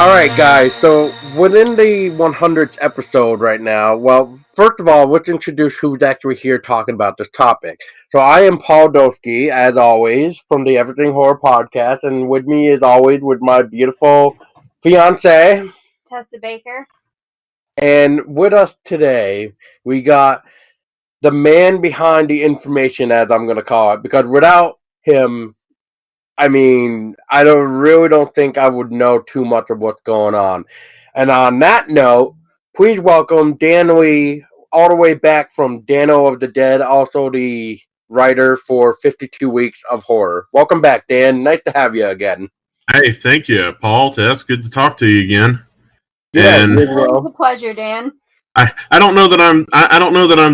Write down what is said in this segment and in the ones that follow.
All right, guys. So within the 100th episode right now, well, first of all, let's introduce who's actually here talking about this topic. So I am Paul Doski, as always, from the Everything Horror Podcast, and with me, as always, with my beautiful fiance, Tessa Baker. And with us today, we got the man behind the information, as I'm going to call it, because without him, I mean, I don't think I would know too much of what's going on. And on that note, please welcome Danno, all the way back from Danno of the Dead, also the writer for 52 Weeks of Horror. Welcome back, Dan. Nice to have you again. Hey, thank you, Paul. It's good to talk to you again. Yeah, and it's a pleasure, Dan. I don't know that I'm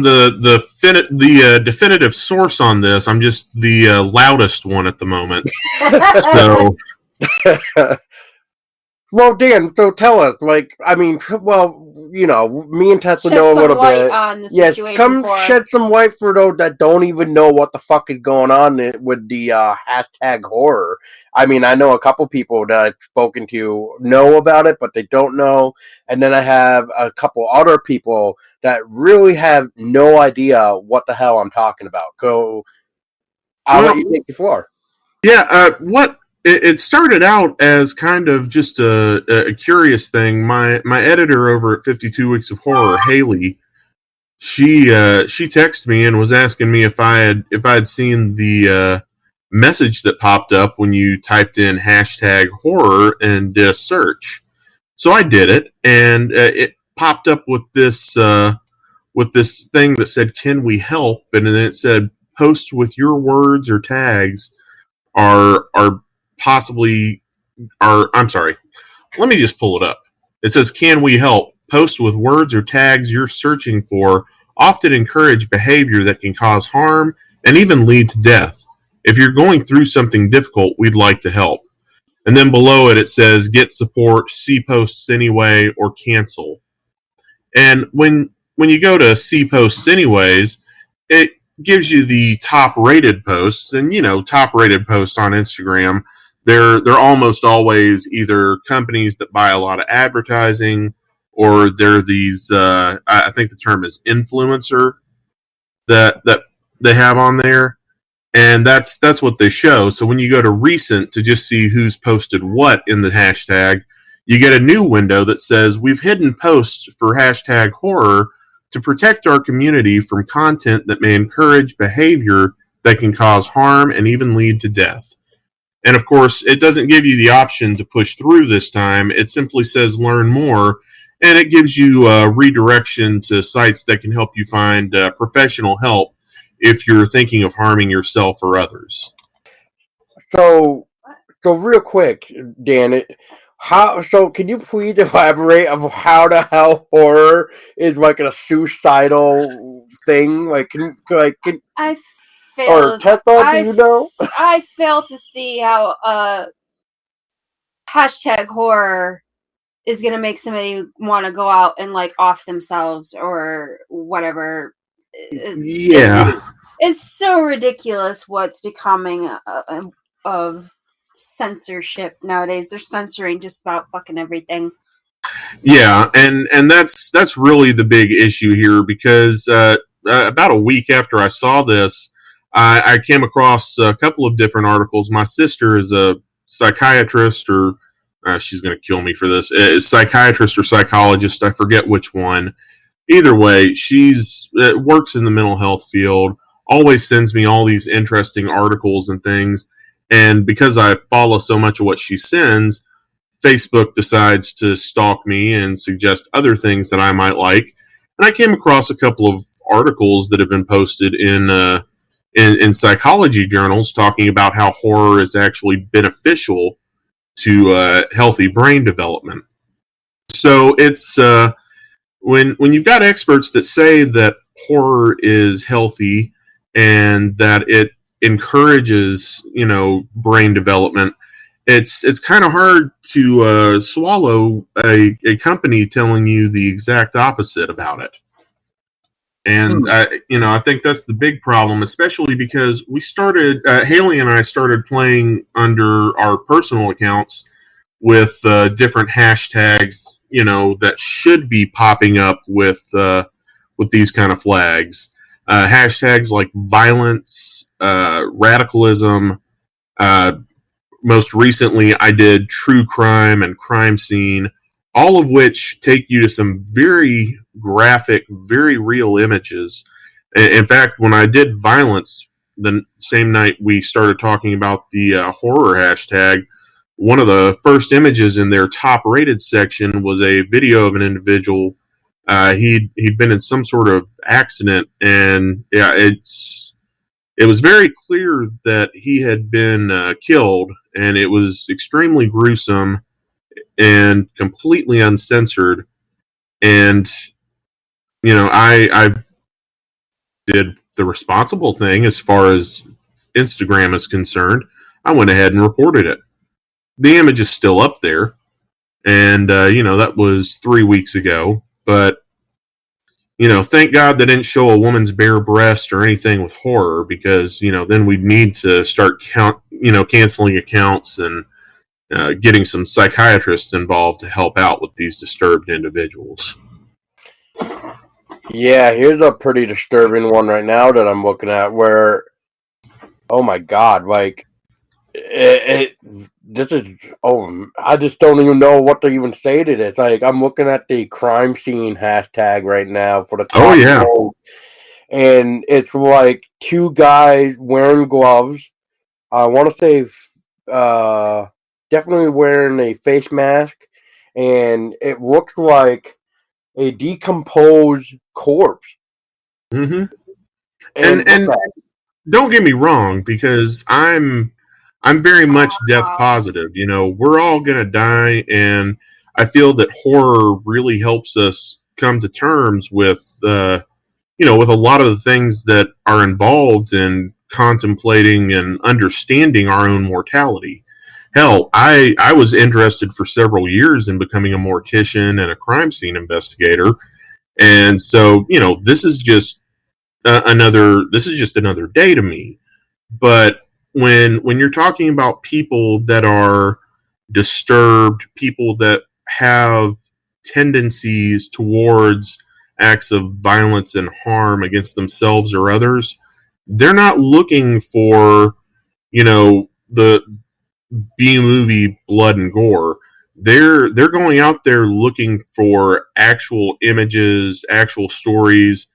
the definitive source on this. I'm just the loudest one at the moment. So, well, Dan, so tell us, me and Tessa know a little bit. On the yes, come shed some light for those that don't even know what the fuck is going on with the hashtag horror. I mean, I know a couple people that I've spoken to know about it, but they don't know. And then I have a couple other people that really have no idea what the hell I'm talking about. So I'll let you take the floor. Yeah, it started out as kind of just a curious thing. My editor over at 52 Weeks of Horror, Haley, she texted me and was asking me if I had seen the message that popped up when you typed in hashtag horror and search. So I did it, and it popped up with this thing that said, "Can we help?" And then it said, "Post with your words or tags I'm sorry. Let me just pull it up. It says, "Can we help? Post with words or tags you're searching for often encourage behavior that can cause harm and even lead to death. If you're going through something difficult, we'd like to help." And then below it says, "Get support, see posts anyway, or cancel." And when you go to see posts anyways, it gives you the top rated posts, and top rated posts on Instagram, they're almost always either companies that buy a lot of advertising, or they're these I think the term is influencer that they have on there, and that's what they show. So when you go to recent to just see who's posted what in the hashtag, you get a new window that says, "We've hidden posts for hashtag horror to protect our community from content that may encourage behavior that can cause harm and even lead to death." And of course, it doesn't give you the option to push through this time. It simply says "learn more," and it gives you redirection to sites that can help you find professional help if you're thinking of harming yourself or others. So real quick, Dan, can you please elaborate of how the hell horror is like a suicidal thing? Like, I failed. Or Tessa, do you know? I fail to see how hashtag horror is going to make somebody want to go out and like off themselves or whatever. Yeah. It's so ridiculous what's becoming of censorship nowadays. They're censoring just about fucking everything. Yeah, and that's really the big issue here, because about a week after I saw this, I came across a couple of different articles. My sister is a psychiatrist, or she's going to kill me for this, a psychiatrist or psychologist, I forget which one. Either way, she's works in the mental health field, always sends me all these interesting articles and things, and because I follow so much of what she sends, Facebook decides to stalk me and suggest other things that I might like. And I came across a couple of articles that have been posted in psychology journals talking about how horror is actually beneficial to healthy brain development. So it's when you've got experts that say that horror is healthy and that it encourages, brain development, it's kind of hard to swallow a company telling you the exact opposite about it. And I think that's the big problem, especially because we started, Haley and I started playing under our personal accounts with different hashtags, that should be popping up with these kind of flags. Hashtags like violence, radicalism. Most recently, I did true crime and crime scene, all of which take you to some very graphic, very real images. In fact, when I did violence, the same night we started talking about the horror hashtag, one of the first images in their top rated section was a video of an individual. He'd been in some sort of accident, and yeah, it was very clear that he had been killed, and it was extremely gruesome and completely uncensored. And I did the responsible thing as far as Instagram is concerned. I went ahead and reported it. The image is still up there, and that was 3 weeks ago. But thank God they didn't show a woman's bare breast or anything with horror, because then we'd need to start canceling accounts and getting some psychiatrists involved to help out with these disturbed individuals. Yeah, here's a pretty disturbing one right now that I'm looking at where, oh my God, like, this is, I just don't even know what to even say to this. Like, I'm looking at the crime scene hashtag right now for the top. Oh, yeah. And it's like two guys wearing gloves. I want to say, definitely wearing a face mask. And it looks like a decomposed corpse. Mm-hmm. And don't get me wrong, because I'm very much death positive. We're all gonna die, and I feel that horror really helps us come to terms with with a lot of the things that are involved in contemplating and understanding our own mortality. Hell, I was interested for several years in becoming a mortician and a crime scene investigator, and so this is just another day to me. But when you're talking about people that are disturbed, people that have tendencies towards acts of violence and harm against themselves or others, they're not looking for the B movie blood and gore. They're going out there looking for actual images, actual stories,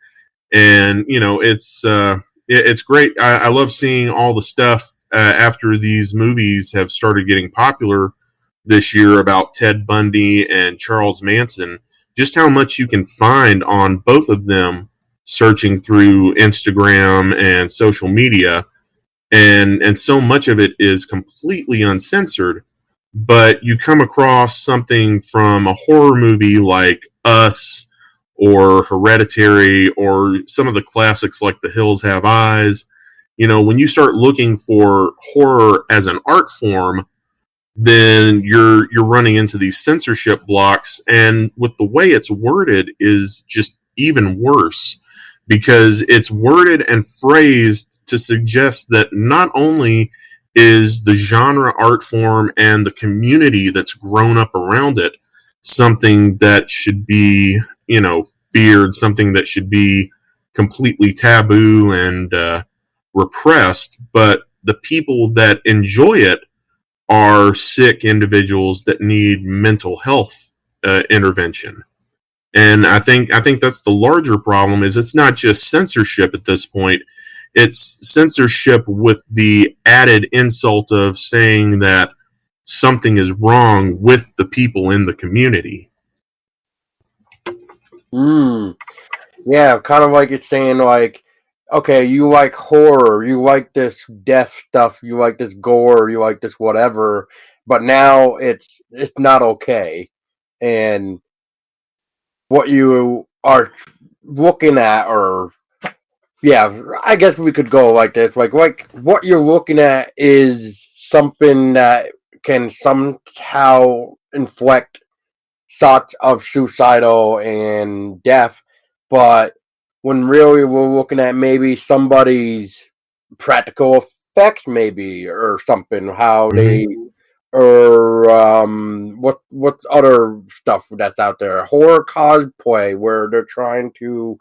and it's great. I love seeing all the stuff after these movies have started getting popular this year about Ted Bundy and Charles Manson. Just how much you can find on both of them searching through Instagram and social media, and so much of it is completely uncensored. But you come across something from a horror movie like Us or Hereditary or some of the classics like The Hills Have Eyes. When you start looking for horror as an art form, then you're running into these censorship blocks, and with the way it's worded is just even worse, because it's worded and phrased to suggest that not only is the genre art form and the community that's grown up around it something that should be feared, something that should be completely taboo and repressed, but the people that enjoy it are sick individuals that need mental health intervention. And I think that's the larger problem. Is it's not just censorship at this point; it's censorship with the added insult of saying that something is wrong with the people in the community. Yeah, kind of like it's saying, like, okay, you like horror, you like this death stuff, you like this gore, you like this whatever, but now it's not okay. And what you are looking at, or yeah, I guess we could go like this, like what you're looking at is something that can somehow inflict thoughts of suicidal and death, but when really we're looking at maybe somebody's practical effects, maybe, or something, how they or what other stuff that's out there? Horror cosplay, where they're trying to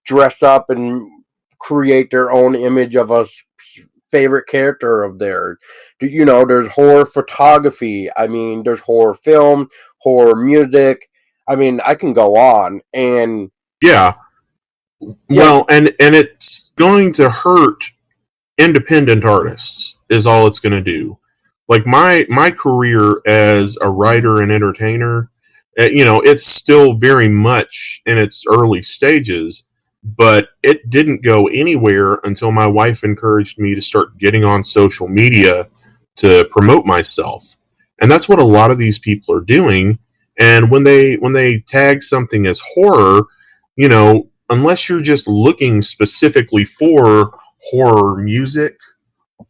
dress up and create their own image of a favorite character of theirs. There's horror photography. I mean, there's horror film, horror music. I mean, I can go on. And yeah. Well, and it's going to hurt independent artists is all it's going to do. Like my career as a writer and entertainer, it's still very much in its early stages, but it didn't go anywhere until my wife encouraged me to start getting on social media to promote myself. And that's what a lot of these people are doing. And when they tag something as horror, unless you're just looking specifically for horror music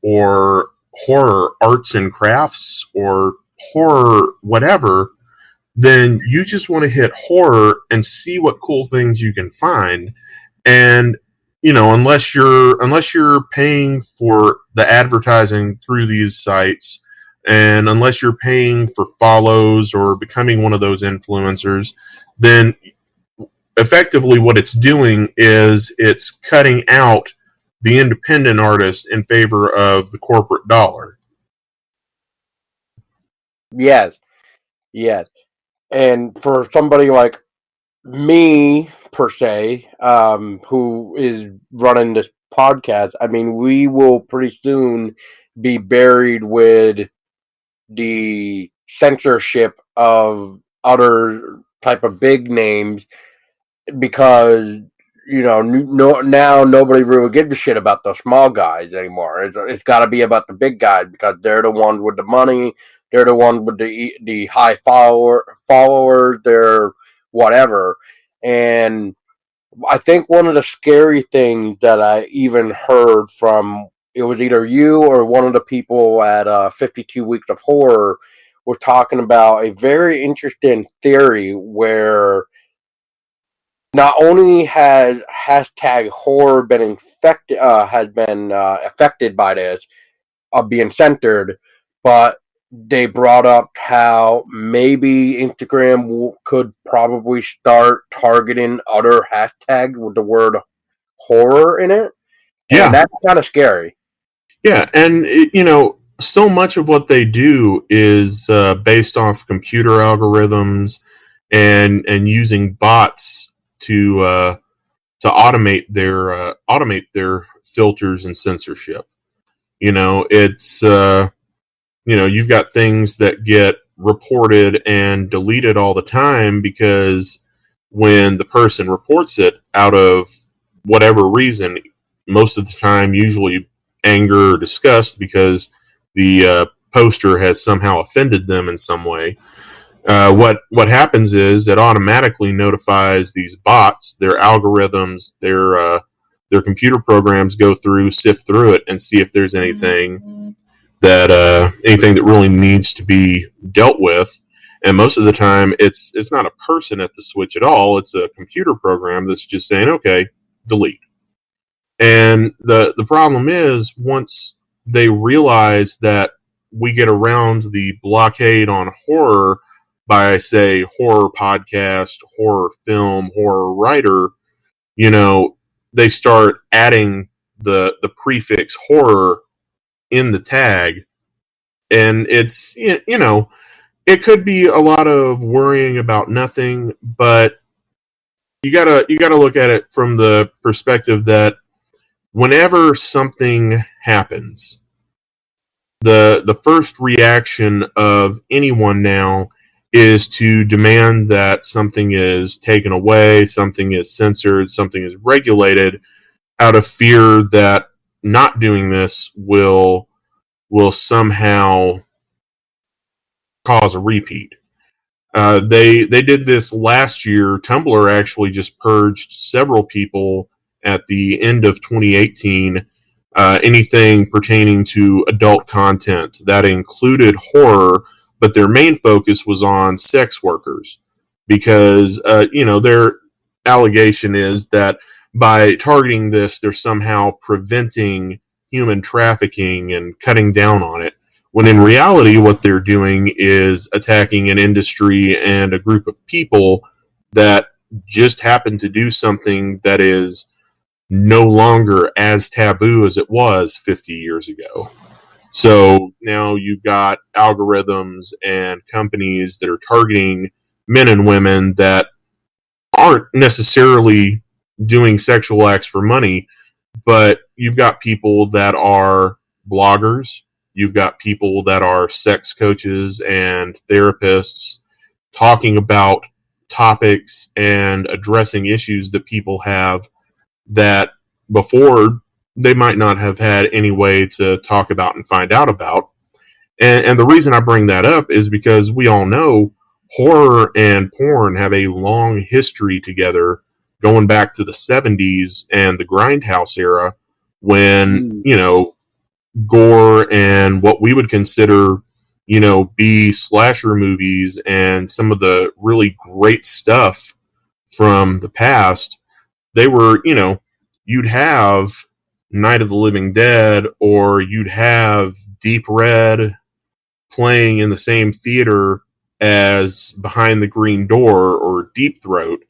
or horror arts and crafts or horror whatever, then you just want to hit horror and see what cool things you can find. And unless you're paying for the advertising through these sites, and unless you're paying for follows or becoming one of those influencers, then effectively what it's doing is it's cutting out the independent artist in favor of the corporate dollar. Yes. And for somebody like me, per se, who is running this podcast, I mean, we will pretty soon be buried with the censorship of other type of big names, because now nobody really gives a shit about the small guys anymore. It's got to be about the big guys, because they're the ones with the money. They're the ones with the high followers. They're whatever. And I think one of the scary things that I even heard from, it was either you or one of the people at 52 Weeks of Horror, was talking about a very interesting theory where not only has hashtag horror been infected, has been affected by this being censored, but they brought up how maybe Instagram could probably start targeting other hashtags with the word horror in it. Yeah. And that's kind of scary. Yeah, and so much of what they do is based off computer algorithms and using bots to automate their filters and censorship. It's you've got things that get reported and deleted all the time because when the person reports it out of whatever reason, most of the time, usually anger or disgust because the poster has somehow offended them in some way. What happens is it automatically notifies these bots, their algorithms, their computer programs go through, sift through it, and see if there's anything that really needs to be dealt with. And most of the time, it's not a person at the switch at all. It's a computer program that's just saying, okay, delete. And the problem is, once they realize that we get around the blockade on horror by, say, horror podcast, horror film, horror writer, they start adding the prefix horror in the tag. And it's, it could be a lot of worrying about nothing, but you gotta look at it from the perspective that whenever something happens, the first reaction of anyone now is to demand that something is taken away, something is censored, something is regulated, out of fear that not doing this will somehow cause a repeat. They did this last year. Tumblr actually just purged several people at the end of 2018, anything pertaining to adult content. That included horror, but their main focus was on sex workers, because their allegation is that by targeting this, they're somehow preventing human trafficking and cutting down on it, when in reality what they're doing is attacking an industry and a group of people that just happen to do something that is no longer as taboo as it was 50 years ago. So now you've got algorithms and companies that are targeting men and women that aren't necessarily doing sexual acts for money, but you've got people that are bloggers, you've got people that are sex coaches and therapists talking about topics and addressing issues that people have that before they might not have had any way to talk about and find out about. And the reason I bring that up is because we all know horror and porn have a long history together, going back to the 70s and the Grindhouse era, when, gore and what we would consider, B slasher movies and some of the really great stuff from the past, they were, you'd have Night of the Living Dead, or you'd have Deep Red playing in the same theater as Behind the Green Door or Deep Throat.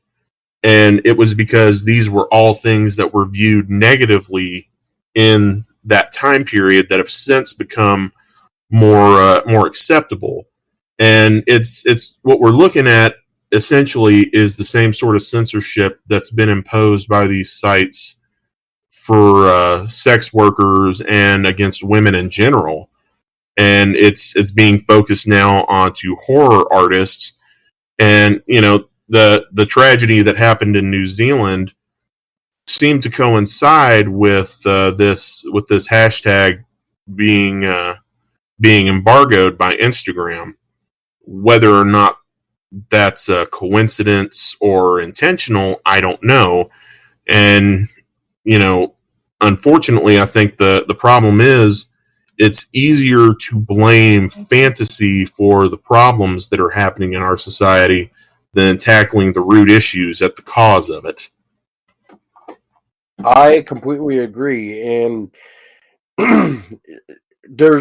And it was because these were all things that were viewed negatively in that time period that have since become more acceptable. And it's what we're looking at essentially is the same sort of censorship that's been imposed by these sites for sex workers and against women in general. And it's being focused now onto horror artists. And the tragedy that happened in New Zealand seemed to coincide with this hashtag being embargoed by Instagram. Whether or not that's a coincidence or intentional, I don't know. And unfortunately, I think the problem is it's easier to blame fantasy for the problems that are happening in our society than tackling the root issues at the cause of it. I completely agree. And there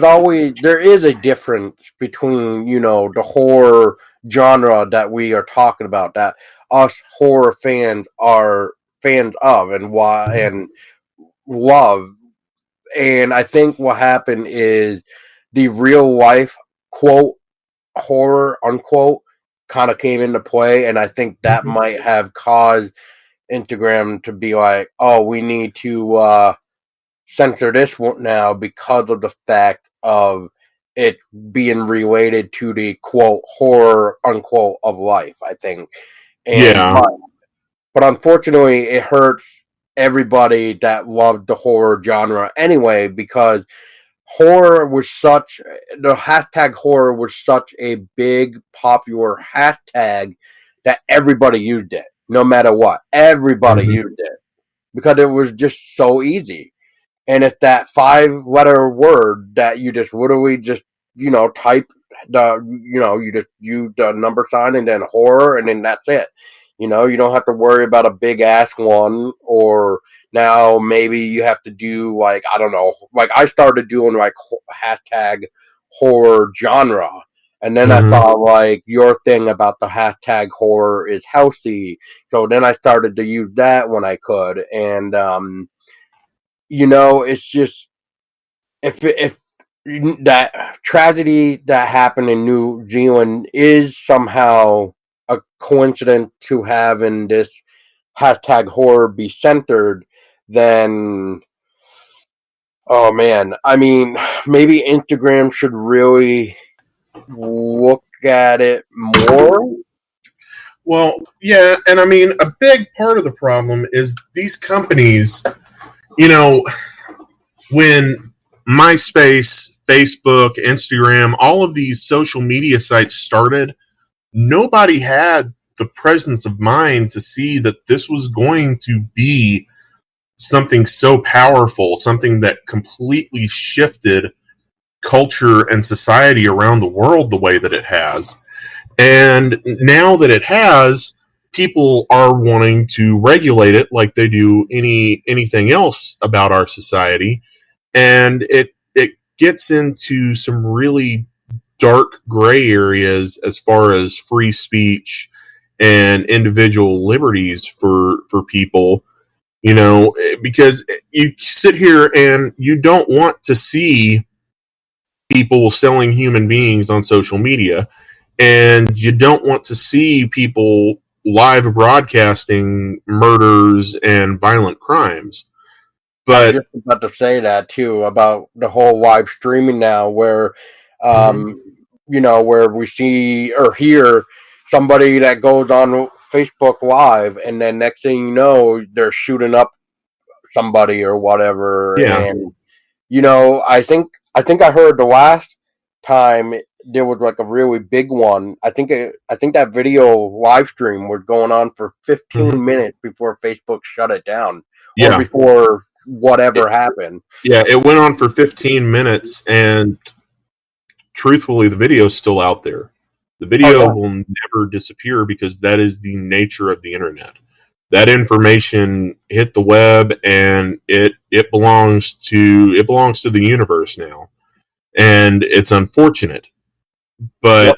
is a difference between, the horror genre that we are talking about, that us horror fans are fans of and why and love. And I think what happened is the real life quote horror unquote kind of came into play, and I think that might have caused Instagram to be like, oh, we need to censor this one now because of the fact of it being related to the quote horror unquote of life, I think. And Yeah. but unfortunately it hurts everybody that loved the horror genre anyway, because the hashtag horror was such a big popular hashtag that everybody used it, no matter what. Everybody used it because it was just so easy. And it's that 5-letter word that you just literally just, type you just use the number sign and then horror, and then that's it. You don't have to worry about a big ass one, or now maybe you have to do like, I don't know, like I started doing like hashtag horror genre. And then I thought like your thing about the hashtag horror is healthy. So then I started to use that when I could. And, it's just, if that tragedy that happened in New Zealand is somehow a coincidence to having this hashtag horror be centered, then oh man, I mean, maybe Instagram should really look at it more. Well, yeah, and I mean, a big part of the problem is these companies, when MySpace, Facebook, Instagram, all of these social media sites started, nobody had the presence of mind to see that this was going to be something so powerful, something that completely shifted culture and society around the world the way that it has. And now that it has, people are wanting to regulate it like they do anything else about our society. And it gets into some really dark gray areas as far as free speech and individual liberties for people, because you sit here and you don't want to see people selling human beings on social media, and you don't want to see people live broadcasting murders and violent crimes. I was But just about to say that too about the whole live streaming now, where, where we see or hear somebody that goes on Facebook Live, and then next thing you know, they're shooting up somebody or whatever. yeah, And I think I heard the last time there was like a really big one. I think that video live stream was going on for 15 minutes before Facebook shut it down, or yeah, before whatever happened. yeah. It went on for 15 minutes, and truthfully, the video is still out there. The video will never disappear because that is the nature of the internet. That information hit the web, and it belongs to the universe now, and it's unfortunate. But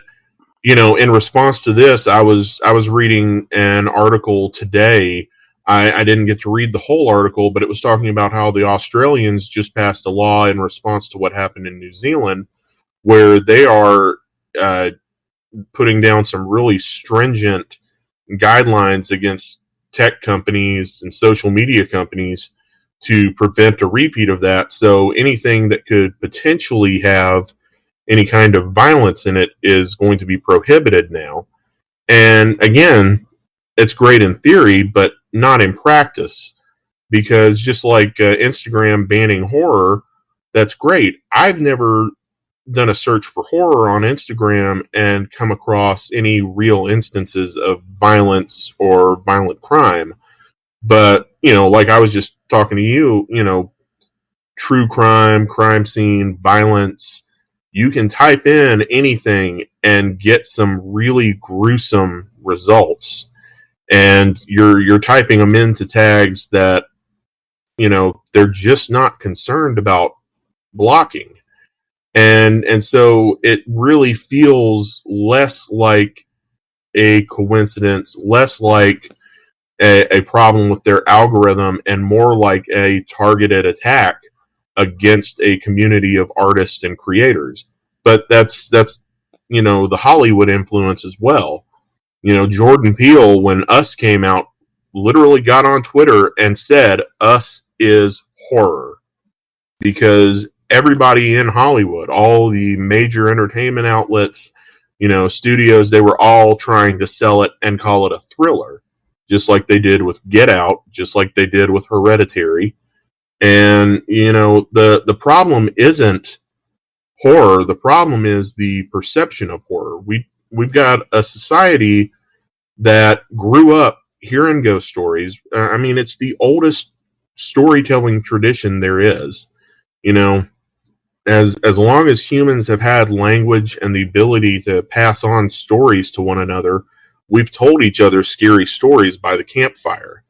in response to this, I was reading an article today. I didn't get to read the whole article, but it was talking about how the Australians just passed a law in response to what happened in New Zealand, where they are putting down some really stringent guidelines against tech companies and social media companies to prevent a repeat of that. So anything that could potentially have any kind of violence in it is going to be prohibited now. And again, it's great in theory, but not in practice, because just like Instagram banning horror, that's great. I've never done a search for horror on Instagram and come across any real instances of violence or violent crime. But, like I was just talking to you, true crime scene, violence, you can type in anything and get some really gruesome results. And you're typing them into tags that, they're just not concerned about blocking. And so it really feels less like a coincidence, less like a problem with their algorithm, and more like a targeted attack against a community of artists and creators. But that's the Hollywood influence as well. Jordan Peele, when Us came out, literally got on Twitter and said Us is horror, because everybody in Hollywood, all the major entertainment outlets, studios, they were all trying to sell it and call it a thriller, just like they did with Get Out, just like they did with Hereditary. And, the problem isn't horror. The problem is the perception of horror. We've got a society that grew up hearing ghost stories. It's the oldest storytelling tradition there is. As long as humans have had language and the ability to pass on stories to one another, we've told each other scary stories by the campfire.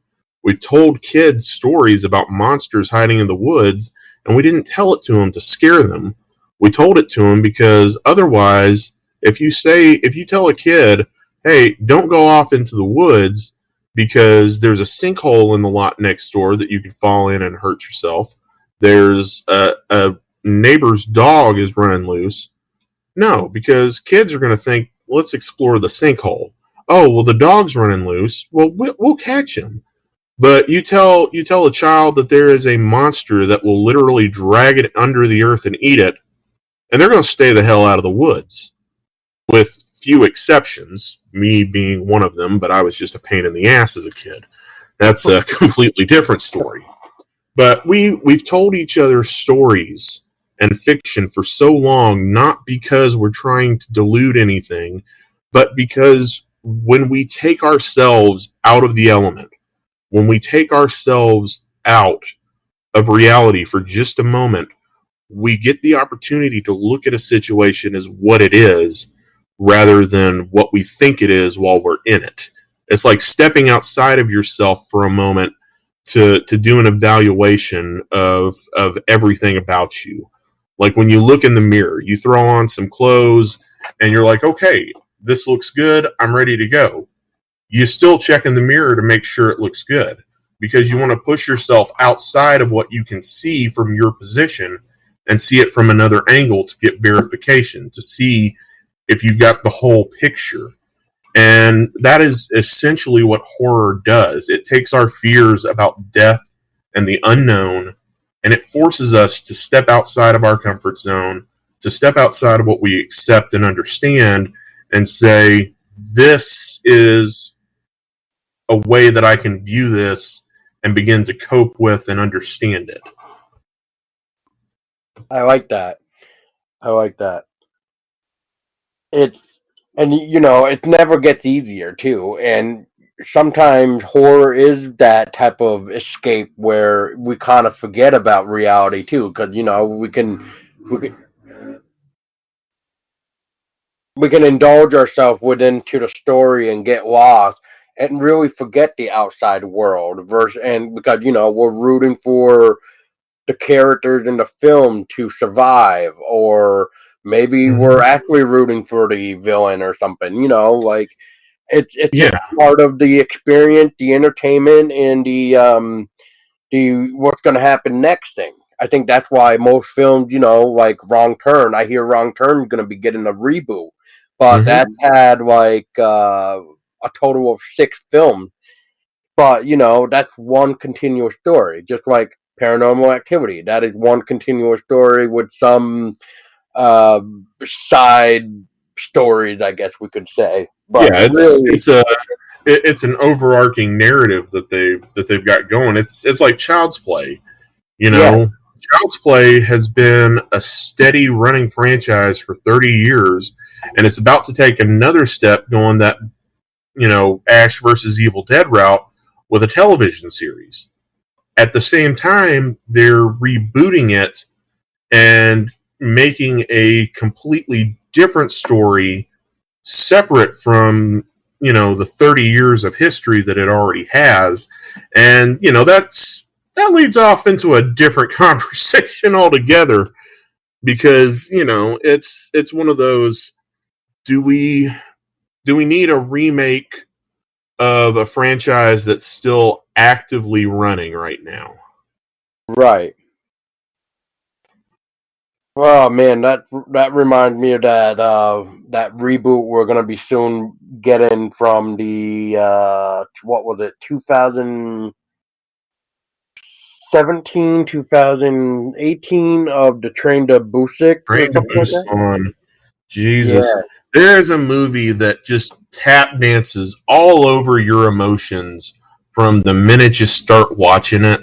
We've told kids stories about monsters hiding in the woods, and we didn't tell it to them to scare them. We told it to them because otherwise, if you tell a kid, hey, don't go off into the woods because there's a sinkhole in the lot next door that you could fall in and hurt yourself. There's a neighbor's dog is running loose. No, because kids are going to think, let's explore the sinkhole. Oh, well, the dog's running loose. Well, we'll catch him. But you tell a child that there is a monster that will literally drag it under the earth and eat it, and they're going to stay the hell out of the woods, with few exceptions, me being one of them, but I was just a pain in the ass as a kid. That's a completely different story. But we've told each other stories and fiction for so long, not because we're trying to dilute anything, but because when we take ourselves out of the element, when we take ourselves out of reality for just a moment, we get the opportunity to look at a situation as what it is rather than what we think it is while we're in it. It's like stepping outside of yourself for a moment to do an evaluation of everything about you. Like when you look in the mirror, you throw on some clothes and you're like, okay, this looks good. I'm ready to go. You still check in the mirror to make sure it looks good because you want to push yourself outside of what you can see from your position and see it from another angle to get verification, to see if you've got the whole picture. And that is essentially what horror does. It takes our fears about death and the unknown, and it forces us to step outside of our comfort zone, to step outside of what we accept and understand, and say, this is a way that I can view this and begin to cope with and understand it. I like that. It's, and it never gets easier too. And sometimes horror is that type of escape where we kind of forget about reality too, because we can indulge ourselves into the story and get lost and really forget the outside world and because we're rooting for the characters in the film to survive, or maybe we're actually rooting for the villain or something, like it's just part of the experience, the entertainment, and the what's going to happen next thing. I think that's why most films, like Wrong Turn, I hear Wrong Turn is going to be getting a reboot, but that had like a total of 6 films. But that's one continuous story, just like Paranormal Activity. That is one continuous story with some side stories, I guess we could say. But yeah, really, it's an overarching narrative that they've got going. It's like Child's Play. Child's Play has been a steady running franchise for 30 years, and it's about to take another step going that, Ash versus Evil Dead route with a television series. At the same time, they're rebooting it and making a completely different story separate from, the 30 years of history that it already has. And, that leads off into a different conversation altogether because, it's one of those, do we need a remake of a franchise that's still actively running right now? right. Oh man, that reminds me of that reboot we're gonna be soon getting from the what was it, 2017, 2018 of the Train to Busan or Train to something like that. Busan. Yeah, Jesus. There's a movie that just tap dances all over your emotions from the minute you start watching it.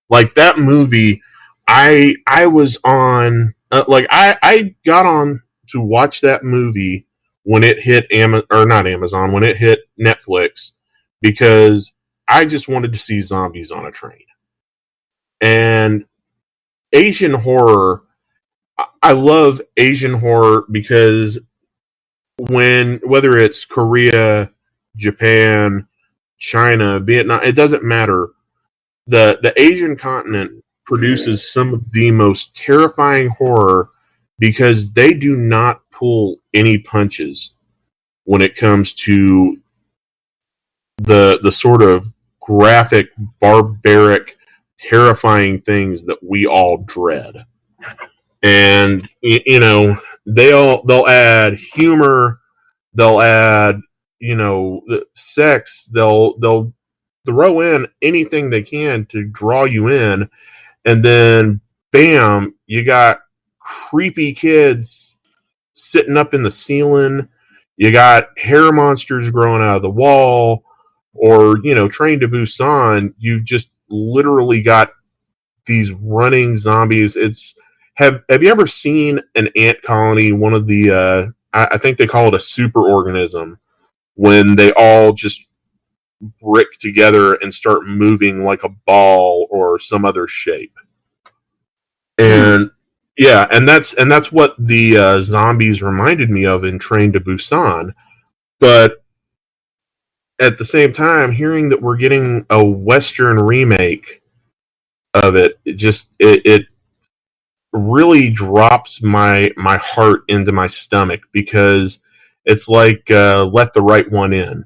Like that movie, I was on I got on to watch that movie when it hit not Amazon, when it hit Netflix, because I just wanted to see zombies on a train. And Asian horror, I love Asian horror because whether it's Korea, Japan, China, Vietnam, it doesn't matter. The Asian continent produces some of the most terrifying horror because they do not pull any punches when it comes to the sort of graphic, barbaric, terrifying things that we all dread. And they'll add humor, they'll add sex, they'll throw in anything they can to draw you in, and then bam, you got creepy kids sitting up in the ceiling, you got hair monsters growing out of the wall, or Train to Busan, you've just literally got these running zombies. Have you ever seen an ant colony, one of the I think they call it a super organism, when they all just brick together and start moving like a ball or some other shape? And yeah, and that's what the zombies reminded me of in Train to Busan. But at the same time, hearing that we're getting a Western remake of it, it really drops my heart into my stomach, because it's like Let the Right One In.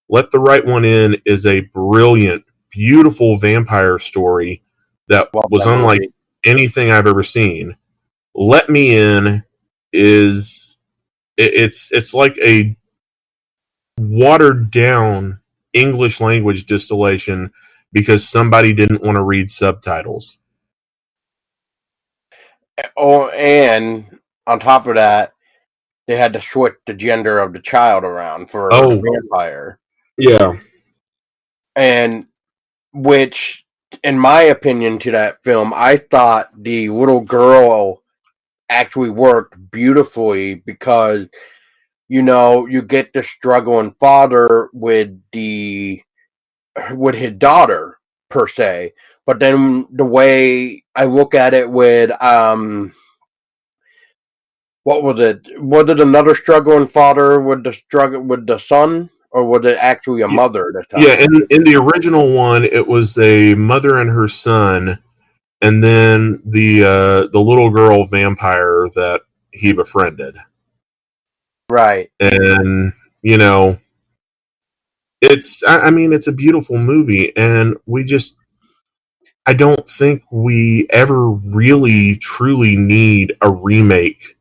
Let the Right One In is a brilliant, beautiful vampire story that Love was that unlike movie. anything I've ever seen. Let Me In is it's like a watered down English language distillation because somebody didn't want to read subtitles. Oh, and on top of that, they had to switch the gender of the child around for the Oh, vampire. yeah. And which, in my opinion, to that film, I thought the little girl actually worked beautifully because, you know, you get the struggling father with his daughter per se, but then the way I look at it with what was it? Was it another struggling father with the struggle with the son, or was it actually a mother this Yeah, time? in the original one, it was a mother and her son, and then the little girl vampire that he befriended. Right. And you know, I mean, it's a beautiful movie, and I don't think we ever really truly need a remake,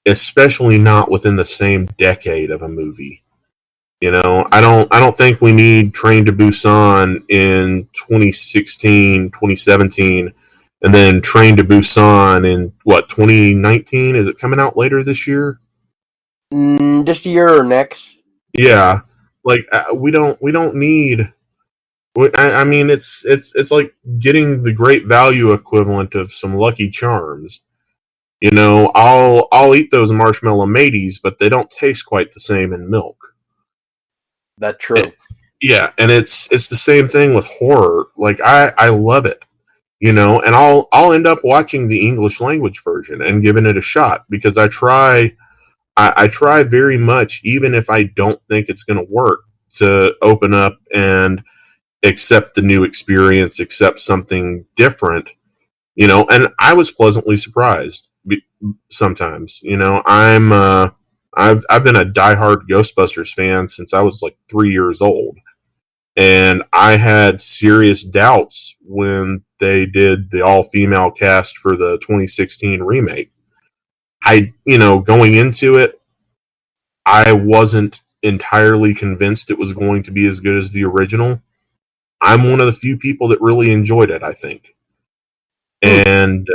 especially not within the same decade of a movie. You know, I don't think we need Train to Busan in 2016, 2017, and then Train to Busan in what, 2019? Is it coming out later this year? This year or next? Yeah, like we don't need. I mean, it's like getting the Great Value equivalent of some Lucky Charms. You know, I'll eat those marshmallow mateys, but they don't taste quite the same in milk. That's true. Yeah, and it's the same thing with horror. Like I love it, you know, and I'll end up watching the English language version and giving it a shot, because I try very much, even if I don't think it's going to work, to open up and accept the new experience, accept something different, you know. And I was pleasantly surprised sometimes. You know, I've been a diehard Ghostbusters fan since I was like 3 years old. And I had serious doubts when they did the all-female cast for the 2016 remake. You know, going into it, I wasn't entirely convinced it was going to be as good as the original. I'm one of the few people that really enjoyed it, I think. And,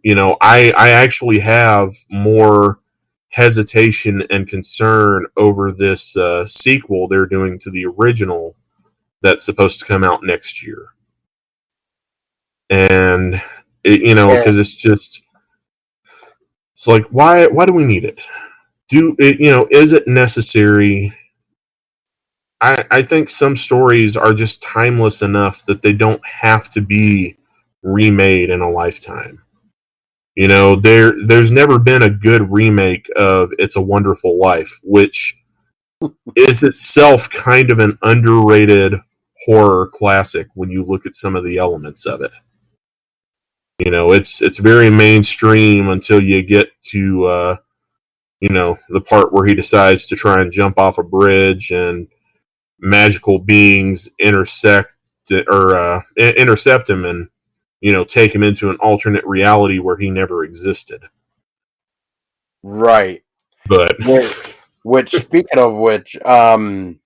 you know, I actually have more hesitation and concern over this sequel they're doing to the original that's supposed to come out next year. And you know, Yeah. because it's like, why do we need it? You know, is it necessary? I think some stories are just timeless enough that they don't have to be remade in a lifetime. You know, there's never been a good remake of It's a Wonderful Life, which is itself kind of an underrated horror classic when you look at some of the elements of it. You know, it's very mainstream until you get to you know, the part where he decides to try and jump off a bridge and magical beings intercept him and, you know, take him into an alternate reality where he never existed. Right. But Which speaking of which, so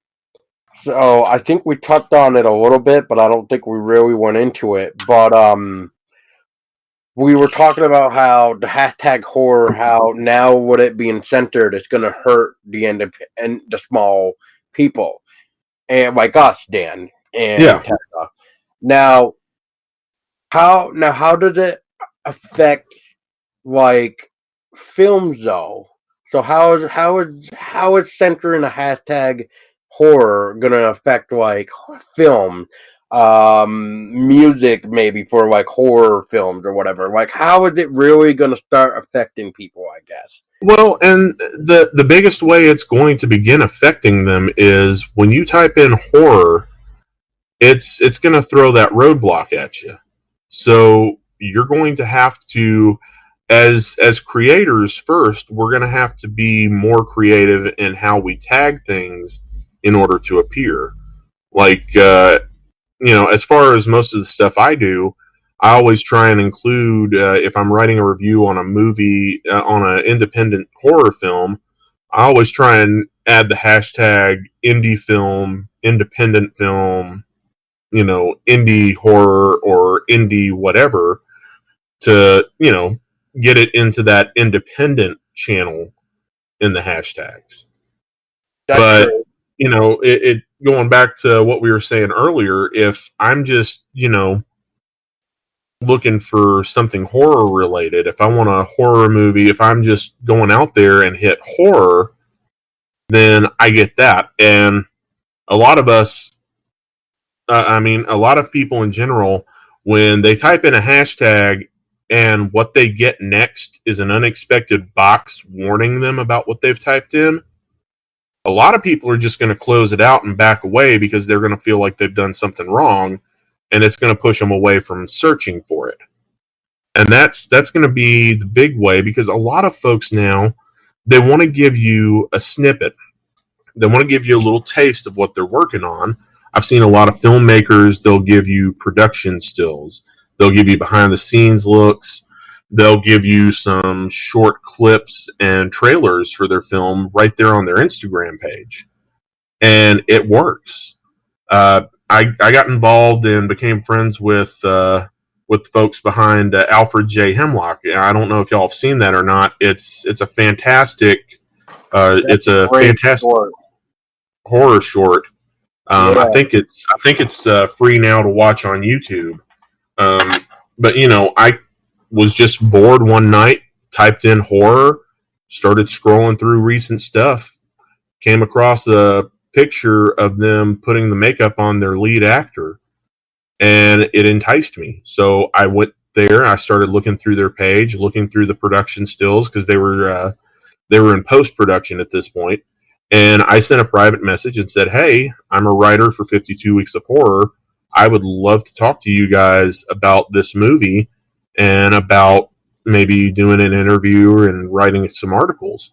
I think we touched on it a little bit, but I don't think we really went into it. But we were talking about how the hashtag horror, how now with it being centered, it's going to hurt the small people, and like us, Dan and yeah, Tessa. Now, how does it affect like films though? So how is centering a hashtag horror gonna affect like film, music maybe for like horror films or whatever? Like how is it really gonna start affecting people? I guess. well, and the biggest way it's going to begin affecting them is when you type in horror, it's going to throw that roadblock at you. So you're going to have to, as creators first, we're going to have to be more creative in how we tag things in order to appear. Like, as far as most of the stuff I do, I always try and include, if I'm writing a review on a movie, on an independent horror film, I always try and add the hashtag indie film, independent film, indie horror or indie whatever to, get it into that independent channel in the hashtags. That's But, true. it going back to what we were saying earlier, if I'm just, looking for something horror related, if I want a horror movie, if I'm just going out there and hit horror, then I get that. And a lot of us, a lot of people in general, when they type in a hashtag and what they get next is an unexpected box warning them about what they've typed in, a lot of people are just going to close it out and back away because they're going to feel like they've done something wrong, and it's going to push them away from searching for it. And that's going to be the big way, because a lot of folks now, they want to give you a snippet. They want to give you a little taste of what they're working on. I've seen a lot of filmmakers, they'll give you production stills. They'll give you behind the scenes looks. They'll give you some short clips and trailers for their film right there on their Instagram page. And it works. I got involved and became friends with folks behind Alfred J. Hemlock. I don't know if y'all have seen that or not. It's a fantastic Short. horror short. Yeah. I think it's free now to watch on YouTube. But I was just bored one night, typed in horror, started scrolling through recent stuff, came across a picture of them putting the makeup on their lead actor, and it enticed me. So I went there. I started looking through their page, looking through the production stills, because they were in post production at this point. And I sent a private message and said, "Hey, I'm a writer for 52 Weeks of Horror. I would love to talk to you guys about this movie and about maybe doing an interview and writing some articles."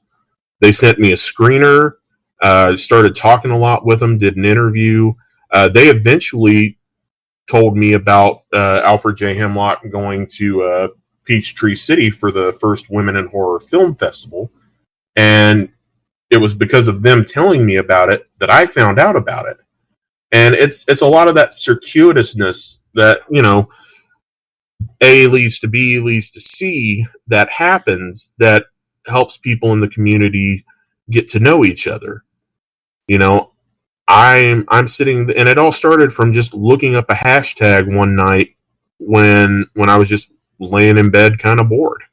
They sent me a screener, started talking a lot with them, did an interview. They eventually told me about Alfred J. Hemlock going to Peachtree City for the first Women in Horror Film Festival. And it was because of them telling me about it that I found out about it. And it's a lot of that circuitousness that, A leads to B leads to C that happens that helps people in the community get to know each other. I'm sitting, and it all started from just looking up a hashtag one night when I was just laying in bed kind of bored.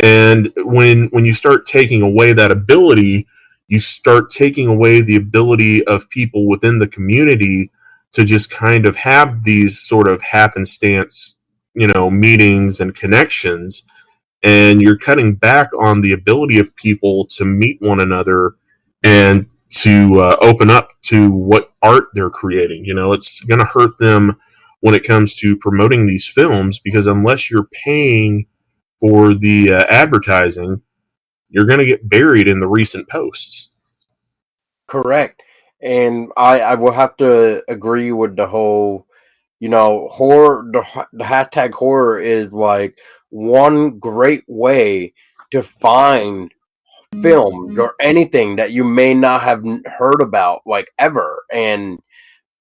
And when you start taking away that ability, you start taking away the ability of people within the community to just kind of have these sort of happenstance, meetings and connections. And you're cutting back on the ability of people to meet one another and to open up to what art they're creating. It's going to hurt them when it comes to promoting these films, because unless you're paying for the advertising, you're going to get buried in the recent posts. Correct. And I will have to agree with the whole, horror, the hashtag horror is like one great way to find films or anything that you may not have heard about, like, ever. And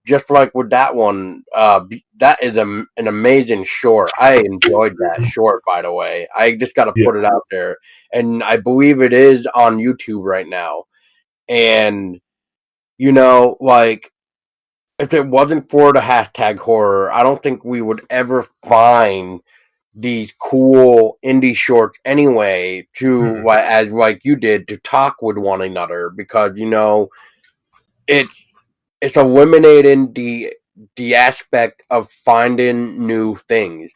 just like with that one, that is an amazing short. I enjoyed that short, by the way. I just got to put it out there. And I believe it is on YouTube right now. And, like, if it wasn't for the hashtag horror, I don't think we would ever find these cool indie shorts anyway to, as like you did, to talk with one another, because it's eliminating the aspect of finding new things,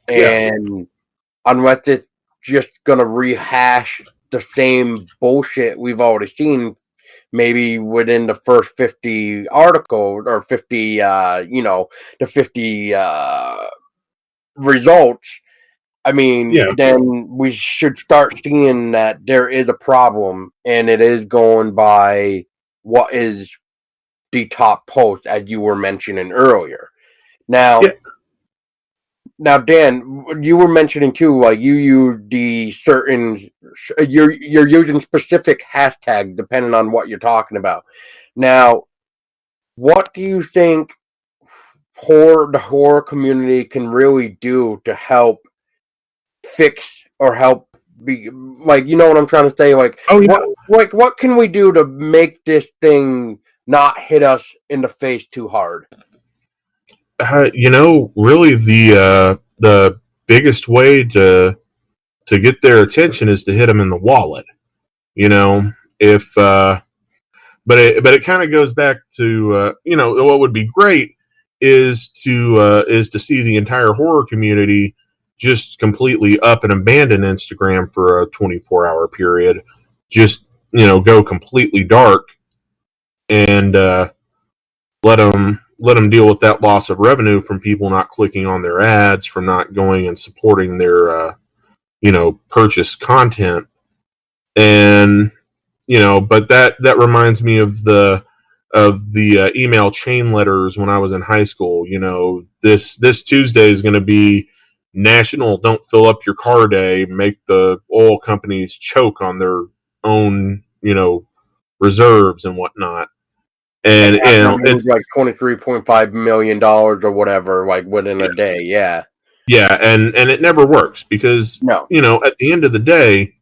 and unless it's just gonna rehash the same bullshit we've already seen, maybe within the first 50 articles or 50 the 50 results, I mean, Yeah. then we should start seeing that there is a problem, and it is going by what is the top post, as you were mentioning earlier. Now, Yeah. now, Dan, you were mentioning too, like you use the certain, you're using specific hashtags depending on what you're talking about. Now, what do you think the horror community can really do to help fix or help be like, you know what I'm trying to say? Like, Oh yeah. what can we do to make this thing not hit us in the face too hard? Really the biggest way to get their attention is to hit them in the wallet. You know, if but it kind of goes back to what would be great is to see the entire horror community just completely up and abandon Instagram for a 24-hour period, just go completely dark and let them deal with that loss of revenue from people not clicking on their ads, from not going and supporting their purchase content. And but that reminds me of the email chain letters when I was in high school. This Tuesday is going to be National Don't Fill Up Your Car Day. Make the oil companies choke on their own reserves and whatnot. And it's like $23.5 million or whatever, like within a day. Yeah. Yeah, and it never works because No. At the end of the day,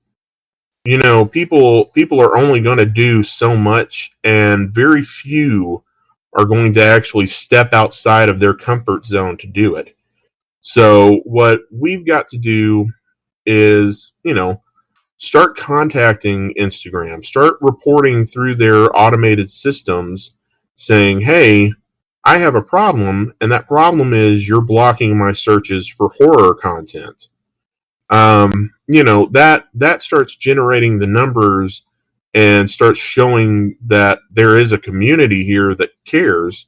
people are only going to do so much, and very few are going to actually step outside of their comfort zone to do it. So what we've got to do is, start contacting Instagram, start reporting through their automated systems saying, hey, I have a problem, and that problem is you're blocking my searches for horror content. That starts generating the numbers and starts showing that there is a community here that cares.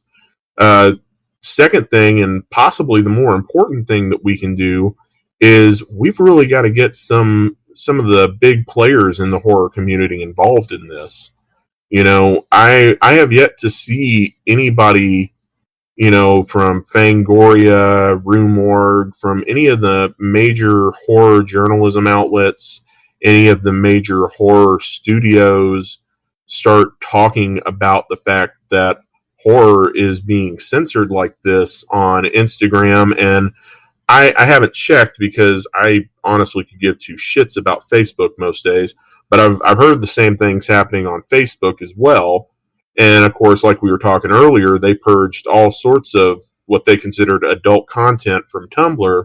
Second thing, and possibly the more important thing that we can do, is we've really got to get some of the big players in the horror community involved in this. I have yet to see anybody, from Fangoria, Rue Morgue, from any of the major horror journalism outlets, any of the major horror studios, start talking about the fact that horror is being censored like this on Instagram. And I haven't checked because I honestly could give two shits about Facebook most days, but I've heard the same things happening on Facebook as well. And of course, like we were talking earlier, they purged all sorts of what they considered adult content from Tumblr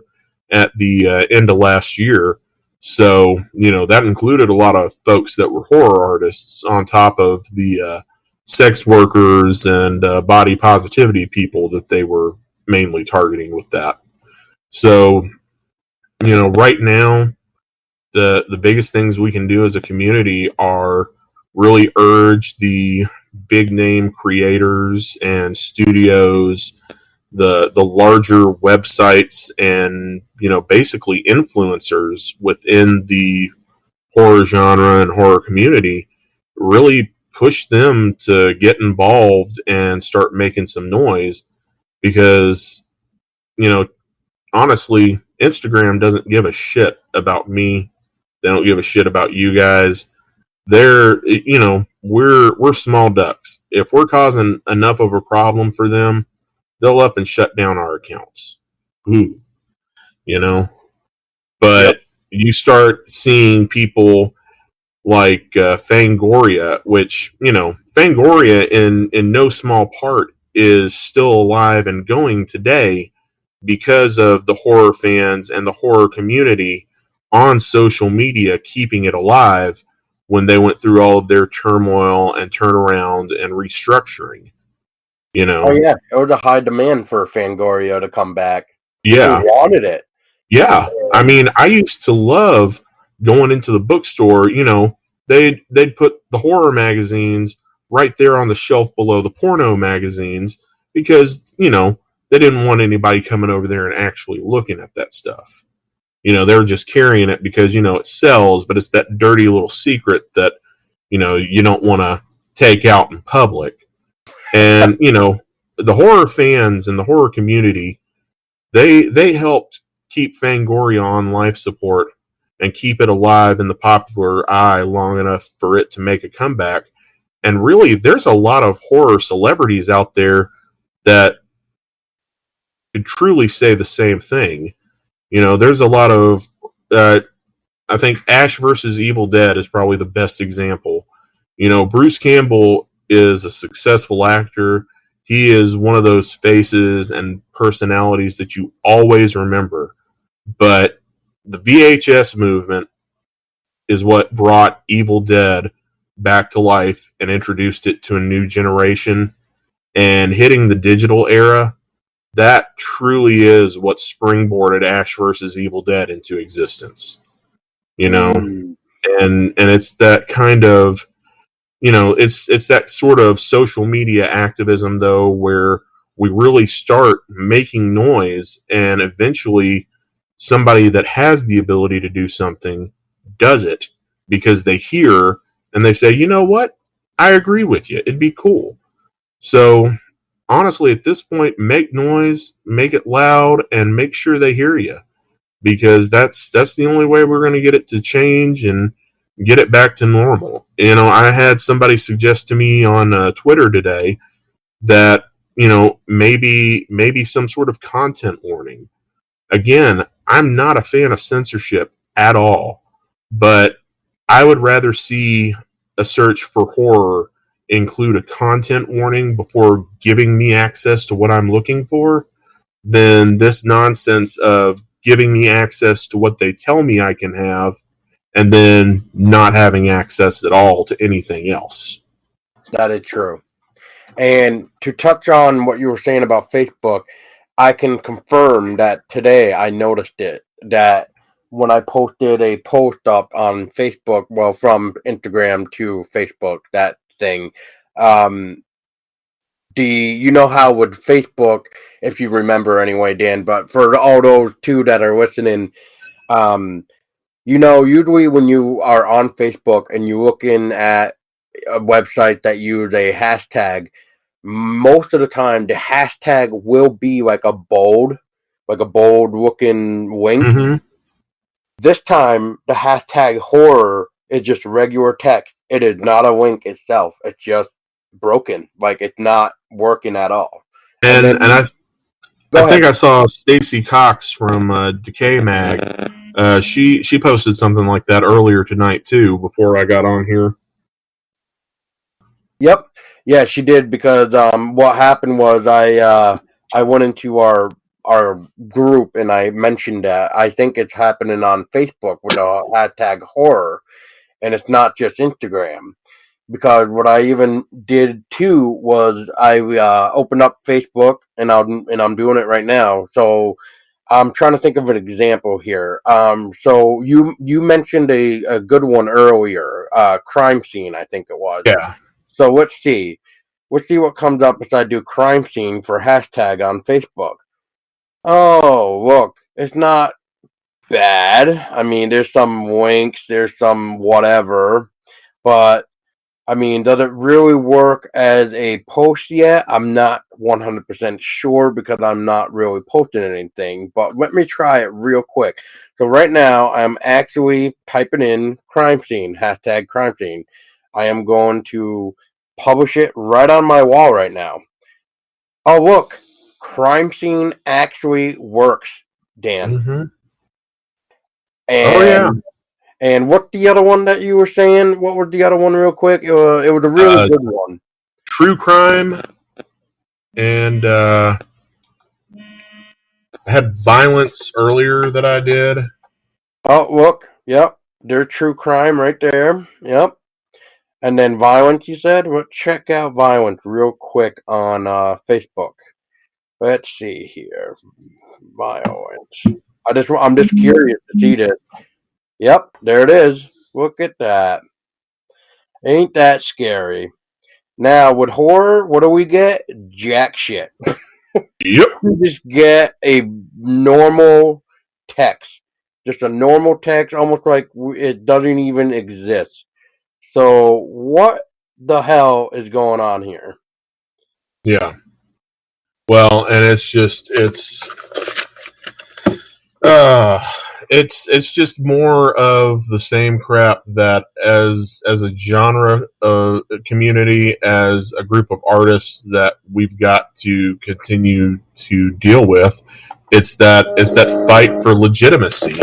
at the end of last year. So, that included a lot of folks that were horror artists on top of the sex workers and body positivity people that they were mainly targeting with that. So, right now, the biggest things we can do as a community are really urge the big name creators and studios, the larger websites, and basically influencers within the horror genre and horror community, really push them to get involved and start making some noise, because honestly, Instagram doesn't give a shit about me. They don't give a shit about you guys. We're small ducks. If we're causing enough of a problem for them, they'll up and shut down our accounts. Ooh, But Yep. you start seeing people like Fangoria, which Fangoria in no small part is still alive and going today because of the horror fans and the horror community on social media keeping it alive when they went through all of their turmoil and turnaround and restructuring. Oh yeah, it was a high demand for Fangoria to come back. Yeah. People wanted it. Yeah. I mean, I used to love going into the bookstore. They'd put the horror magazines right there on the shelf below the porno magazines because, they didn't want anybody coming over there and actually looking at that stuff. They were just carrying it because, it sells, but it's that dirty little secret that, you don't want to take out in public. And, the horror fans and the horror community, they helped keep Fangoria on life support and keep it alive in the popular eye long enough for it to make a comeback. And really, there's a lot of horror celebrities out there that could truly say the same thing. There's a lot of, I think Ash versus Evil Dead is probably the best example. Bruce Campbell is a successful actor. He is one of those faces and personalities that you always remember. But the VHS movement is what brought Evil Dead back to life and introduced it to a new generation. And hitting the digital era, that truly is what springboarded Ash versus Evil Dead into existence. And it's that kind of, it's that sort of social media activism, though, where we really start making noise, and eventually somebody that has the ability to do something does it because they hear and they say, you know what? I agree with you. It'd be cool. So honestly, at this point, make noise, make it loud, and make sure they hear you, because that's the only way we're going to get it to change and get it back to normal. I had somebody suggest to me on Twitter today that, maybe some sort of content warning. Again, I'm not a fan of censorship at all, but I would rather see a search for horror include a content warning before giving me access to what I'm looking for than this nonsense of giving me access to what they tell me I can have and then not having access at all to anything else. That is true. And to touch on what you were saying about Facebook, I can confirm that today I noticed it, that when I posted a post up on Facebook, well, from Instagram to Facebook, that thing, you know how with Facebook, if you remember anyway, Dan, but for all those two that are listening, usually when you are on Facebook and you're looking at a website that uses a hashtag, most of the time the hashtag will be like a bold looking link. Mm-hmm. This time the hashtag horror is just regular text. It is not a link itself. It's just broken. Like, it's not working at all. And I ahead. think I saw Stacy Cox from DecayMag. She posted something like that earlier tonight too, before I got on here. Yep. Yeah, she did, because what happened was I went into our group and I mentioned that I think it's happening on Facebook with a hashtag horror, and it's not just Instagram. Because what I even did too was I opened up Facebook, and I'm doing it right now. So I'm trying to think of an example here. So you mentioned a good one earlier, crime scene, I think it was. Yeah. So let's see what comes up if I do crime scene for hashtag on Facebook. Oh, look, it's not bad. I mean, there's some links, there's some whatever, but I mean, does it really work as a post yet? I'm not 100% sure, because I'm not really posting anything, but let me try it real quick. So right now, I'm actually typing in crime scene, hashtag crime scene. I am going to publish it right on my wall right now. Oh, look, crime scene actually works, Dan. Mm-hmm. And, oh, yeah. And what's the other one that you were saying? What was the other one real quick? It was a really good one. True crime. And I had violence earlier that I did. Oh, look. Yep. There's true crime right there. Yep. And then violence, you said? Well, check out violence real quick on Facebook. Let's see here. Violence. I'm just curious to see this. Yep, there it is. Look at that. Ain't that scary? Now, with horror, what do we get? Jack shit. Yep. You just get a normal text, just a normal text, almost like it doesn't even exist. So what the hell is going on here? Yeah. Well, and it's just more of the same crap that as a genre community, as a group of artists that we've got to continue to deal with. It's that fight for legitimacy.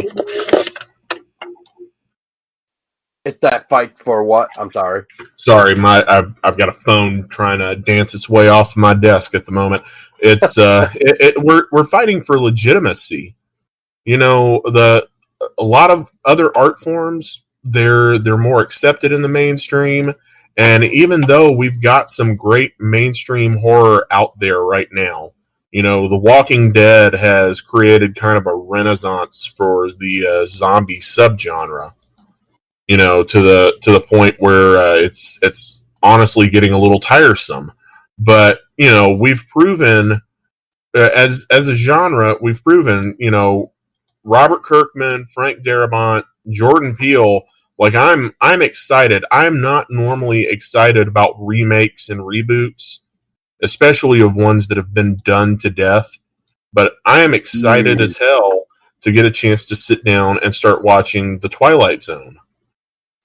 It's that fight for what? I'm sorry. Sorry, I've got a phone trying to dance its way off my desk at the moment. It's we're fighting for legitimacy. You know, a lot of other art forms, they're more accepted in the mainstream, and even though we've got some great mainstream horror out there right now, you know, The Walking Dead has created kind of a renaissance for the zombie subgenre. You know, to the point where it's honestly getting a little tiresome. But you know, we've proven as a genre, we've proven, you know, Robert Kirkman, Frank Darabont, Jordan Peele. Like I'm excited. I'm not normally excited about remakes and reboots, especially of ones that have been done to death. But I am excited as hell to get a chance to sit down and start watching The Twilight Zone.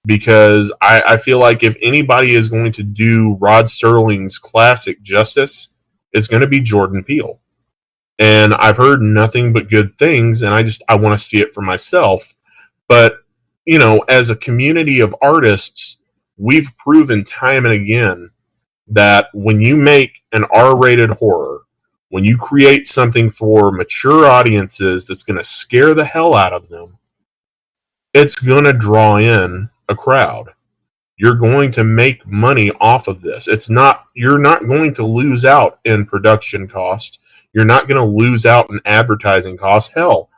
Because I feel like if anybody is going to do Rod Serling's classic justice, it's going to be Jordan Peele. And I've heard nothing but good things, and I want to see it for myself. But, you know, as a community of artists, we've proven time and again that when you make an R-rated horror, when you create something for mature audiences that's going to scare the hell out of them, it's going to draw in a crowd. You're going to make money off of this. You're not going to lose out in production cost. You're not going to lose out in advertising costs. Hell,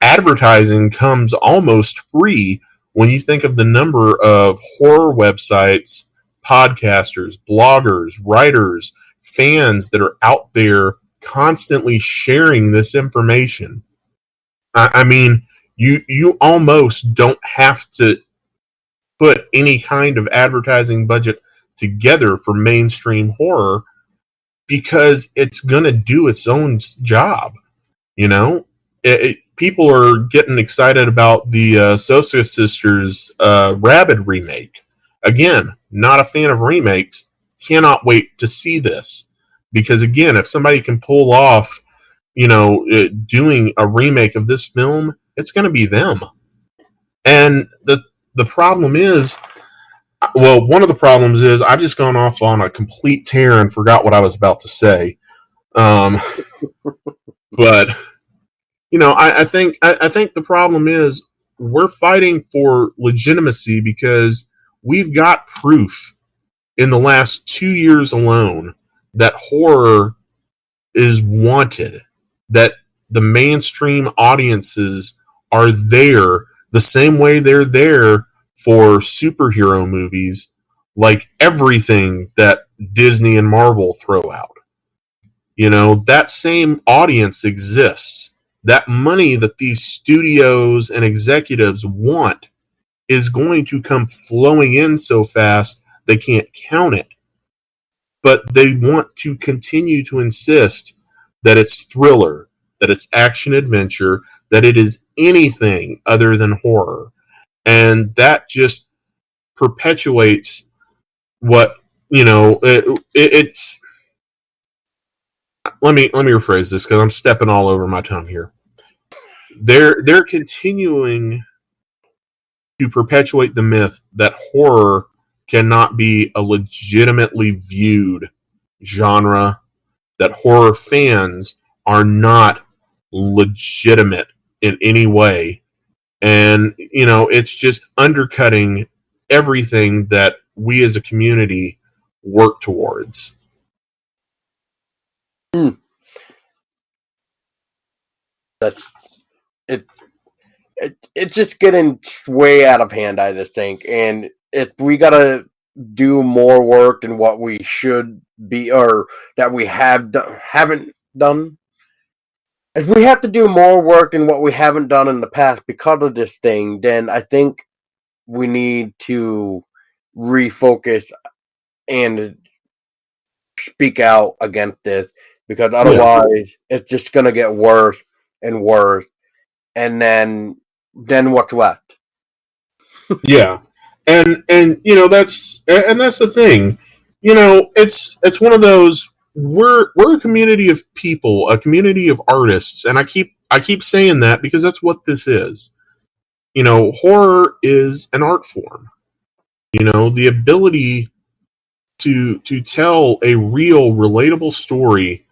advertising comes almost free when you think of the number of horror websites, podcasters, bloggers, writers, fans that are out there constantly sharing this information. I mean, you almost don't have to put any kind of advertising budget together for mainstream horror because it's going to do its own job. You know, people are getting excited about the Sosa Sisters Rabid remake. Again, not a fan of remakes. Cannot wait to see this because again, if somebody can pull off, you know, doing a remake of this film, it's going to be them. And the problem is, well, one of the problems is I've just gone off on a complete tear and forgot what I was about to say. But you know, I think the problem is we're fighting for legitimacy because we've got proof in the last 2 years alone that horror is wanted, that the mainstream audiences are there the same way they're there for superhero movies, like everything that Disney and Marvel throw out. You know, that same audience exists. That money that these studios and executives want is going to come flowing in so fast they can't count it. But they want to continue to insist that it's thriller, that it's action adventure, that it is anything other than horror. And that just perpetuates what, you know, it's let me rephrase this because I'm stepping all over my tongue here. They're continuing to perpetuate the myth that horror cannot be a legitimately viewed genre, that horror fans are not legitimate in any way. And, you know, it's just undercutting everything that we as a community work towards. That's it. It's just getting way out of hand, I just think. And if we gotta do more work than what we should be, or that we haven't done. If we have to do more work than what we haven't done in the past because of this thing, then I think we need to refocus and speak out against this, because otherwise it's just going to get worse and worse, and then what's left? Yeah, and that's the thing. It's one of those. We're a community of people, a community of artists, and I keep saying that because that's what this is. Horror is an art form. The ability to tell a real, relatable story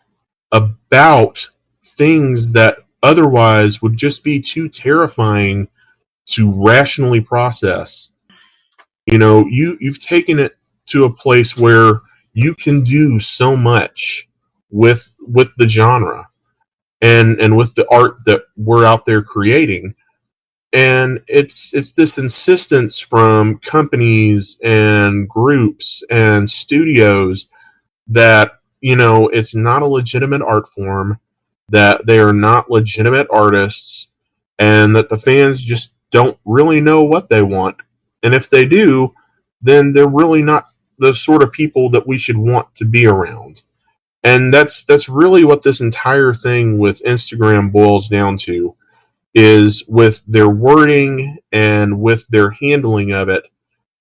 about things that otherwise would just be too terrifying to rationally process. You've taken it to a place where you can do so much with the genre and with the art that we're out there creating. And it's this insistence from companies and groups and studios that it's not a legitimate art form, that they are not legitimate artists, and that the fans just don't really know what they want. And if they do, then they're really not the sort of people that we should want to be around. And that's really what this entire thing with Instagram boils down to, is with their wording and with their handling of it.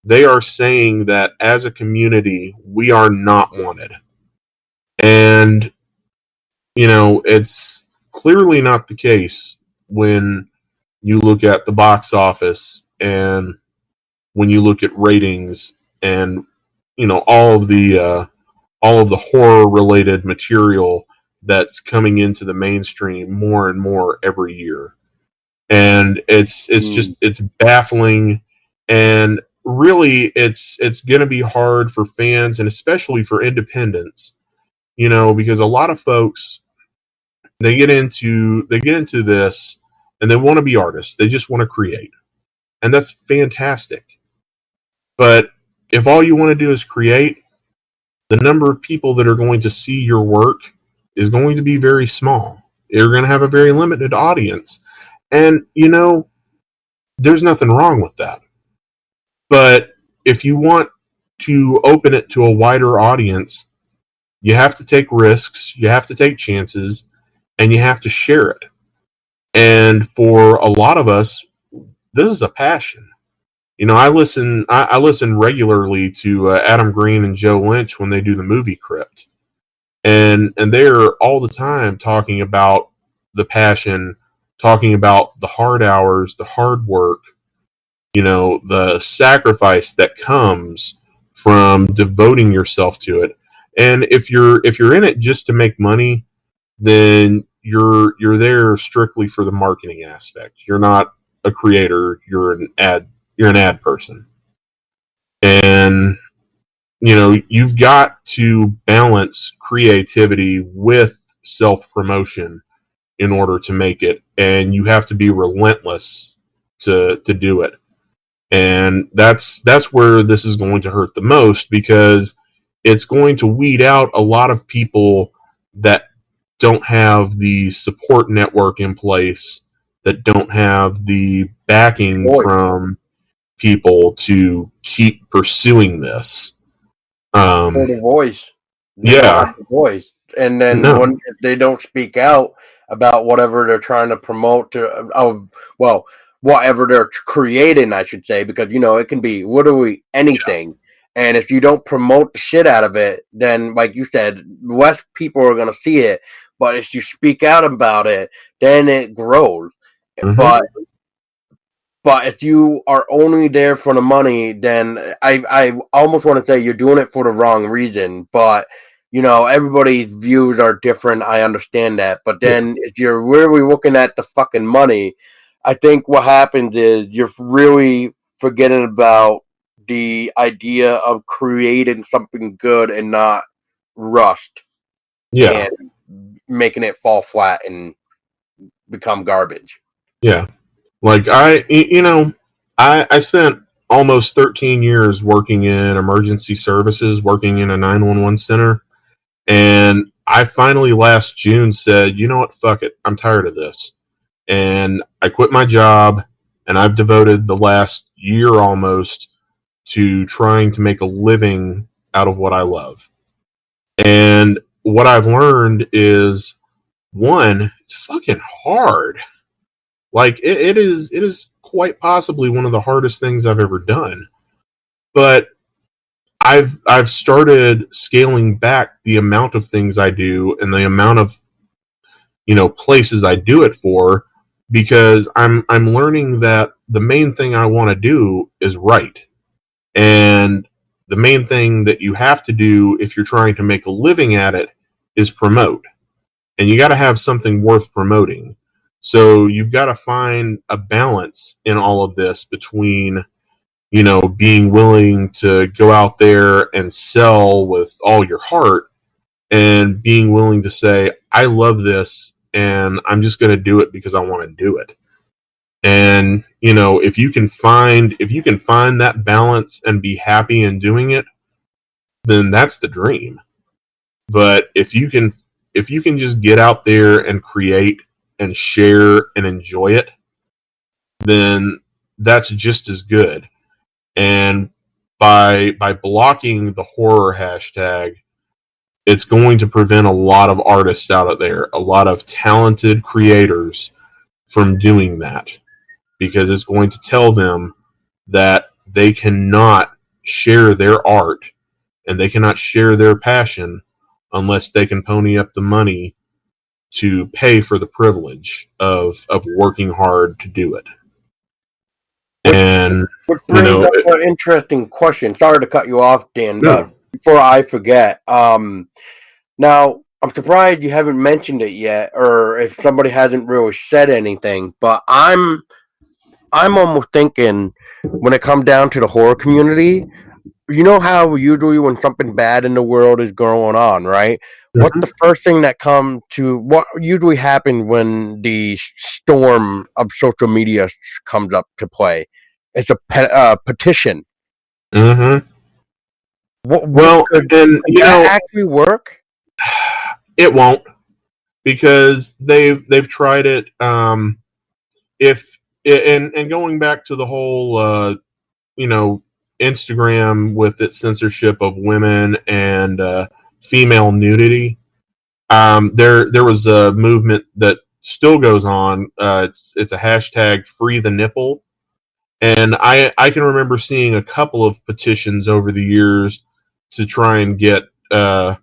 They are saying that as a community, we are not wanted. And, it's clearly not the case when you look at the box office and when you look at ratings and, all of the horror related material that's coming into the mainstream more and more every year. And it's baffling, and really it's going to be hard for fans, and especially for independents, because a lot of folks, they get into this and they want to be artists. They just want to create, and that's fantastic. But if all you want to do is create, the number of people that are going to see your work is going to be very small. You're going to have a very limited audience. And, there's nothing wrong with that. But if you want to open it to a wider audience, you have to take risks, you have to take chances, and you have to share it. And for a lot of us, this is a passion. I listen regularly to Adam Green and Joe Lynch when they do the movie Crypt. And they're all the time talking about the passion, talking about the hard hours, the hard work, the sacrifice that comes from devoting yourself to it. And if you're in it just to make money, then you're there strictly for the marketing aspect. You're not a creator, you're an ad person. And you've got to balance creativity with self-promotion in order to make it, and you have to be relentless to do it. And that's where this is going to hurt the most, because it's going to weed out a lot of people that don't have the support network in place, that don't have the backing from people to keep pursuing this. For the voice. Yeah. The voice. And then when they don't speak out about whatever they're trying to promote whatever they're creating, I should say, because, it can be literally anything. Yeah. And if you don't promote the shit out of it, then, like you said, less people are going to see it. But if you speak out about it, then it grows. Mm-hmm. But if you are only there for the money, then I almost want to say you're doing it for the wrong reason. But, everybody's views are different. I understand that. But then if you're really looking at the fucking money, I think what happens is you're really forgetting about the idea of creating something good and not rushed. Yeah. And making it fall flat and become garbage. Yeah. Like I spent almost 13 years working in emergency services, working in a 911 center. And I finally last June said, you know what, fuck it, I'm tired of this. And I quit my job, and I've devoted the last year almost to trying to make a living out of what I love. And what I've learned is, one, it's fucking hard. Like, it is quite possibly one of the hardest things I've ever done. But I've started scaling back the amount of things I do and the amount of, places I do it for, because I'm learning that the main thing I want to do is right. And the main thing that you have to do if you're trying to make a living at it is promote. And you got to have something worth promoting. So you've got to find a balance in all of this between, being willing to go out there and sell with all your heart, and being willing to say, I love this and I'm just going to do it because I want to do it. And, if you can find that balance and be happy in doing it, then that's the dream. But if you can just get out there and create and share and enjoy it, then that's just as good. And by blocking the horror hashtag, it's going to prevent a lot of artists out there, a lot of talented creators, from doing that, because it's going to tell them that they cannot share their art and they cannot share their passion unless they can pony up the money to pay for the privilege of working hard to do it. And what brings up an interesting question. Sorry to cut you off, Dan, no. but before I forget, now I'm surprised you haven't mentioned it yet, or if somebody hasn't really said anything. But I'm almost thinking, when it comes down to the horror community, you know how usually when something bad in the world is going on, right? Mm-hmm. What's the first thing that comes to what usually happens when the storm of social media comes up to play? It's a petition. Mm-hmm. Could that actually work? It won't, because they've tried it. And going back to the whole, Instagram with its censorship of women and female nudity. There was a movement that still goes on. It's a hashtag Free the Nipple, and I can remember seeing a couple of petitions over the years to try and get Instagram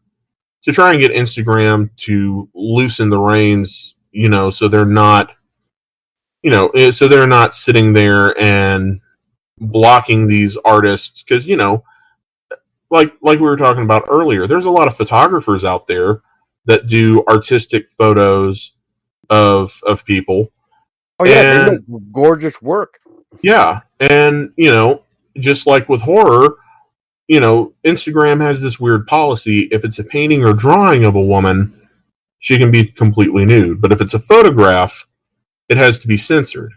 to loosen the reins, so they're not, sitting there and blocking these artists, because like we were talking about earlier, there's a lot of photographers out there that do artistic photos of people. Oh yeah, they do gorgeous work. Yeah, and just like with horror, Instagram has this weird policy: if it's a painting or drawing of a woman, she can be completely nude, but if it's a photograph, it has to be censored.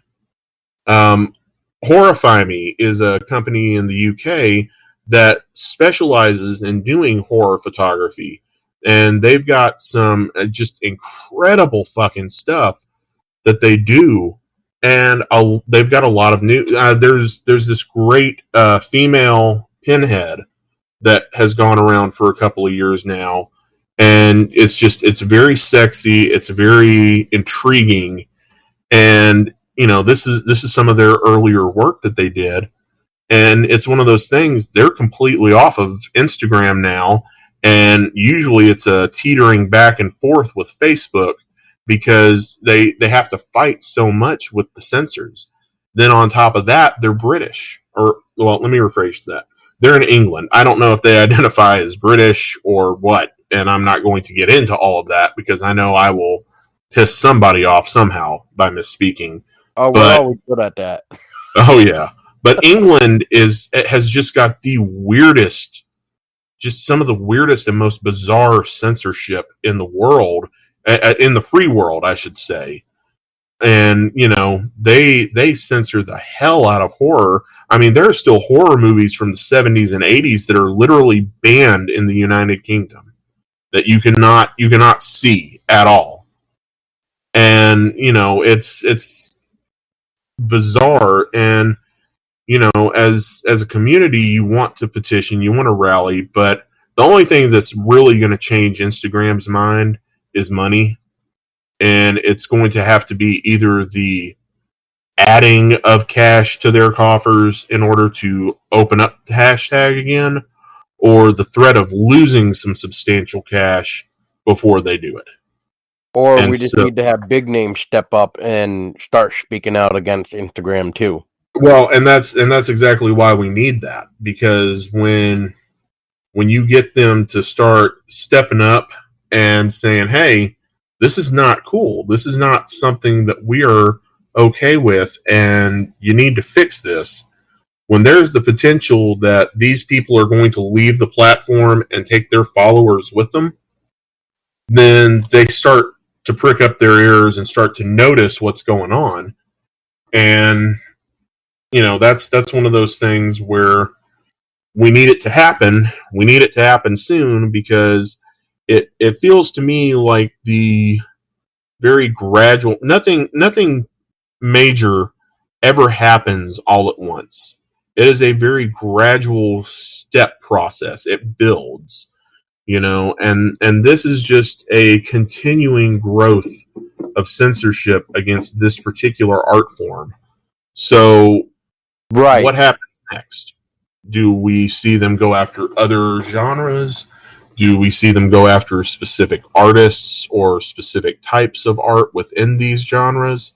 Horrify Me is a company in the UK that specializes in doing horror photography, and they've got some just incredible fucking stuff that they do, and they've got a lot of new. There's this great female pinhead that has gone around for a couple of years now, and it's very sexy, it's very intriguing, and this is some of their earlier work that they did, and it's one of those things. They're completely off of Instagram now, and usually it's a teetering back and forth with Facebook, because they have to fight so much with the censors. Then on top of that, they're British, or well, let me rephrase that. They're in England. I don't know if they identify as British or what, and I'm not going to get into all of that because I know I will piss somebody off somehow by misspeaking. Oh, we're always good at that. Oh yeah, but England has just got the weirdest, just some of the weirdest and most bizarre censorship in the world, in the free world, I should say. And they censor the hell out of horror. I mean, there are still horror movies from the 70s and 80s that are literally banned in the United Kingdom. that you cannot see at all. And, it's bizarre. And, as a community, you want to petition, you want to rally, but the only thing that's really going to change Instagram's mind is money. And it's going to have to be either the adding of cash to their coffers in order to open up the hashtag again, or the threat of losing some substantial cash before they do it. Or we just need to have big names step up and start speaking out against Instagram too. Well, and that's exactly why we need that, because when you get them to start stepping up and saying, "Hey, this is not cool. This is not something that we are okay with, and you need to fix this." When there's the potential that these people are going to leave the platform and take their followers with them, then they start to prick up their ears and start to notice what's going on. And, that's one of those things where we need it to happen. We need it to happen soon, because it feels to me like the very gradual, nothing major ever happens all at once. It is a very gradual step process. It builds, and this is just a continuing growth of censorship against this particular art form. So, right. What happens next? Do we see them go after other genres? Do we see them go after specific artists or specific types of art within these genres?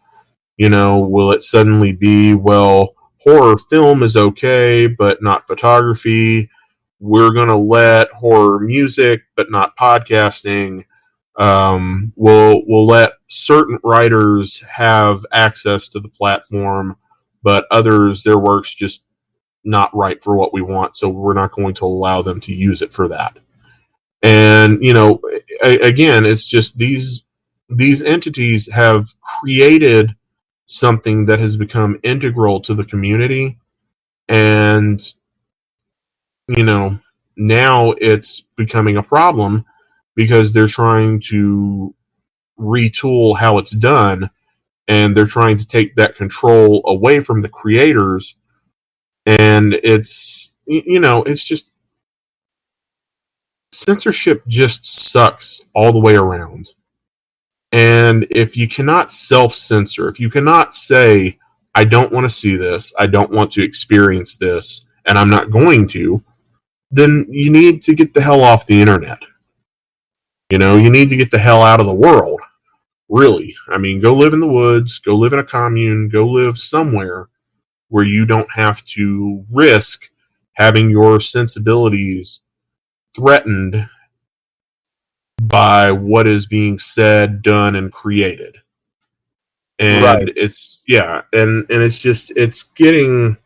Will it suddenly be, well, horror film is okay, but not photography. We're going to let horror music, but not podcasting. We'll let certain writers have access to the platform, but others, their work's just not right for what we want, so we're not going to allow them to use it for that. And, again, it's just these entities have created something that has become integral to the community, and now it's becoming a problem because they're trying to retool how it's done, and they're trying to take that control away from the creators. And it's just, censorship just sucks all the way around. And if you cannot self-censor, if you cannot say, I don't want to see this, I don't want to experience this, and I'm not going to, then you need to get the hell off the internet. You need to get the hell out of the world. Really. I mean, go live in the woods, go live in a commune, go live somewhere where you don't have to risk having your sensibilities threatened by what is being said, done, and created. And right. it's getting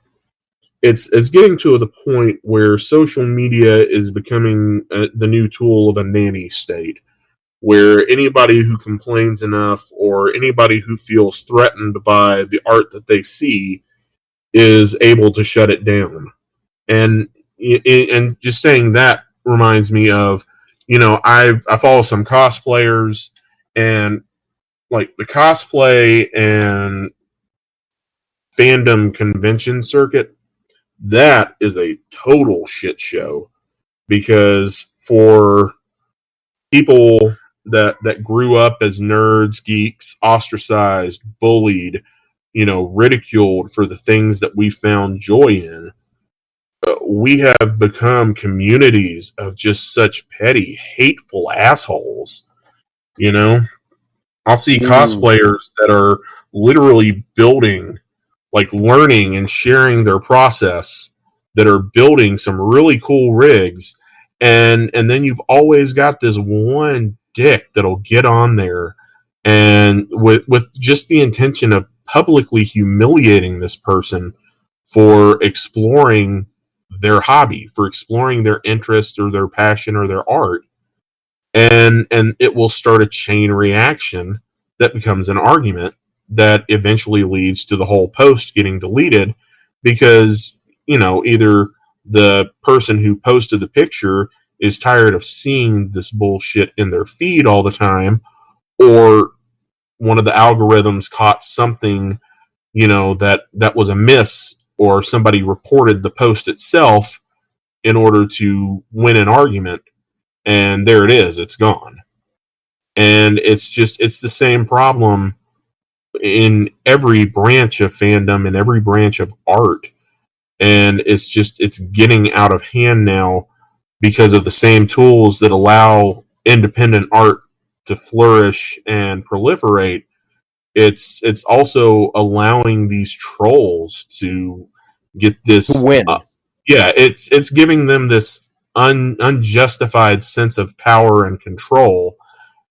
to the point where social media is becoming the new tool of a nanny state, where anybody who complains enough or anybody who feels threatened by the art that they see is able to shut it down. And just saying that reminds me of, I follow some cosplayers, and like the cosplay and fandom convention circuit, that is a total shit show, because for people that grew up as nerds, geeks, ostracized, bullied, ridiculed for the things that we found joy in, we have become communities of just such petty, hateful assholes. I'll see cosplayers that are literally building, like learning and sharing their process, that are building some really cool rigs, and then you've always got this one dick that'll get on there and with just the intention of publicly humiliating this person for exploring their hobby, for exploring their interest or their passion or their art. And it will start a chain reaction that becomes an argument that eventually leads to the whole post getting deleted, because, either the person who posted the picture is tired of seeing this bullshit in their feed all the time, or one of the algorithms caught something, that was amiss, or somebody reported the post itself in order to win an argument, and there it is, it's gone. And it's the same problem in every branch of fandom, in every branch of art. And it's getting out of hand now because of the same tools that allow independent art to flourish and proliferate. It's also allowing these trolls to get this win. It's giving them this unjustified sense of power and control.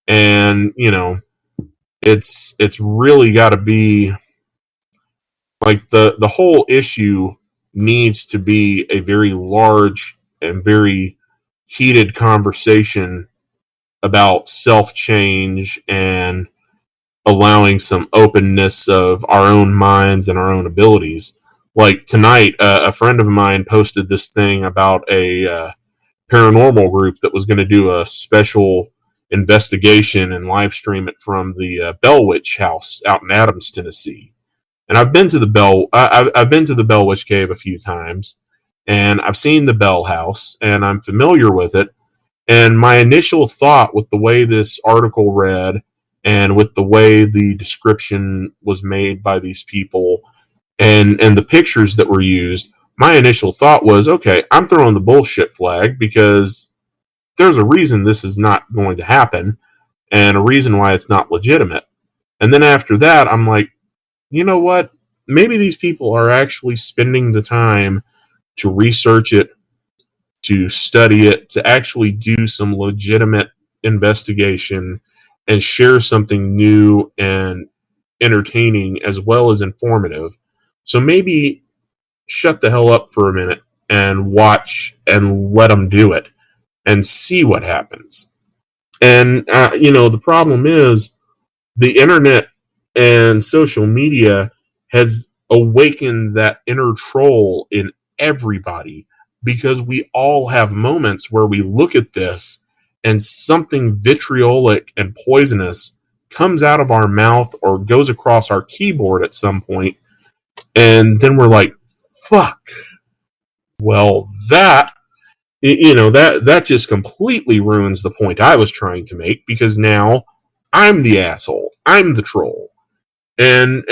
And it's really got to be like the whole issue needs to be a very large and very heated conversation about self-change and allowing some openness of our own minds and our own abilities. Like tonight, a friend of mine posted this thing about a paranormal group that was going to do a special investigation and live stream it from the Bell Witch house out in Adams, Tennessee. And I've been to the I've been to the Bell Witch Cave a few times, and I've seen the Bell House, and I'm familiar with it. And my initial thought with the way this article read, and with the way the description was made by these people, and the pictures that were used, my initial thought was, okay, I'm throwing the bullshit flag, because there's a reason this is not going to happen, and a reason why it's not legitimate. And then after that, I'm like, you know what? Maybe these people are actually spending the time to research it, to study it, to actually do some legitimate investigation and share something new and entertaining as well as informative. So maybe shut the hell up for a minute and watch and let them do it and see what happens. And, the problem is the internet and social media has awakened that inner troll in everybody, because we all have moments where we look at this and something vitriolic and poisonous comes out of our mouth or goes across our keyboard at some point, and then we're like, fuck. Well, that just completely ruins the point I was trying to make, because now I'm the asshole. I'm the troll. And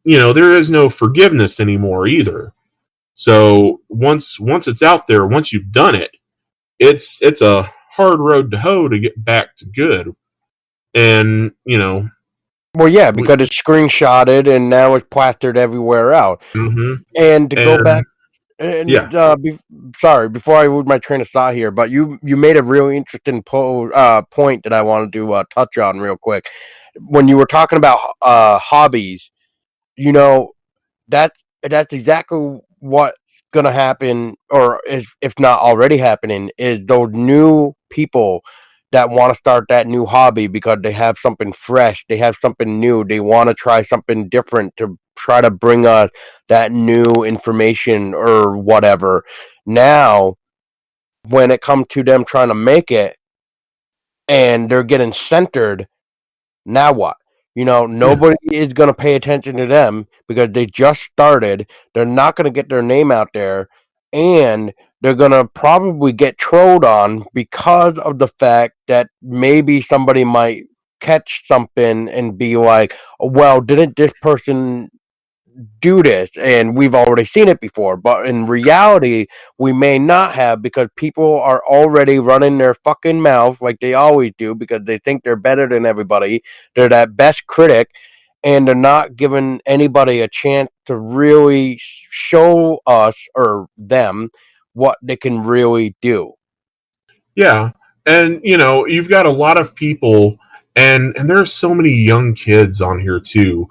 there is no forgiveness anymore either. So once it's out there, once you've done it, it's a hard road to hoe to get back to good. And well, yeah, because it's screenshotted and now it's plastered everywhere else. Mm-hmm. And to go back, and sorry, before I lose my train of thought here, but you made a really interesting point that I wanted to touch on real quick. When you were talking about hobbies, that's exactly what's going to happen, or is, if not already happening, is those new people that want to start that new hobby because they have something fresh, they have something new, they want to try something different to try to bring us that new information or whatever. Now, when it comes to them trying to make it and they're getting centered, now what? Nobody is going to pay attention to them because they just started. They're not going to get their name out there, and they're going to probably get trolled on because of the fact that maybe somebody might catch something and be like, well, didn't this person do this? And we've already seen it before. But in reality, we may not have, because people are already running their fucking mouth like they always do, because they think they're better than everybody. They're that best critic, and they're not giving anybody a chance to really show us or them what they can really do. Yeah. And you've got a lot of people, and there are so many young kids on here too.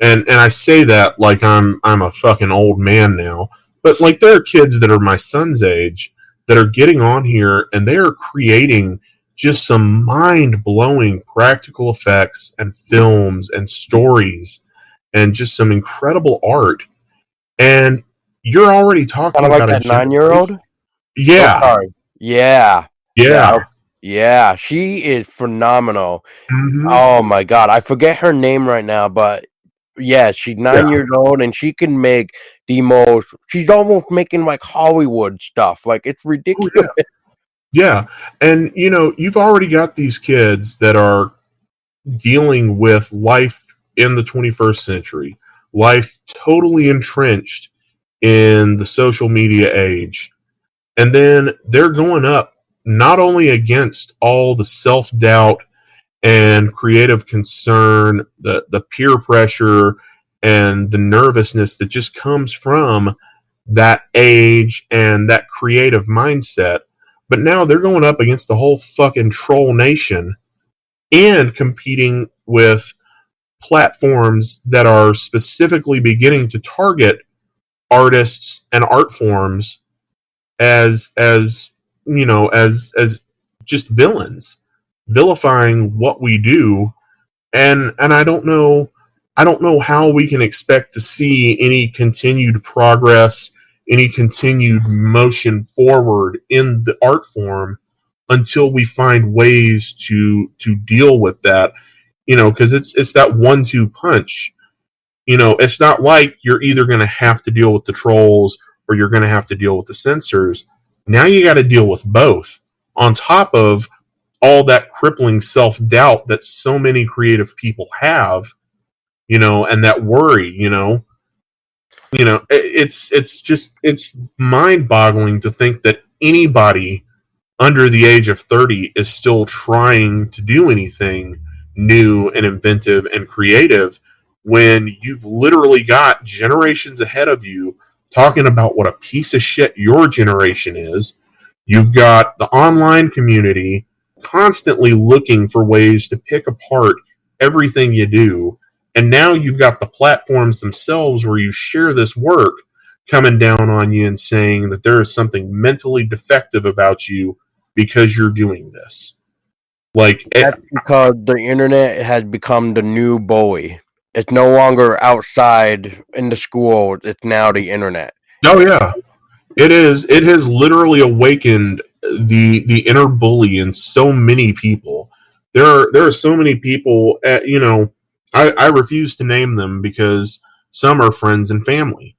And I say that like I'm a fucking old man now, but like there are kids that are my son's age that are getting on here, and they are creating just some mind-blowing practical effects and films and stories and just some incredible art. And you're already talking Kind of like about that 9-year-old? Yeah. Oh, sorry. Yeah. Yeah. Yeah, she is phenomenal. Mhm. Oh my god, I forget her name right now, but yeah, she's 9 years old and she can make the most. She's almost making like Hollywood stuff. Like it's Oh, ridiculous. yeah. And, you've already got these kids that are dealing with life in the 21st century, life totally entrenched in the social media age. And then they're going up not only against all the self doubt and creative concern, the peer pressure, and the nervousness that just comes from that age and that creative mindset. But now they're going up against the whole fucking troll nation and competing with platforms that are specifically beginning to target artists and art forms as just villains, vilifying what we do. And I don't know how we can expect to see any continued progress, any continued motion forward in the art form until we find ways to deal with that. Because it's that 1-2 punch. It's not like you're either going to have to deal with the trolls or you're going to have to deal with the censors. Now you got to deal with both, on top of all that crippling self-doubt that so many creative people have, and that worry. It's mind-boggling to think that anybody under the age of 30 is still trying to do anything new and inventive and creative when you've literally got generations ahead of you talking about what a piece of shit your generation is. You've got the online community constantly looking for ways to pick apart everything you do. And now you've got the platforms themselves where you share this work coming down on you and saying that there is something mentally defective about you because you're doing this. That's because the internet has become the new bully. It's no longer outside in the school. It's now the internet. Oh yeah, it is. It has literally awakened the inner bully in so many people. There are so many people. I refuse to name them because some are friends and family.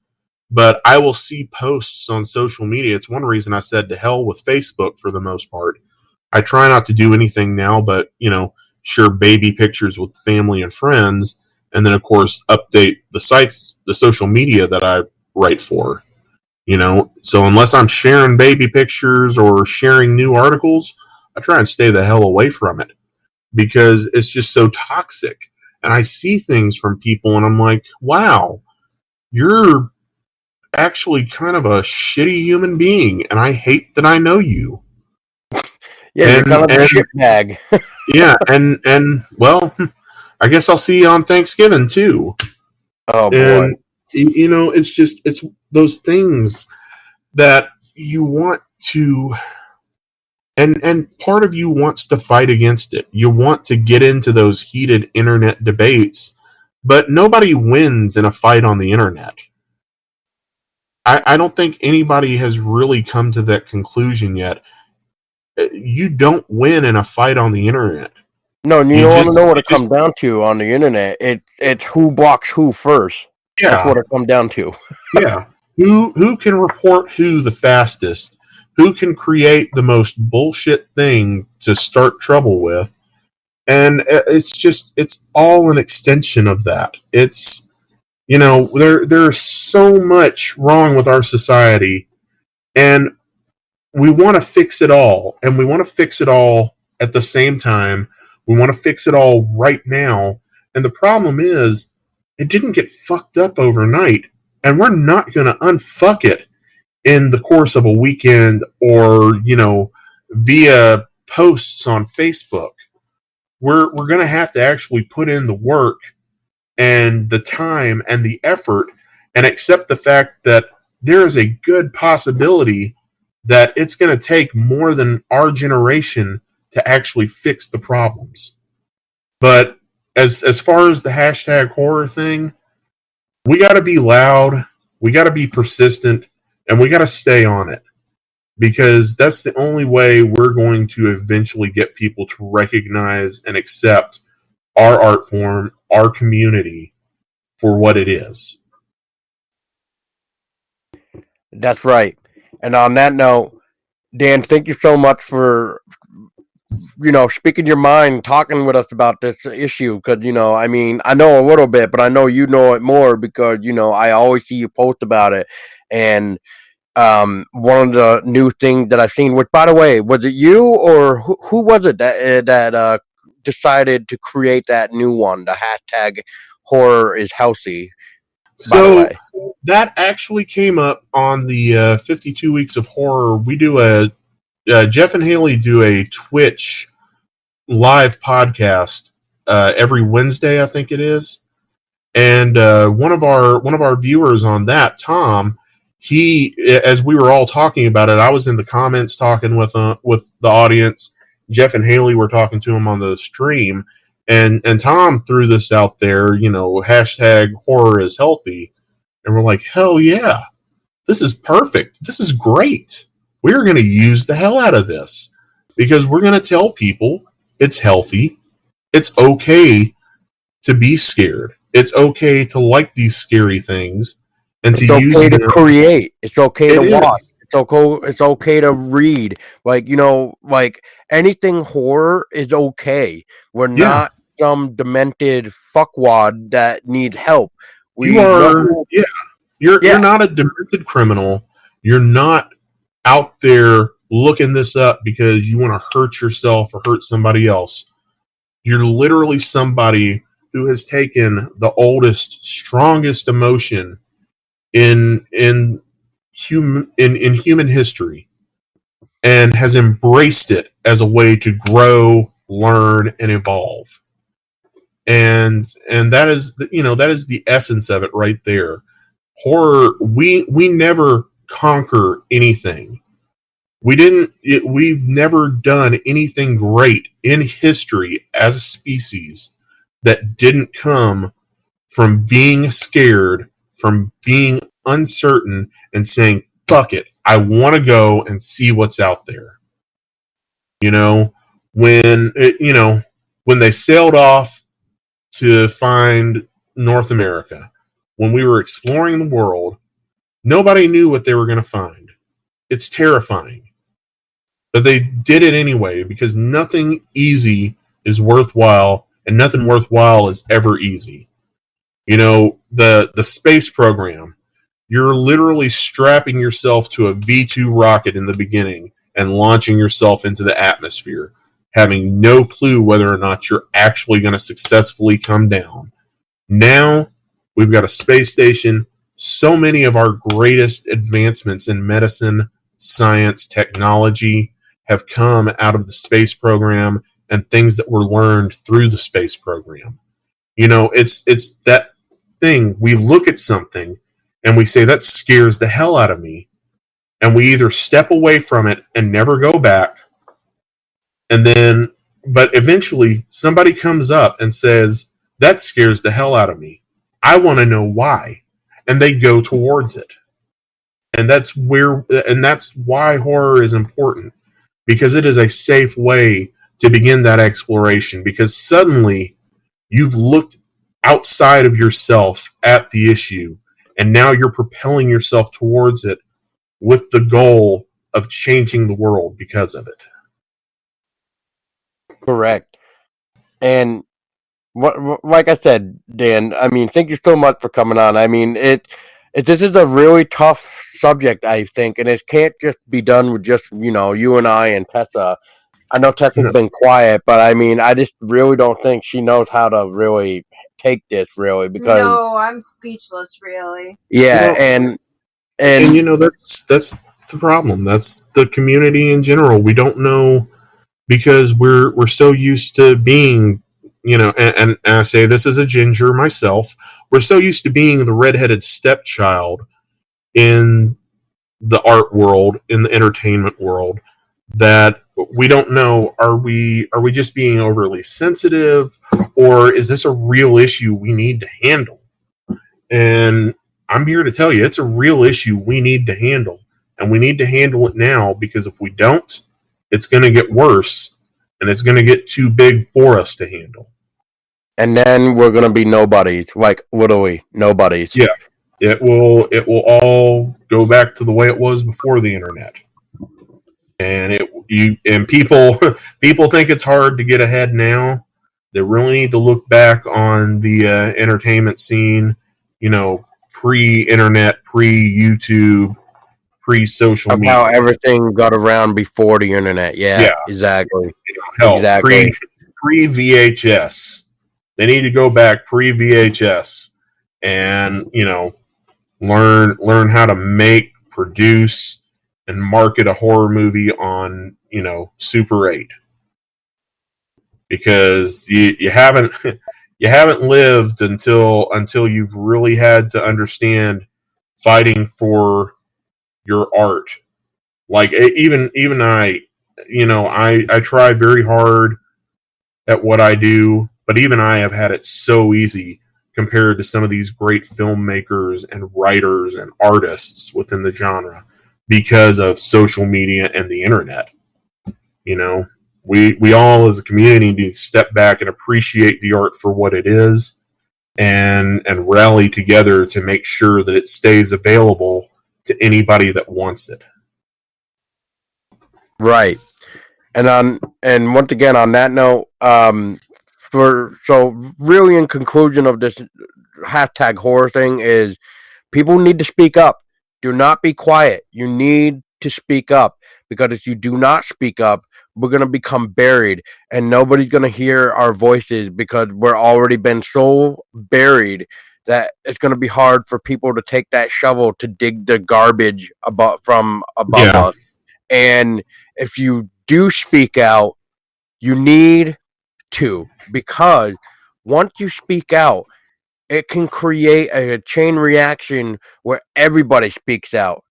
But I will see posts on social media. It's one reason I said to hell with Facebook for the most part. I try not to do anything now, but share baby pictures with family and friends, and then of course update the sites, the social media that I write for. So unless I'm sharing baby pictures or sharing new articles, I try and stay the hell away from it because it's just so toxic. And I see things from people, and I'm like, wow, you're actually kind of a shitty human being, and I hate that I know you. Yeah, you're kind of a shit bag. Yeah, and well, I guess I'll see you on Thanksgiving too. Oh boy. And it's those things that you want to, and part of you wants to fight against it. You want to get into those heated internet debates, but nobody wins in a fight on the internet. I don't think anybody has really come to that conclusion yet. You don't win in a fight on the internet. No, you don't want to know what it comes down to on the internet. It's who blocks who first. Yeah. That's what it comes down to. Yeah. Who can report who the fastest? Who can create the most bullshit thing to start trouble with? And it's all an extension of that. It's, there's so much wrong with our society, and we want to fix it all, and we want to fix it all at the same time. We want to fix it all right now. And the problem is, it didn't get fucked up overnight, and we're not going to unfuck it in the course of a weekend or, via posts on Facebook. We're going to have to actually put in the work and the time and the effort and accept the fact that there is a good possibility that it's going to take more than our generation to actually fix the problems. But as far as the hashtag horror thing, we got to be loud, we got to be persistent, and we got to stay on it. because that's the only way we're going to eventually get people to recognize and accept our art form, our community for what it is. That's right. And on that note, Dan, thank you so much for speaking your mind, talking with us about this issue. Because I mean, I know a little bit, but I know you know it more because I always see you post about it. And one of the new things that I've seen, which by the way, was it you or who was it that decided to create that new one, the hashtag horror is healthy? By the So way, that actually came up on the 52 Weeks of Horror. We do Jeff and Haley do a Twitch live podcast every Wednesday, I think it is. And one of our viewers on that, Tom, he, as we were all talking about it, I was in the comments talking with the audience. Jeff and Haley were talking to him on the stream, and Tom threw this out there, hashtag horror is healthy, and we're like, hell yeah, this is perfect, this is great. We're going to use the hell out of this because we're going to tell people it's healthy, it's okay to be scared. It's okay to like these scary things and it's to use okay to them. create. It's okay to watch. Is. It's okay to read. Like anything horror is okay. We're not some demented fuckwad that needs help. You're not a demented criminal. You're not out there looking this up because you want to hurt yourself or hurt somebody else. You're literally somebody who has taken the oldest, strongest emotion in human history and has embraced it as a way to grow, learn, and evolve. And that is the essence of it right there. Horror, we never conquer anything. We've never done anything great in history as a species that didn't come from being scared, from being uncertain, and saying, fuck it, I want to go and see what's out there. When they sailed off to find North America, when we were exploring the world, nobody knew what they were going to find. It's terrifying. But they did it anyway because nothing easy is worthwhile, and nothing worthwhile is ever easy. The space program, you're literally strapping yourself to a V2 rocket in the beginning and launching yourself into the atmosphere, having no clue whether or not you're actually going to successfully come down. Now, we've got a space station. So many of our greatest advancements in medicine, science, technology have come out of the space program and things that were learned through the space program. It's that thing. We look at something and we say, that scares the hell out of me. And we either step away from it and never go back. But eventually somebody comes up and says, that scares the hell out of me. I want to know why. And they go towards it. And that's why horror is important, because it is a safe way to begin that exploration, because suddenly you've looked outside of yourself at the issue, and now you're propelling yourself towards it with the goal of changing the world because of it. Correct. And like I said, Dan, I mean, thank you so much for coming on. I mean, this is a really tough subject, I think, and it can't just be done with just, you and I and Tessa. I know Tessa's been quiet, but I mean, I just really don't think she knows how to really take this, really, because... No, I'm speechless, really. Yeah, and that's the problem. That's the community in general. We don't know, because we're so used to being, and I say this as a ginger myself, we're so used to being the redheaded stepchild in the art world, in the entertainment world, that we don't know, are we just being overly sensitive, or is this a real issue we need to handle? And I'm here to tell you, it's a real issue we need to handle. and we need to handle it now, because if we don't, it's going to get worse, and it's going to get too big for us to handle. And then we're going to be nobodies. Like, what are we? Nobodies. Yeah. It will all go back to the way it was before the internet. And people think it's hard to get ahead now. They really need to look back on the entertainment scene, pre-internet, pre-YouTube, pre-social media. How everything got around before the internet. Yeah. Exactly. Hell, exactly. Pre-VHS. They need to go back pre-VHS and, learn how to make, produce, and market a horror movie on, Super 8. Because you haven't lived until you've really had to understand fighting for your art. Like even I try very hard at what I do, but even I have had it so easy compared to some of these great filmmakers and writers and artists within the genre because of social media and the internet. We all as a community need to step back and appreciate the art for what it is, and rally together to make sure that it stays available to anybody that wants it. Right. And once again on that note, really in conclusion of this hashtag horror thing is people need to speak up. Do not be quiet. You need to speak up, because if you do not speak up, we're going to become buried, and nobody's going to hear our voices because we're already been so buried that it's going to be hard for people to take that shovel to dig the garbage from above us. And if you do speak out, you need to, because once you speak out, it can create a chain reaction where everybody speaks out.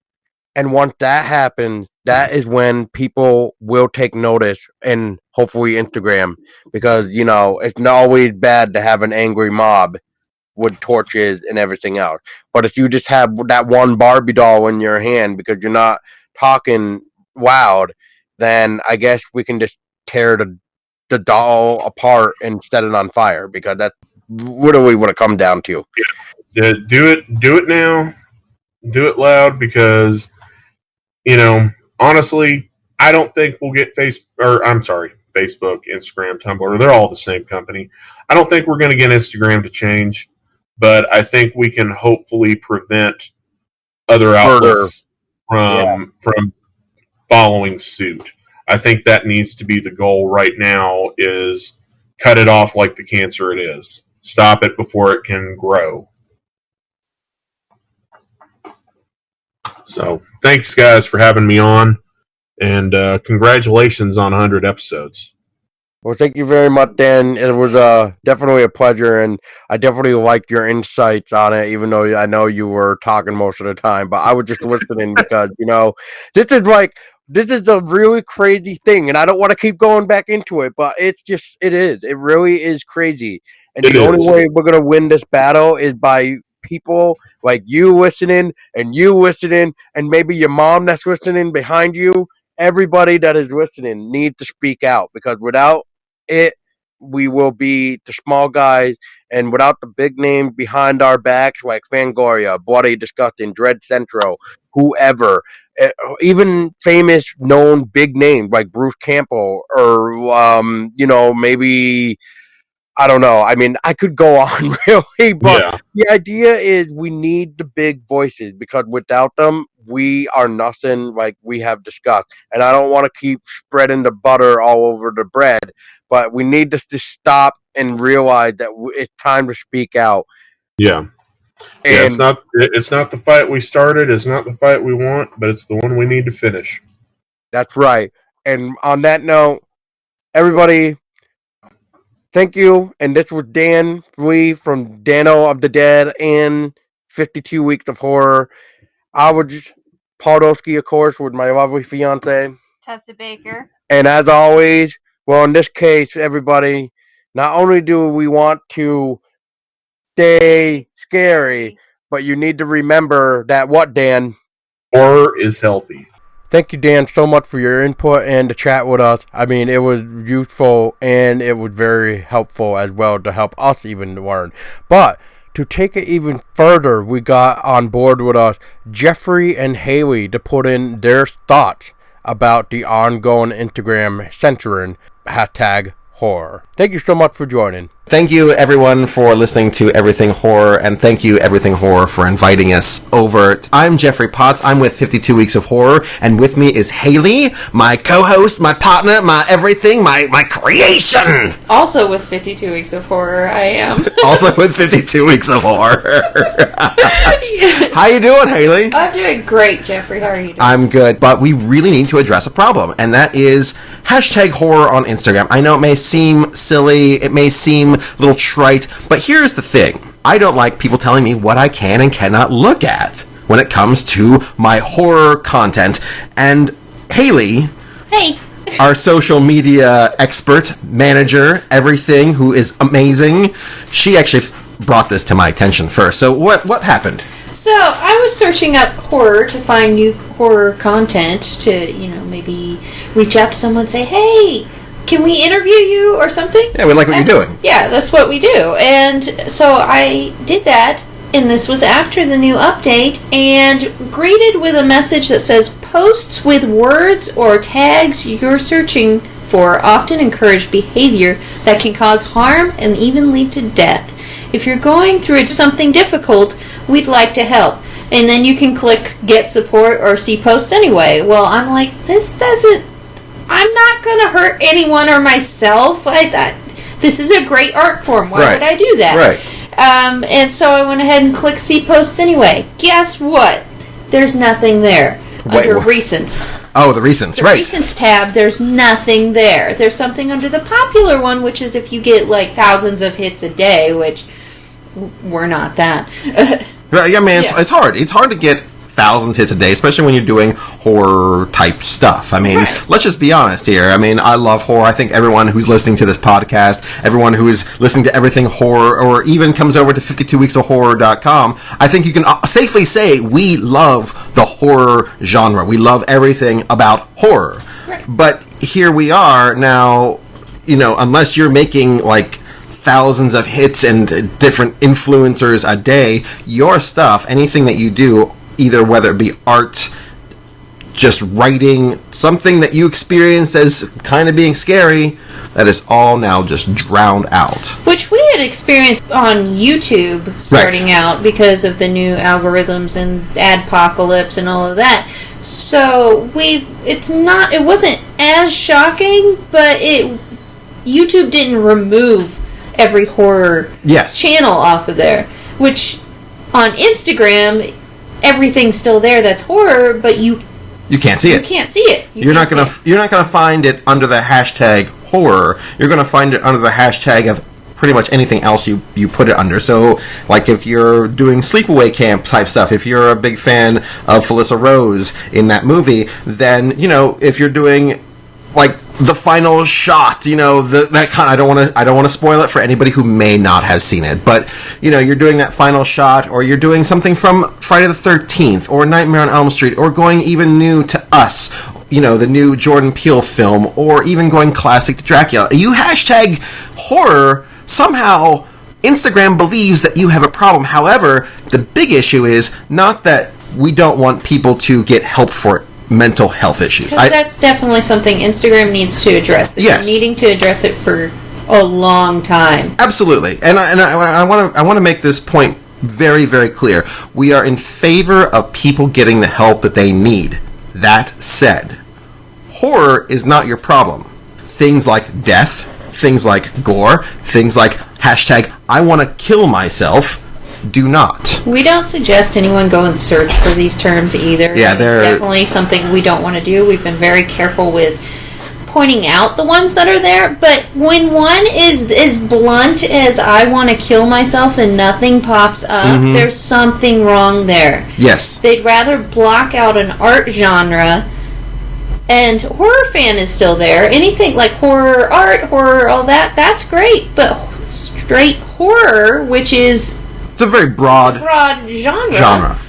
And once that happens, that is when people will take notice, and hopefully Instagram, because, it's not always bad to have an angry mob with torches and everything else. But if you just have that one Barbie doll in your hand because you're not talking loud, then I guess we can just tear the doll apart and set it on fire, because that's literally what it comes down to. Yeah, do it now. Do it loud, because honestly, I don't think we'll get Facebook, Instagram, Tumblr. They're all the same company. I don't think we're going to get Instagram to change, but I think we can hopefully prevent other outlets from following suit. I think that needs to be the goal right now, is cut it off like the cancer it is. Stop it before it can grow. So thanks, guys, for having me on, and congratulations on 100 episodes. Well, thank you very much, Dan. It was definitely a pleasure, and I definitely liked your insights on it, even though I know you were talking most of the time, but I was just listening because, this is a really crazy thing, and I don't want to keep going back into it, but it is. It really is crazy. And the only way we're going to win this battle is by people like you listening, and maybe your mom that's listening behind you. Everybody that is listening needs to speak out, because without it, we will be the small guys, and without the big names behind our backs like Fangoria, Bloody Disgusting, Dread Central, whoever, even famous known big names like Bruce Campbell, or maybe, I don't know. I mean, I could go on really, but the idea is we need the big voices, because without them, we are nothing, like we have discussed. And I don't want to keep spreading the butter all over the bread, but we need to just stop and realize that it's time to speak out. Yeah. And it's not the fight we started. It's not the fight we want, but it's the one we need to finish. That's right. And on that note, everybody, thank you. And this was Dan Lee from Danno of the Dead and 52 Weeks of Horror. I was just Podolsky, of course, with my lovely fiance, Tessa Baker. And as always, well, in this case, everybody, not only do we want to stay scary, but you need to remember that what, Dan? Horror is healthy. Thank you, Dan, so much for your input and to chat with us. I mean, it was useful and it was very helpful as well to help us even learn. But to take it even further, we got on board with us Jeffery and Haley to put in their thoughts about the ongoing Instagram censoring #horror. Thank you so much for joining. Thank you, everyone, for listening to Everything Horror, and thank you, Everything Horror, for inviting us over. I'm Jeffrey Potts. I'm with 52 Weeks of Horror, and with me is Haley, my co-host, my partner, my everything, my creation. Also with 52 Weeks of Horror, I am. Also with 52 Weeks of Horror. How you doing, Haley? I'm doing great, Jeffrey. How are you doing? I'm good, but we really need to address a problem, and that is #horror on Instagram. I know it may seem silly, it may seem a little trite, but here's the thing. I don't like people telling me what I can and cannot look at when it comes to my horror content. And Haley, hey, our social media expert, manager, everything, who is amazing, she actually brought this to my attention first. So what happened? So I was searching up horror to find new horror content to, maybe reach out to someone and say, hey, can we interview you or something? Yeah, we like what you're doing. Yeah, that's what we do. And so I did that, and this was after the new update, and greeted with a message that says, posts with words or tags you're searching for often encourage behavior that can cause harm and even lead to death. If you're going through something difficult, we'd like to help. And then you can click get support or see posts anyway. Well, I'm like, I'm not going to hurt anyone or myself. This is a great art form. Why would I do that? Right. And so I went ahead and clicked see posts anyway. Guess what? There's nothing there. Under recents. Oh, the recents, right. The recents tab, there's nothing there. There's something under the popular one, which is if you get like thousands of hits a day, which we're not that. Right, yeah, man, it's hard. It's hard to get thousands hits a day, especially when you're doing horror type stuff. I mean, let's just be honest here. I mean, I love horror. I think everyone who's listening to this podcast, everyone who is listening to Everything Horror, or even comes over to 52weeksofhorror.com, I think you can safely say we love the horror genre. We love everything about horror. Right. But here we are now, unless you're making like thousands of hits and different influencers a day, your stuff, anything that you do, either whether it be art, just writing, something that you experienced as kind of being scary, that is all now just drowned out. Which we had experienced on YouTube starting out because of the new algorithms and adpocalypse and all of that. So it wasn't as shocking, but YouTube didn't remove every horror channel off of there, which on Instagram everything's still there that's horror, but you can't see it. You can't see it. You're not gonna find it under the hashtag horror. You're gonna find it under the hashtag of pretty much anything else you put it under. So, like if you're doing sleepaway camp type stuff, if you're a big fan of Felissa Rose in that movie, then if you're doing like the final shot, that kind. I don't want to spoil it for anybody who may not have seen it, but you're doing that final shot, or you're doing something from Friday the 13th, or Nightmare on Elm Street, or going even new to Us, the new Jordan Peele film, or even going classic to Dracula. You hashtag horror, somehow Instagram believes that you have a problem. However, the big issue is not that we don't want people to get help for mental health issues. That's definitely something Instagram needs to address. They've been needing to address it for a long time. Absolutely, and I want to make this point very, very clear. We are in favor of people getting the help that they need. That said, horror is not your problem. Things like death, things like gore, things like hashtag I want to kill myself, do not. We don't suggest anyone go and search for these terms either. Yeah, it's definitely something we don't want to do. We've been very careful with pointing out the ones that are there, but when one is as blunt as I want to kill myself and nothing pops up, there's something wrong there. Yes. They'd rather block out an art genre, and horror fan is still there. Anything like horror art, horror, all that, that's great, but straight horror, which is it's a very broad genre.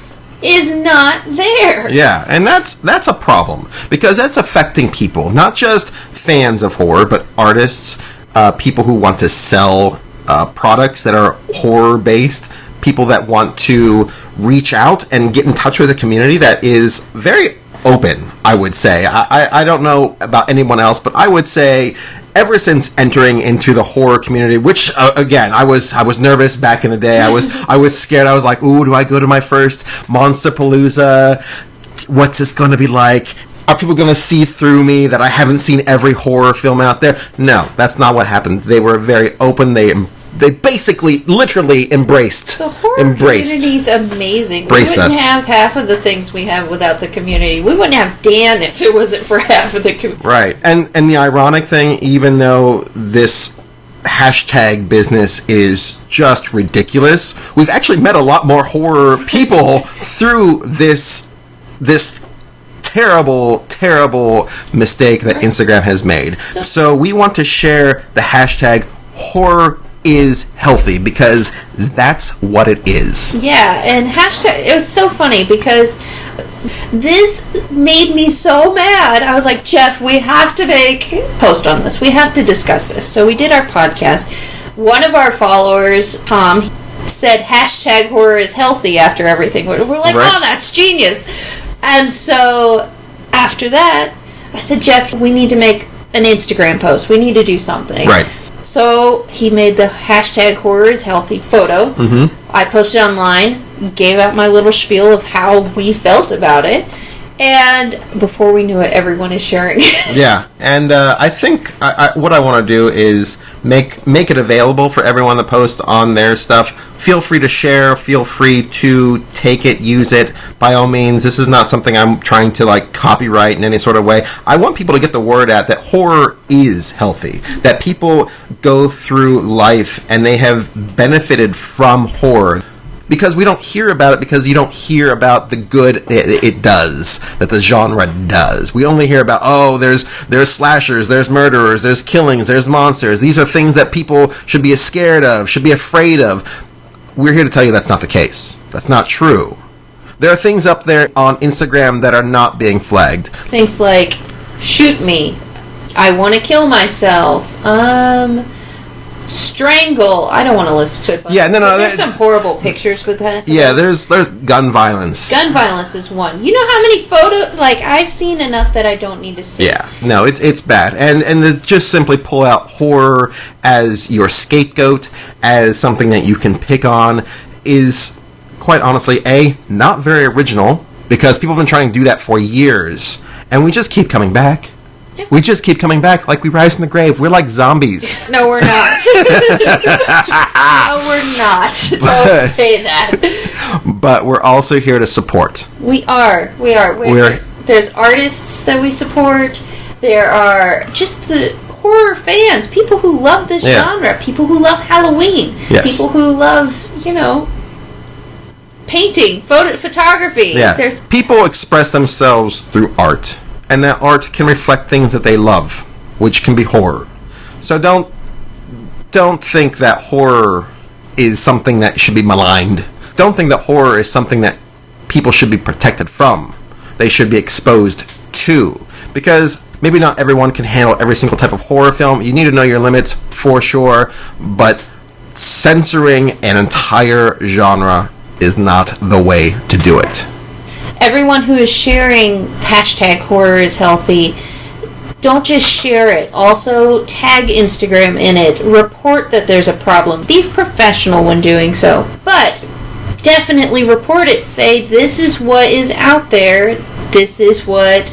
is not there. Yeah, and that's a problem because that's affecting people, not just fans of horror, but artists, people who want to sell products that are horror based, people that want to reach out and get in touch with a community that is very open, I would say. I don't know about anyone else, but I would say ever since entering into the horror community, which again, I was nervous back in the day. I was scared. I was like, ooh, do I go to my first Monsterpalooza? What's this going to be like? Are people going to see through me that I haven't seen every horror film out there? No, that's not what happened. They were very open. They basically, literally embraced. The horror community's amazing. Embraced we wouldn't us. have half of the things we have without the community. We wouldn't have Dan if it wasn't for half of the community. Right. And the ironic thing, even though this hashtag business is just ridiculous, we've actually met a lot more horror people through this terrible mistake that Instagram has made. So we want to share the hashtag horror is healthy because that's what it is. Yeah, and hashtag, it was so funny because this made me so mad. I was like, Jeff, we have to make a post on this. We have to discuss this. So we did our podcast. One of our followers, Tom, said hashtag horror is healthy after everything. We're like, right. Oh, that's genius. And so after that, I said, Jeff, we need to make an Instagram post. We need to do something. Right. So he made the hashtag horror is healthy photo. Mm-hmm. I posted online, gave out my little spiel of how we felt about it, and before we knew it, everyone is sharing it. Yeah, and I think what I want to do is make it available for everyone to post on their stuff. Feel free to share. Feel free to take it, use it. By all means, this is not something I'm trying to like copyright in any sort of way. I want people to get the word out that horror is healthy. That people go through life and they have benefited from horror. Because we don't hear about it, because you don't hear about the good it does, that the genre does. We only hear about, there's slashers, there's murderers, there's killings, there's monsters. These are things that people should be scared of, should be afraid of. We're here to tell you that's not the case. That's not true. There are things up there on Instagram that are not being flagged. Things like, shoot me, I want to kill myself, strangle. I don't want to listen to it. Yeah, no. There's some horrible pictures with that. Yeah, there's gun violence. Gun violence is one. You know how many photos? Like, I've seen enough that I don't need to see. Yeah, no, it's bad, and to just simply pull out horror as your scapegoat, as something that you can pick on, is quite honestly not very original, because people have been trying to do that for years, and we just keep coming back. We just keep coming back like we rise from the grave. We're like zombies. No, we're not. No, we're not. Don't say that. But we're also here to support. We are. There's artists that we support. There are just the horror fans, people who love this genre, people who love Halloween, people who love, painting, photography. Yeah. There's people express themselves through art. And that art can reflect things that they love, which can be horror. So don't think that horror is something that should be maligned. Don't think that horror is something that people should be protected from. They should be exposed to. Because maybe not everyone can handle every single type of horror film. You need to know your limits for sure. But censoring an entire genre is not the way to do it. Everyone who is sharing hashtag horror is healthy, don't just share it. Also, tag Instagram in it. Report that there's a problem. Be professional when doing so. But definitely report it. Say, this is what is out there. This is what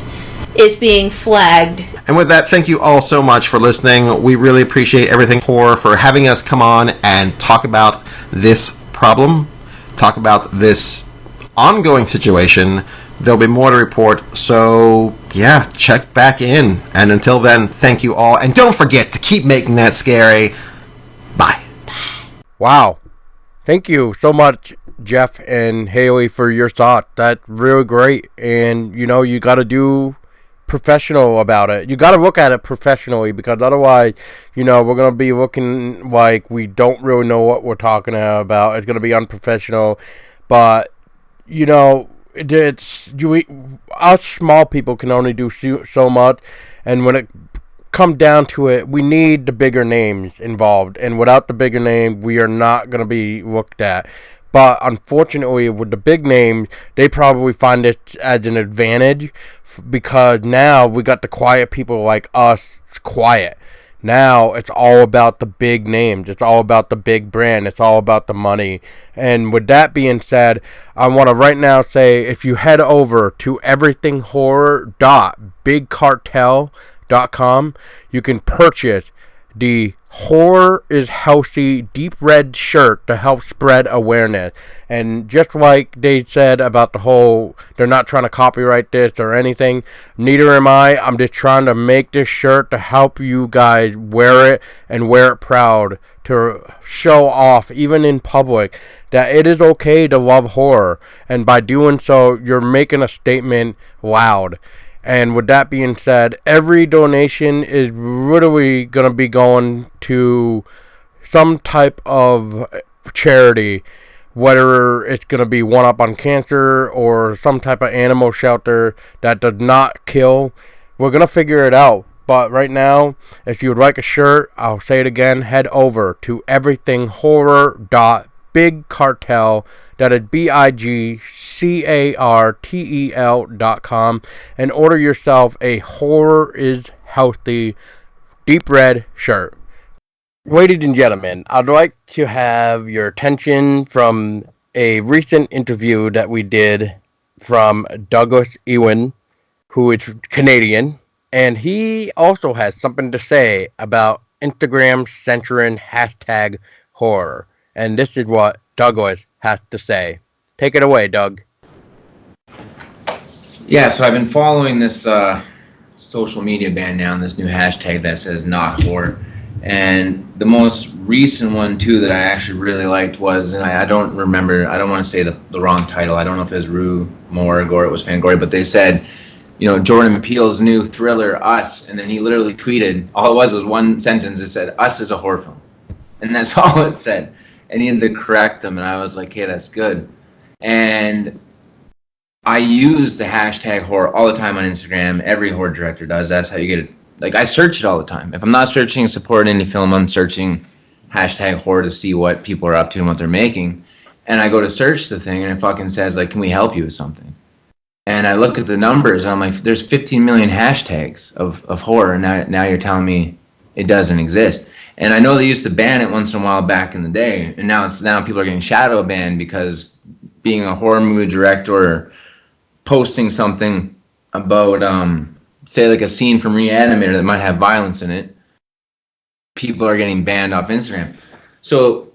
is being flagged. And with that, thank you all so much for listening. We really appreciate everything for having us come on and talk about this problem. Talk about this ongoing situation. There'll be more to report, so check back in. And until then, thank you all, and don't forget to keep making that scary. Bye. Wow, thank you so much, Jeff and Haley, for your thought. That's really great. And you got to do professional about it. You got to look at it professionally, because otherwise we're going to be looking like we don't really know what we're talking about. It's going to be unprofessional. But us small people can only do so much, and when it comes down to it, we need the bigger names involved, and without the bigger name, we are not going to be looked at. But unfortunately, with the big names, they probably find it as an advantage because now we got the quiet people like us quiet. Now it's all about the big names. It's all about the big brand. It's all about the money. And with that being said, I want to right now say if you head over to everythinghorror.bigcartel.com, you can purchase the Horror is Healthy Deep Red shirt to help spread awareness. And just like they said about the whole, they're not trying to copyright this or anything, neither am I. I'm just trying to make this shirt to help you guys wear it and wear it proud, to show off, even in public, that it is okay to love horror. And by doing so, you're making a statement loud. And with that being said, every donation is literally going to be going to some type of charity, whether it's going to be One Up on Cancer or some type of animal shelter that does not kill. We're going to figure it out. But right now, if you would like a shirt, I'll say it again, head over to everythinghorror.bigcartel, that is BIGCARTEL.com, and order yourself a Horror is Healthy Deep Red shirt. Ladies and gentlemen, I'd like to have your attention from a recent interview that we did from Douglas Ewen, who is Canadian, and he also has something to say about Instagram censoring hashtag horror. And this is what Douglas has to say. Take it away, Doug. Yeah, so I've been following this social media ban now, and this new hashtag that says not horror. And the most recent one, too, that I actually really liked was, and I don't remember, I don't want to say the wrong title. I don't know if it was Rue Morgue or it was Fangoria, but they said, you know, Jordan Peele's new thriller, Us, and then he literally tweeted, all it was one sentence. It said, Us is a horror film. And that's all it said. And he had to correct them, and I was like, hey, that's good. And I use the hashtag horror all the time on Instagram. Every horror director does. That's how you get it. Like, I search it all the time. If I'm not searching support indie film, I'm searching hashtag horror to see what people are up to and what they're making. And I go to search the thing, and it fucking says, like, can we help you with something? And I look at the numbers, and I'm like, there's 15 million hashtags of horror, and now you're telling me it doesn't exist. And I know they used to ban it once in a while back in the day, and now people are getting shadow banned because being a horror movie director or posting something about, say, like a scene from Reanimator that might have violence in it, people are getting banned off Instagram. So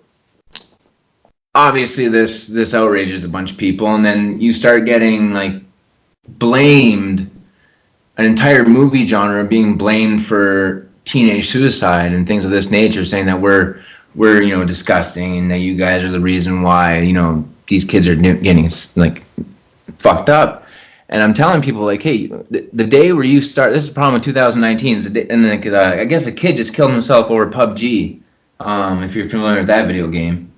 obviously this outrages a bunch of people, and then you start getting like blamed, an entire movie genre being blamed for teenage suicide and things of this nature, saying that we're you know, disgusting and that you guys are the reason why, you know, these kids are getting like fucked up. And I'm telling people, like, hey, the day where you start, this is the problem with 2019, is and then I guess a kid just killed himself over PUBG, if you're familiar with that video game.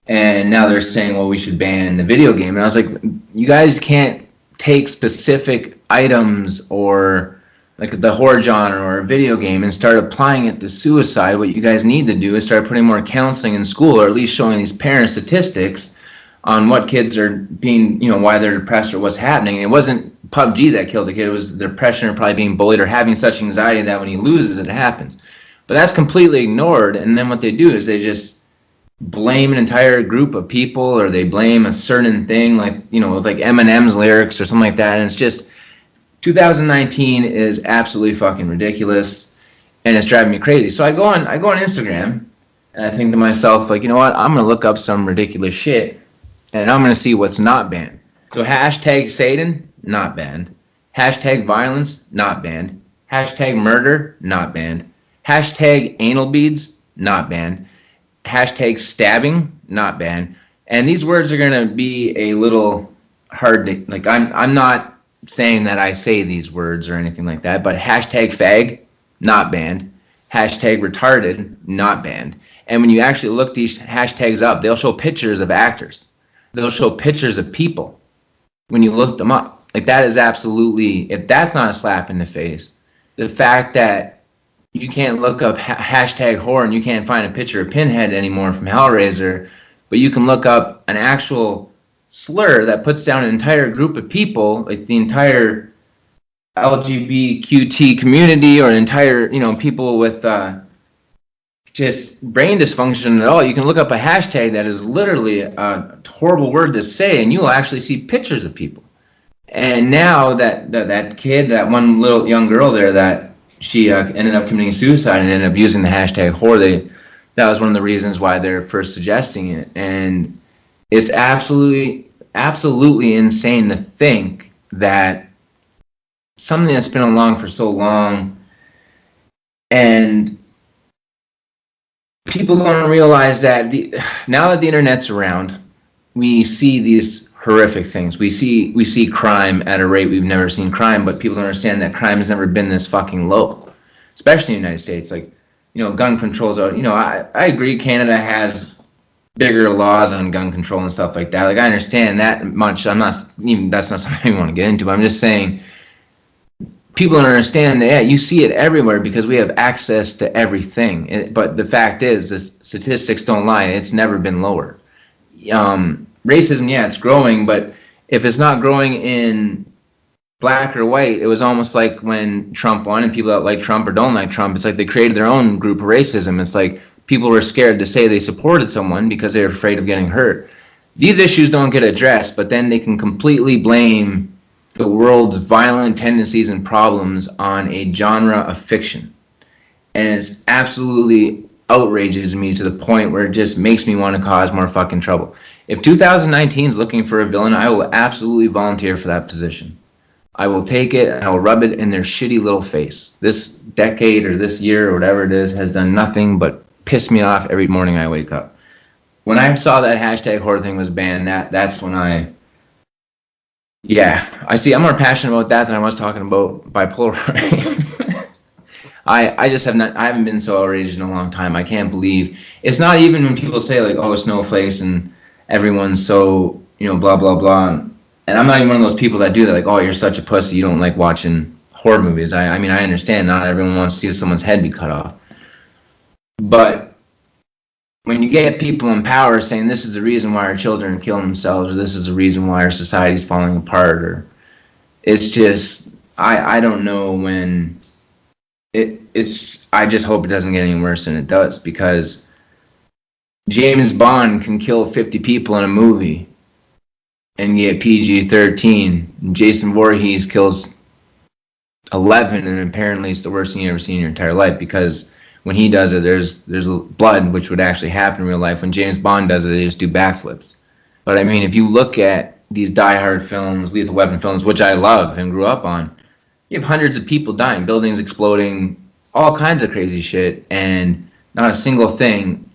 And now they're saying, well, we should ban the video game. And I was like, you guys can't take specific items or like the horror genre or a video game and start applying it to suicide. What you guys need to do is start putting more counseling in school, or at least showing these parents statistics on what kids are being, you know, why they're depressed or what's happening. And it wasn't PUBG that killed the kid. It was depression or probably being bullied or having such anxiety that when he loses, it happens. But that's completely ignored. And then what they do is they just blame an entire group of people, or they blame a certain thing, like, you know, like Eminem's lyrics or something like that. And it's just, 2019 is absolutely fucking ridiculous, and it's driving me crazy. So I go on Instagram, and I think to myself, like, you know what? I'm gonna look up some ridiculous shit, and I'm gonna see what's not banned. So hashtag Satan, not banned. Hashtag violence, not banned. Hashtag murder, not banned. Hashtag anal beads, not banned. Hashtag stabbing, not banned. And these words are gonna be a little hard to, like, I'm not saying that I say these words or anything like that, but hashtag fag, not banned. Hashtag retarded, not banned. And when you actually look these hashtags up, they'll show pictures of actors. They'll show pictures of people. when you look them up. Like, that is absolutely, if that's not a slap in the face, the fact that you can't look up hashtag horror and you can't find a picture of Pinhead anymore from Hellraiser, but you can look up an actual slur that puts down an entire group of people, like the entire LGBTQT community, or an entire, people with just brain dysfunction at all. You can look up a hashtag that is literally a horrible word to say, and you will actually see pictures of people. And now that kid, that one little young girl there, that she ended up committing suicide and ended up using the hashtag horror, that was one of the reasons why they're first suggesting it. And it's absolutely insane to think that something that's been along for so long, and people don't realize that now that the internet's around, we see these horrific things. We see crime at a rate we've never seen crime, but people don't understand that crime has never been this fucking low, especially in the United States. Like, gun control's out. I agree Canada has bigger laws on gun control and stuff like that. Like, I understand that much. That's not something we want to get into, but I'm just saying, people don't understand that, yeah, you see it everywhere because we have access to everything. But the fact is, the statistics don't lie. It's never been lower. Racism, yeah, it's growing, but if it's not growing in black or white, it was almost like when Trump won, and people that like Trump or don't like Trump, it's like they created their own group of racism. It's like people were scared to say they supported someone because they were afraid of getting hurt. These issues don't get addressed, but then they can completely blame the world's violent tendencies and problems on a genre of fiction. And it's absolutely outrages me to the point where it just makes me want to cause more fucking trouble. If 2019 is looking for a villain, I will absolutely volunteer for that position. I will take it and I will rub it in their shitty little face. This decade or this year or whatever it is has done nothing but piss me off every morning I wake up. When I saw that hashtag horror thing was banned, that's when I see. I'm more passionate about that than I was talking about Bi-Polaroid. I haven't been so outraged in a long time. I can't believe it's not even when people say like, oh, snowflakes and everyone's so, blah, blah, blah. And I'm not even one of those people that do that, like, oh, you're such a pussy, you don't like watching horror movies. I mean, I understand not everyone wants to see someone's head be cut off. But when you get people in power saying this is the reason why our children are killing themselves, or this is the reason why our society's falling apart, or it's just, I don't know when it's, I just hope it doesn't get any worse than it does, because James Bond can kill 50 people in a movie and get PG-13. Jason Voorhees kills 11, and apparently it's the worst thing you've ever seen in your entire life, because when he does it, there's blood, which would actually happen in real life. When James Bond does it, they just do backflips. But I mean, if you look at these Die Hard films, Lethal Weapon films, which I love and grew up on, you have hundreds of people dying, buildings exploding, all kinds of crazy shit, and not a single thing.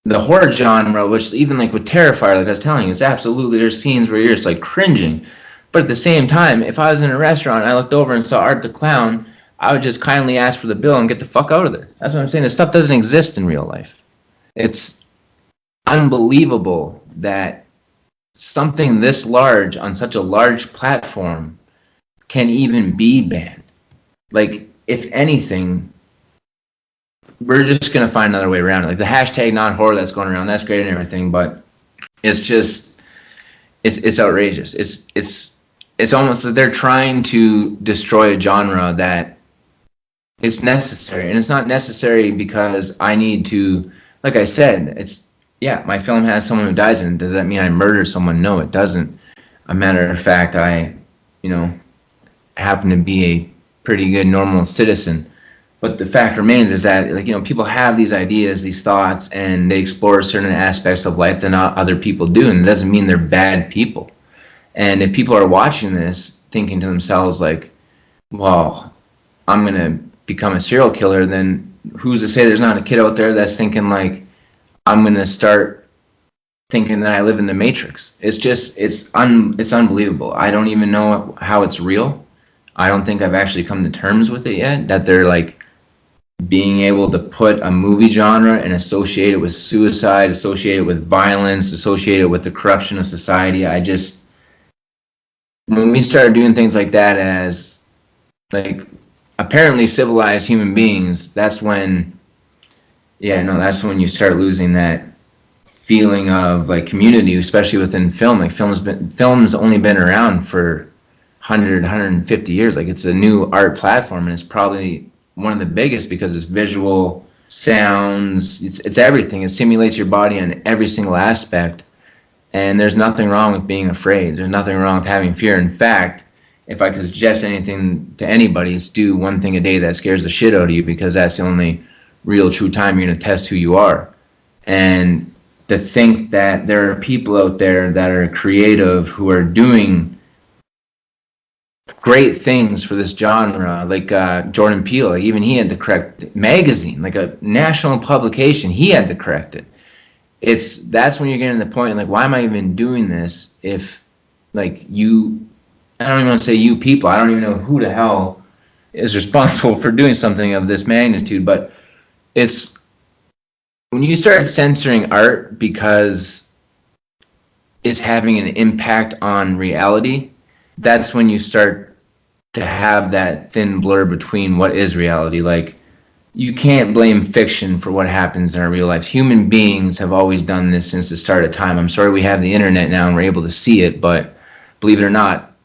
The horror genre, which even like with Terrifier, like I was telling you, it's absolutely, there's scenes where you're just like cringing. But at the same time, if I was in a restaurant and I looked over and saw Art the Clown, I would just kindly ask for the bill and get the fuck out of there. That's what I'm saying. This stuff doesn't exist in real life. It's unbelievable that something this large on such a large platform can even be banned. Like, if anything, we're just going to find another way around it. Like the hashtag non-horror that's going around, that's great and everything, but it's just, it's outrageous. It's almost that they're trying to destroy a genre that it's necessary. And it's not necessary because I need to, like I said, it's, yeah, my film has someone who dies in it. Does that mean I murder someone? No, it doesn't. A matter of fact, I, happen to be a pretty good normal citizen. But the fact remains is that, like, people have these ideas, these thoughts, and they explore certain aspects of life that not other people do. And it doesn't mean they're bad people. And if people are watching this thinking to themselves like, well, I'm going to become a serial killer, then who's to say there's not a kid out there that's thinking like, I'm going to start thinking that I live in the Matrix. It's just, it's unbelievable. I don't even know how it's real. I don't think I've actually come to terms with it yet, that they're like being able to put a movie genre and associate it with suicide, associate it with violence, associate it with the corruption of society. when we start doing things like that as like apparently civilized human beings, that's when you start losing that feeling of like community, especially within film. Like film's only been around for 150 years. Like it's a new art platform, and it's probably one of the biggest because it's visual, sounds, it's everything. It stimulates your body on every single aspect. And there's nothing wrong with being afraid. There's nothing wrong with having fear. In fact, if I could suggest anything to anybody, it's do one thing a day that scares the shit out of you, because that's the only real true time you're going to test who you are. And to think that there are people out there that are creative who are doing great things for this genre, like Jordan Peele, like even he had to correct magazine, like a national publication, he had to correct it. That's when you're getting to the point like, why am I even doing this if like I don't even want to say you people, I don't even know who the hell is responsible for doing something of this magnitude, but it's when you start censoring art because it's having an impact on reality, that's when you start to have that thin blur between what is reality. Like, you can't blame fiction for what happens in our real lives. Human beings have always done this since the start of time. I'm sorry we have the internet now and we're able to see it, but believe it or not,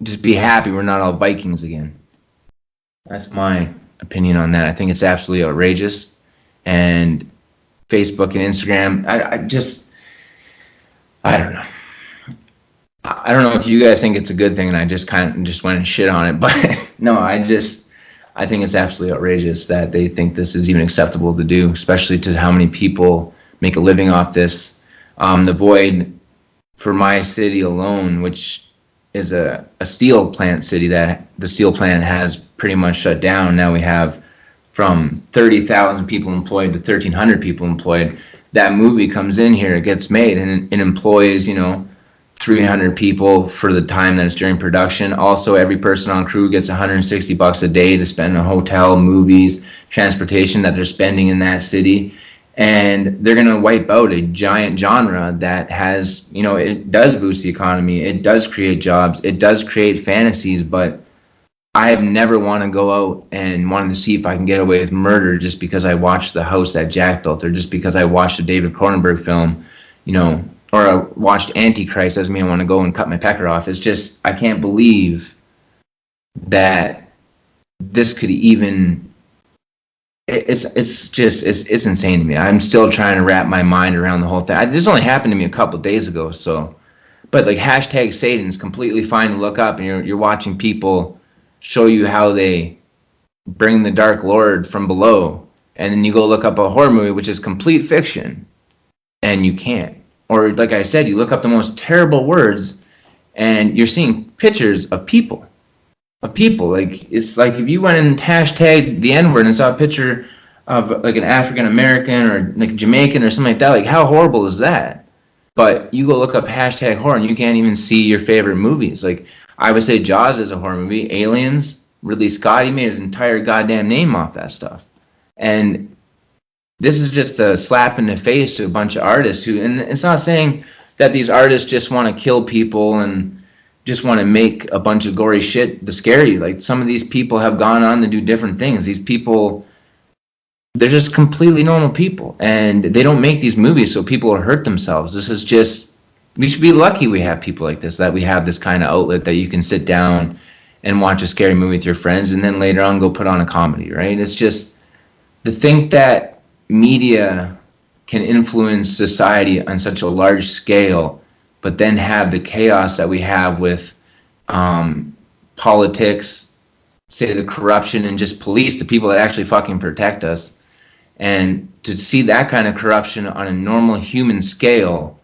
just be happy we're not all Vikings again. That's my opinion on that. I think it's absolutely outrageous. And Facebook and Instagram, I don't know. I don't know if you guys think it's a good thing and I just kind of just went and shit on it, but no, I think it's absolutely outrageous that they think this is even acceptable to do, especially to how many people make a living off this. The void for my city alone, which is a steel plant city, that the steel plant has pretty much shut down. Now we have from 30,000 people employed to 1,300 people employed. That movie comes in here, it gets made, and it employs, 300 people for the time that it's during production. Also, every person on crew gets $160 a day to spend on hotel, movies, transportation that they're spending in that city. And they're going to wipe out a giant genre that has, it does boost the economy. It does create jobs. It does create fantasies. But I have never want to go out and wanted to see if I can get away with murder just because I watched The House that Jack built, or just because I watched a David Cronenberg film, or I watched Antichrist doesn't mean I want to go and cut my pecker off. It's just, I can't believe that this could even, it's insane to me. I'm still trying to wrap my mind around the whole thing. This only happened to me a couple of days ago, but like hashtag Satan is completely fine to look up, and you're watching people show you how they bring the Dark Lord from below, and then you go look up a horror movie, which is complete fiction, and you can't. Or like I said, you look up the most terrible words and you're seeing pictures of people. Like, it's like if you went and hashtag the N-word and saw a picture of like an African American or like Jamaican or something like that, like how horrible is that? But you go look up hashtag horror and you can't even see your favorite movies. Like, I would say Jaws is a horror movie. Aliens, Ridley Scott, he made his entire goddamn name off that stuff. And this is just a slap in the face to a bunch of artists and it's not saying that these artists just want to kill people and just want to make a bunch of gory shit to scare you. Like, some of these people have gone on to do different things. These people, they're just completely normal people, and they don't make these movies so people will hurt themselves. This is just, we should be lucky we have people like this, that we have this kind of outlet that you can sit down and watch a scary movie with your friends and then later on go put on a comedy, right? It's just, to think that media can influence society on such a large scale, but then have the chaos that we have with politics, say the corruption, and just police, the people that actually fucking protect us, and to see that kind of corruption on a normal human scale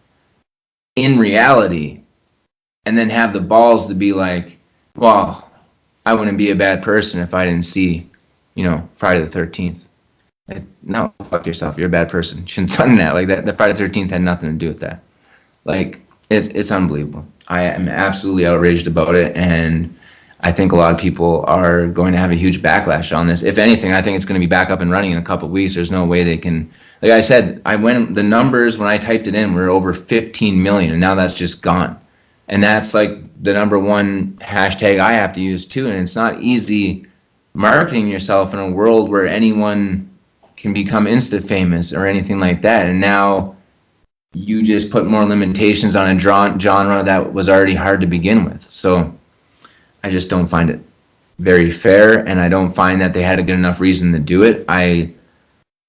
in reality, and then have the balls to be like, well, I wouldn't be a bad person if I didn't see, Friday the 13th. Like, no, fuck yourself. You're a bad person. You shouldn't have done that. Like, that Friday the 13th had nothing to do with that. Like, it's unbelievable. I am absolutely outraged about it, and I think a lot of people are going to have a huge backlash on this. If anything, I think it's going to be back up and running in a couple of weeks. There's no way they can. Like I said, the numbers when I typed it in were over 15 million, and now that's just gone. And that's like the number one hashtag I have to use too. And it's not easy marketing yourself in a world where anyone can become insta famous or anything like that. And now you just put more limitations on a genre that was already hard to begin with. So I just don't find it very fair, and I don't find that they had a good enough reason to do it. I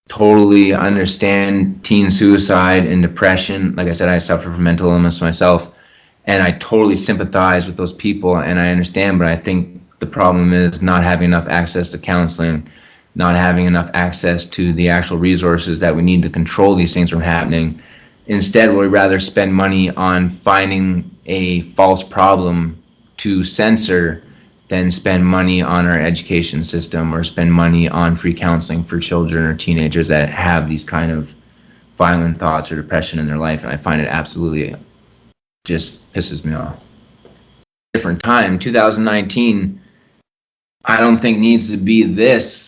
totally understand teen suicide and depression. Like I said, I suffer from mental illness myself, and I totally sympathize with those people, and I understand, but I think the problem is not having enough access to counseling, not having enough access to the actual resources that we need to control these things from happening. Instead, we'd rather spend money on finding a false problem to censor than spend money on our education system or spend money on free counseling for children or teenagers that have these kind of violent thoughts or depression in their life. And I find it absolutely just pisses me off. Different time, 2019, I don't think needs to be this.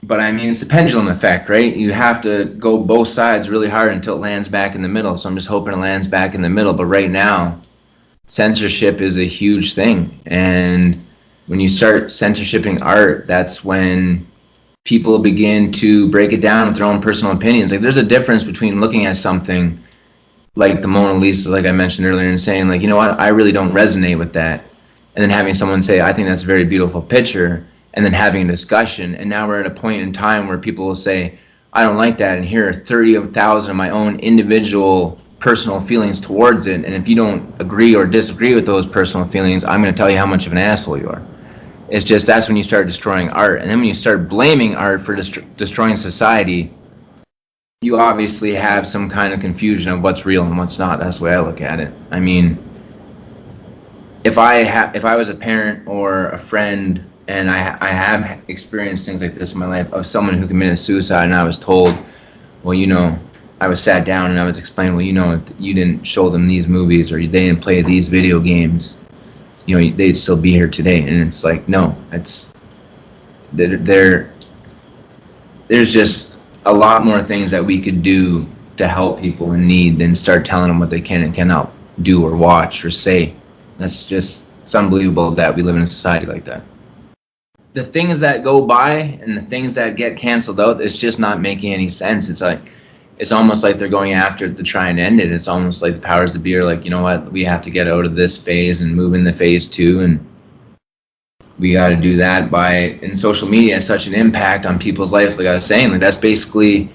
But I mean, it's the pendulum effect, right? You have to go both sides really hard until it lands back in the middle. So I'm just hoping it lands back in the middle. But right now, censorship is a huge thing. And when you start censorshiping art, that's when people begin to break it down with their own personal opinions. Like, there's a difference between looking at something like the Mona Lisa, like I mentioned earlier, and saying, like, you know what, I really don't resonate with that. And then having someone say, I think that's a very beautiful picture. And then having a discussion, and now we're at a point in time where people will say, I don't like that, and here are 30,000 of my own individual personal feelings towards it, and if you don't agree or disagree with those personal feelings, I'm going to tell you how much of an asshole you are. It's just, that's when you start destroying art. And then when you start blaming art for destroying society, you obviously have some kind of confusion of what's real and what's not. That's the way I look at it. I mean, if I was a parent or a friend, and I have experienced things like this in my life, of someone who committed suicide, and I was told, well, you know, I was sat down and I was explained, well, you know, if you didn't show them these movies or they didn't play these video games, you know, they'd still be here today. And it's like, no, there's just a lot more things that we could do to help people in need than start telling them what they can and cannot do or watch or say. It's unbelievable that we live in a society like that. The things that go by and the things that get canceled out, it's just not making any sense. It's almost like they're going after it to try and end it. It's almost like the powers that be are like, you know what, we have to get out of this phase and move into phase 2, and we got to do that and social media has such an impact on people's lives. Like I was saying, like, that's basically,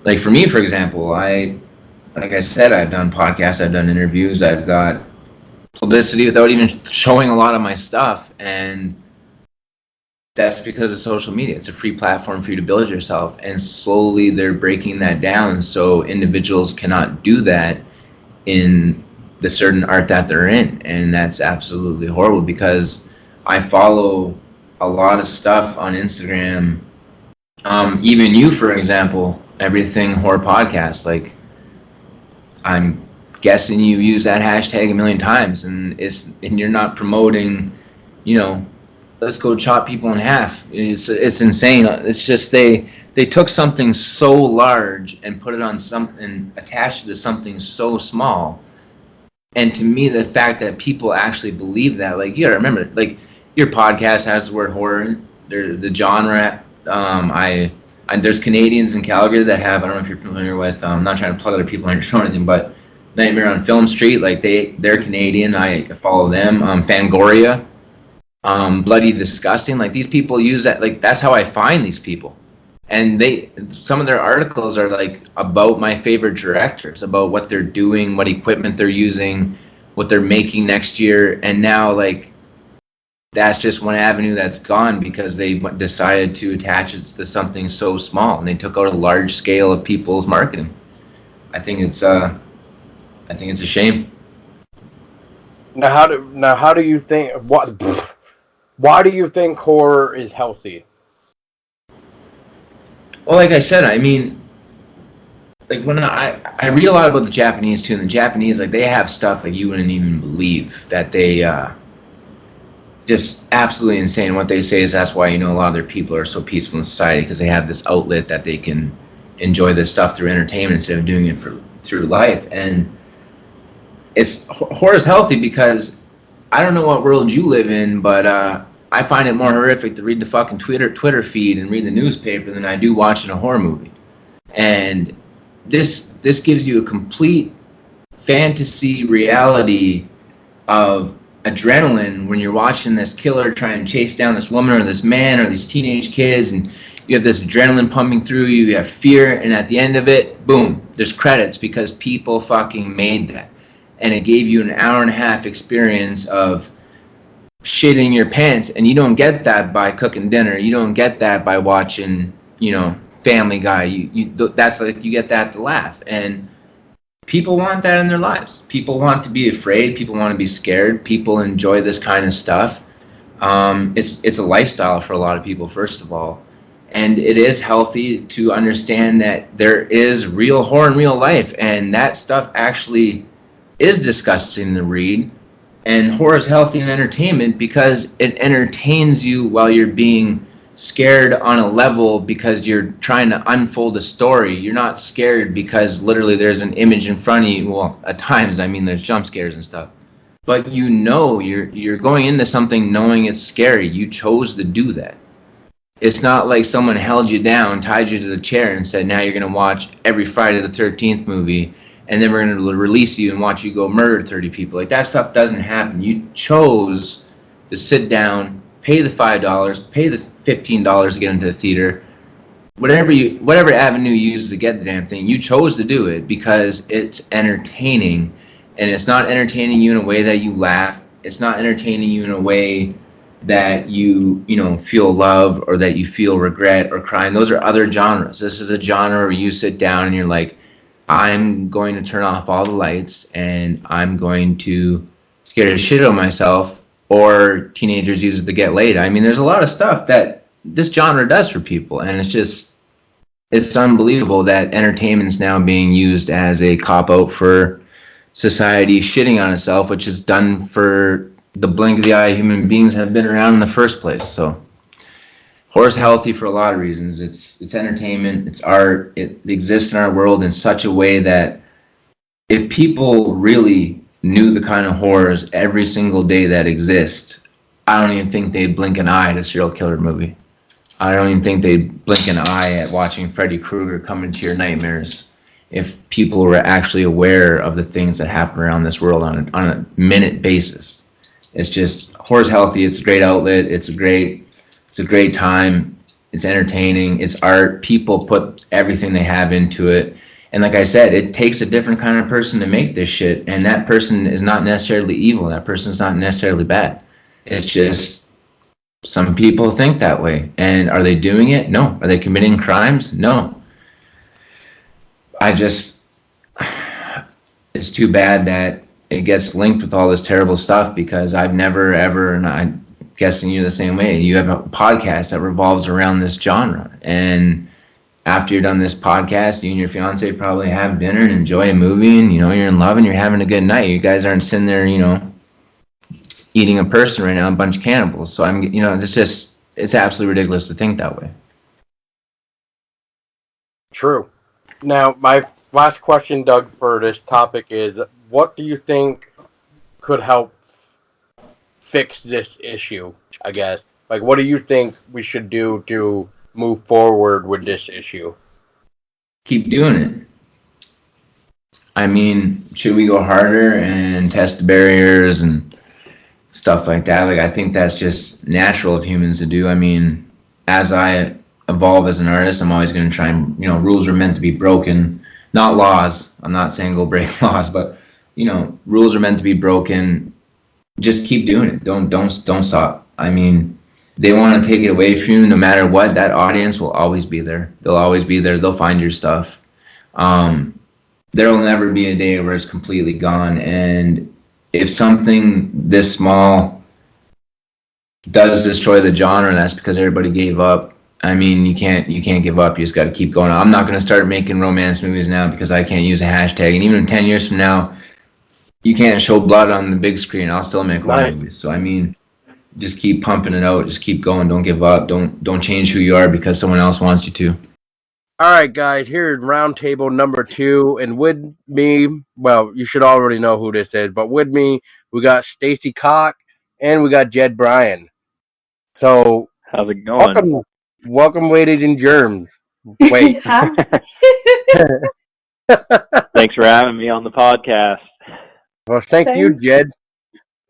like, for me, for example, like I said, I've done podcasts, I've done interviews, I've got publicity without even showing a lot of my stuff, and that's because of social media. It's a free platform for you to build yourself, and slowly they're breaking that down so individuals cannot do that in the certain art that they're in. And that's absolutely horrible, because I follow a lot of stuff on Instagram. Even you, for example, Everything Horror Podcast, like, I'm guessing you use that hashtag a million times, and you're not promoting, you know, let's go chop people in half. It's insane. It's just they took something so large and put it on something, attached it to something so small. And to me, the fact that people actually believe that, like, you gotta remember, like, your podcast has the word horror. The genre. There's Canadians in Calgary that have, I don't know if you're familiar with, I'm not trying to plug other people or show anything, but Nightmare on Film Street, like, they're Canadian. I follow them. Fangoria. Bloody Disgusting, like, these people use that, like, that's how I find these people. And some of their articles are like about my favorite directors, about what they're doing, what equipment they're using, what they're making next year. And now, like, that's just one avenue that's gone because they decided to attach it to something so small, and they took out a large scale of people's marketing. I think it's a shame. Now, how do you think? Why do you think horror is healthy? Well, like I said, I mean, like, when I read a lot about the Japanese too, and the Japanese, like, they have stuff like you wouldn't even believe, that they just absolutely insane. What they say is that's why, you know, a lot of their people are so peaceful in society, because they have this outlet that they can enjoy this stuff through entertainment instead of doing it through life. And horror's healthy because I don't know what world you live in, but I find it more horrific to read the fucking Twitter feed and read the newspaper than I do watching a horror movie. And this gives you a complete fantasy reality of adrenaline when you're watching this killer try and chase down this woman or this man or these teenage kids, and you have this adrenaline pumping through you, you have fear, and at the end of it, boom, there's credits because people fucking made that. And it gave you an hour and a half experience of shitting your pants, and you don't get that by cooking dinner. You don't get that by watching, Family Guy. That's like, you get that to laugh. And people want that in their lives. People want to be afraid. People want to be scared. People enjoy this kind of stuff. It's a lifestyle for a lot of people, first of all. And it is healthy to understand that there is real horror in real life, and that stuff actually is disgusting to read. And horror is healthy in entertainment because it entertains you while you're being scared on a level because you're trying to unfold a story. You're not scared because literally there's an image in front of you. Well, at times, there's jump scares and stuff. But you're going into something knowing it's scary. You chose to do that. It's not like someone held you down, tied you to the chair, and said, now you're going to watch every Friday the 13th movie, and then we're going to release you and watch you go murder 30 people. Like, that stuff doesn't happen. You chose to sit down, pay the $5, pay the $15 to get into the theater. Whatever avenue you use to get the damn thing, you chose to do it because it's entertaining. And it's not entertaining you in a way that you laugh. It's not entertaining you in a way that you feel love or that you feel regret or crying. Those are other genres. This is a genre where you sit down and you're like, I'm going to turn off all the lights and I'm going to scare the shit out of myself, or teenagers use it to get laid. There's a lot of stuff that this genre does for people, and it's unbelievable that entertainment is now being used as a cop-out for society shitting on itself, which is done for the blink of the eye. Human beings have been around in the first place. So horror's healthy for a lot of reasons. It's entertainment, it's art, it exists in our world in such a way that if people really knew the kind of horrors every single day that exist, I don't even think they'd blink an eye at a serial killer movie. I don't even think they'd blink an eye at watching Freddy Krueger come into your nightmares if people were actually aware of the things that happen around this world on a minute basis. It's just, horror's healthy. It's a great outlet. It's a great time. It's entertaining. It's art. People put everything they have into it. And like I said, it takes a different kind of person to make this shit. And that person is not necessarily evil. That person is not necessarily bad. It's just some people think that way. And are they doing it? No. Are they committing crimes? No. It's too bad that it gets linked with all this terrible stuff, because I've never ever, and I'm guessing you're the same way, you have a podcast that revolves around this genre. And after you're done this podcast, you and your fiance probably have dinner and enjoy a movie, and you're in love and you're having a good night. You guys aren't sitting there, eating a person right now, a bunch of cannibals. So it's absolutely ridiculous to think that way. True. Now, my last question, Doug, for this topic is, what do you think could help fix this issue, I guess? Like, what do you think we should do to move forward with this issue? Keep doing it. Should we go harder and test the barriers and stuff like that? Like, I think that's just natural of humans to do. As I evolve as an artist, I'm always going to try and, rules are meant to be broken, not laws. I'm not saying go break laws, but, rules are meant to be broken. Just keep doing it. Don't stop. They want to take it away from you. No matter what, that audience will always be there. They'll always be there. They'll find your stuff. There will never be a day where it's completely gone. And if something this small does destroy the genre, that's because everybody gave up. You can't give up. You just got to keep going. I'm not going to start making romance movies now because I can't use a hashtag. And even 10 years from now, you can't show blood on the big screen. I'll still make horror movies. So just keep pumping it out. Just keep going. Don't give up. Don't change who you are because someone else wants you to. All right, guys, here's roundtable number 2. And with me, well, you should already know who this is, but with me, we got Stacy Cox and we got Jed Bryan. So, How's it going? welcome, ladies and germs. Wait. Thanks for having me on the podcast. Well, thank you, Jed.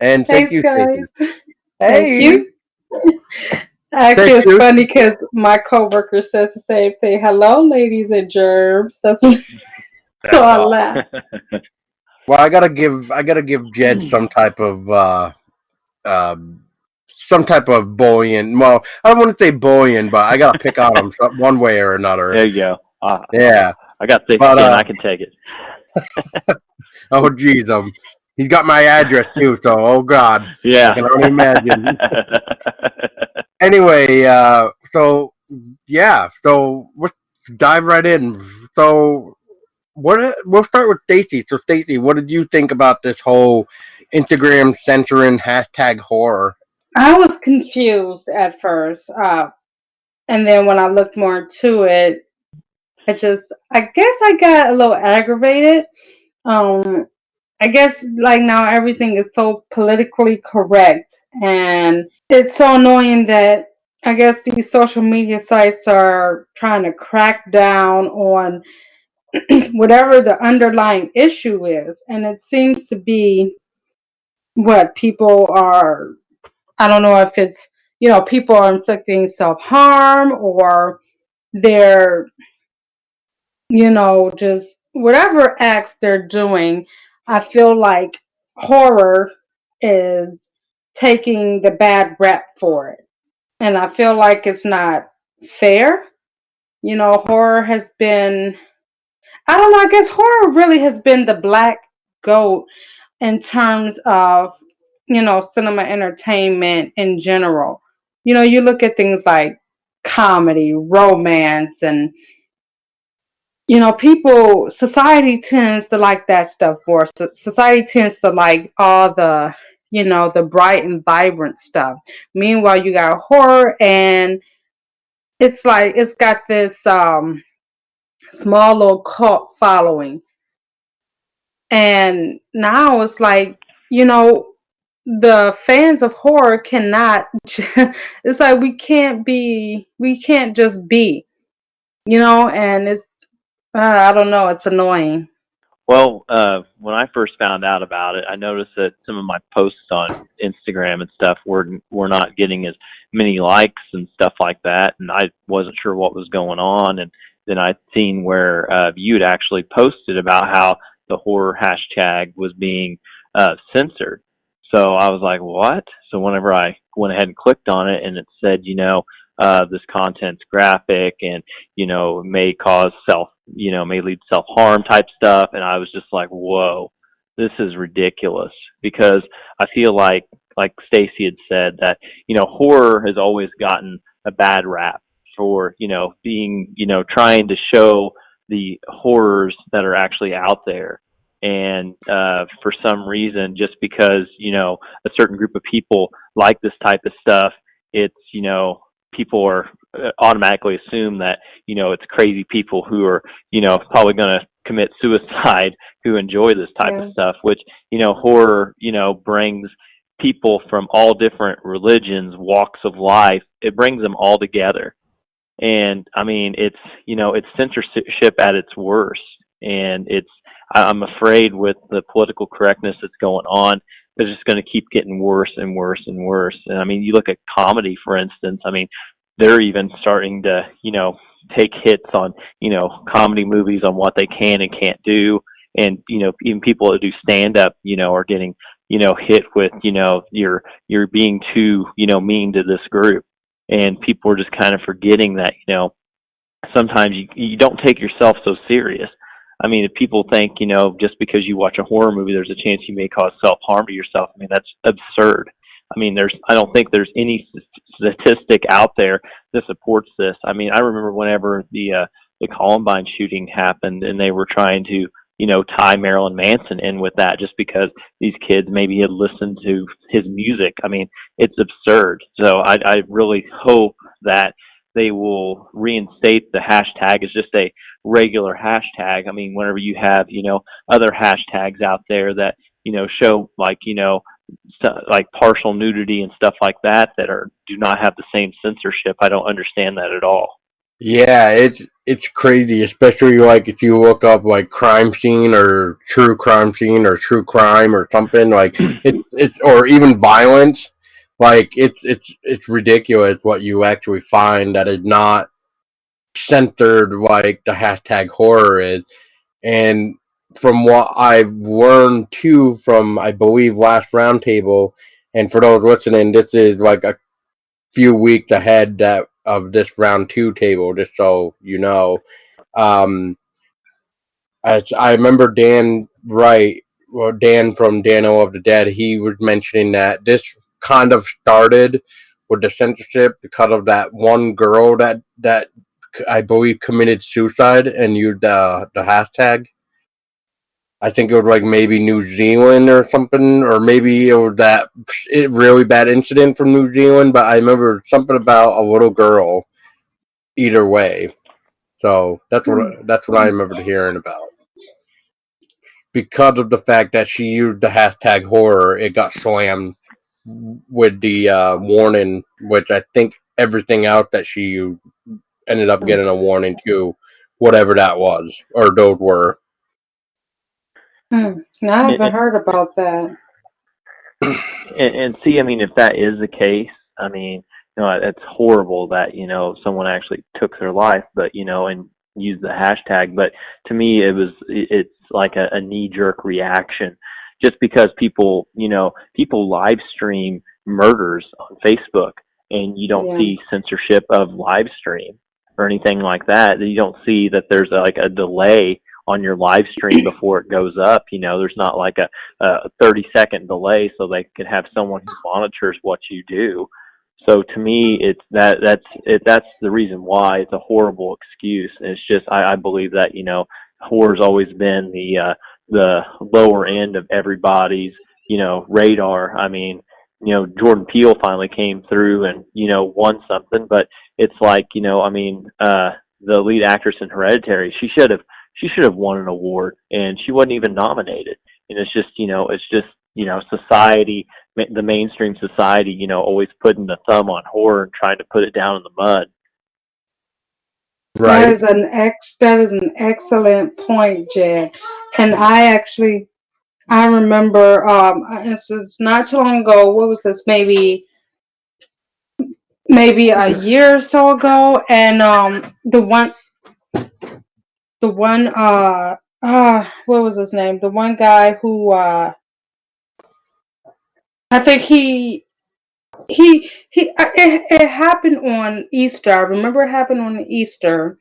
And thank Thanks, you, guys. Stacy. Thank Hey. you. Actually, Thank it's you. funny because my coworker says the same thing. Hello, ladies and germs. That's what, so I laugh. Well, I gotta give Jed some type of bullying. Well, I don't want to say bullying, but I gotta pick on him one way or another. There you go. Yeah, I got thick but, skin. I can take it. Oh, geez, he's got my address too. So, oh God, Yeah. I can only imagine. Anyway, so let's dive right in. So, we'll start with Stacy. So, Stacy, what did you think about this whole Instagram censoring #horror? I was confused at first. And then when I looked more into it, I guess I got a little aggravated. I guess like now everything is so politically correct, and it's so annoying that I guess these social media sites are trying to crack down on whatever the underlying issue is, and it seems to be what people are. I don't know if it's people are inflicting self harm or they're just whatever acts they're doing. I feel like horror is taking the bad rep for it. And I feel like it's not fair. Horror has been, I don't know, I guess horror really has been the black goat in terms of, cinema entertainment in general. You look at things like comedy, romance, and society tends to like that stuff more. So society tends to like all the, the bright and vibrant stuff. Meanwhile, you got horror, and it's like it's got this small little cult following. And now it's like, the fans of horror cannot, it's like we can't just be, and it's, I don't know, it's annoying. Well, when I first found out about it, I noticed that some of my posts on Instagram and stuff were not getting as many likes and stuff like that, and I wasn't sure what was going on. And then I seen where you had actually posted about how the horror hashtag was being censored. So I was like, what? So whenever I went ahead and clicked on it, and it said, this content's graphic and may cause may lead to self-harm type stuff, and I was just like, whoa, this is ridiculous. Because I feel like Stacy had said, that horror has always gotten a bad rap for being trying to show the horrors that are actually out there. And for some reason, just because a certain group of people like this type of stuff, it's people are automatically assume that it's crazy people who are probably going to commit suicide who enjoy this type of stuff, which horror brings people from all different religions, walks of life. It brings them all together. And I mean, it's it's censorship at its worst. And I'm afraid with the political correctness that's going on, it's just going to keep getting worse and worse and worse. And I mean, you look at comedy, for instance. I mean, they're even starting to, take hits on, comedy movies on what they can and can't do. And, even people that do stand up, are getting, hit with, you're being too, mean to this group. And people are just kind of forgetting that, sometimes you don't take yourself so serious. I mean, if people think, just because you watch a horror movie, there's a chance you may cause self-harm to yourself. I mean, that's absurd. I mean, I don't think there's any statistic out there that supports this. I mean, I remember whenever the Columbine shooting happened, and they were trying to, tie Marilyn Manson in with that, just because these kids maybe had listened to his music. I mean, it's absurd. So I really hope that they will reinstate the hashtag as just a regular hashtag. I mean, whenever you have, other hashtags out there that, show like, like partial nudity and stuff like that do not have the same censorship. I don't understand that at all. Yeah, it's crazy, especially like if you look up like crime scene or true crime scene or true crime or something like it's or even violence. Like it's ridiculous what you actually find that is not centered like the hashtag horror is. And from what I've learned too from I believe last roundtable, and for those listening, this is like a few weeks ahead of this round 2 table, just so you know. I remember Dan Wright, well, Dan from Danno of the Dead, he was mentioning that this kind of started with the censorship because of that one girl that I believe committed suicide and used the hashtag. I think it was like maybe New Zealand or something, or maybe it was that really bad incident from New Zealand. But I remember something about a little girl. Either way, so that's what I remember hearing about. Because of the fact that she used the hashtag horror, it got slammed with the warning, which I think everything else that she used ended up getting a warning too, whatever that was or those were. I haven't heard about that. And see, I mean, if that is the case, I mean, it's horrible that, someone actually took their life, but, and used the hashtag. But to me, it's like a knee-jerk reaction just because people live stream murders on Facebook and you don't see censorship of live stream or anything like that. You don't see that there's like a delay on your live stream before it goes up. There's not like a 30-second delay so they can have someone who monitors what you do. So to me, that's the reason why it's a horrible excuse. And it's just I believe that horror's always been the lower end of everybody's radar. I mean, Jordan Peele finally came through and won something, but it's like the lead actress in Hereditary, she should have won an award, and she wasn't even nominated. And it's just society, the mainstream society, always putting the thumb on horror and trying to put it down in the mud. Right. That is an excellent point, Jed. And I remember it's not too long ago. What was this? Maybe a year or so ago, and the one what was his name? The one guy who I think it happened on Easter. I remember it happened on Easter,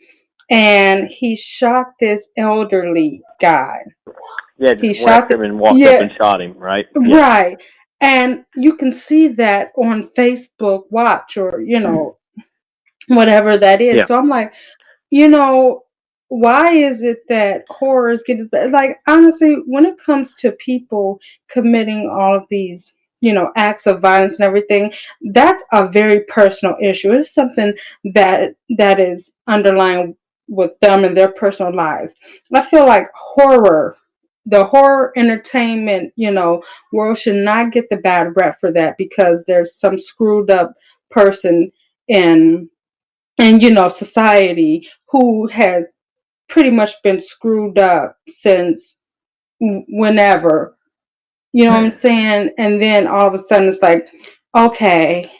and he shot this elderly guy. Yeah, just whacked him and walked up and shot him, right? Yeah. Right. And you can see that on Facebook Watch or, whatever that is. Yeah. So I'm like, why is it that horror is getting bad? Like, honestly, when it comes to people committing all of these, acts of violence and everything, that's a very personal issue. It's something that is underlying with them and their personal lives. I feel like the horror entertainment, world should not get the bad rep for that because there's some screwed up person in society who has pretty much been screwed up since whenever. You know what I'm saying? And then all of a sudden it's like, okay,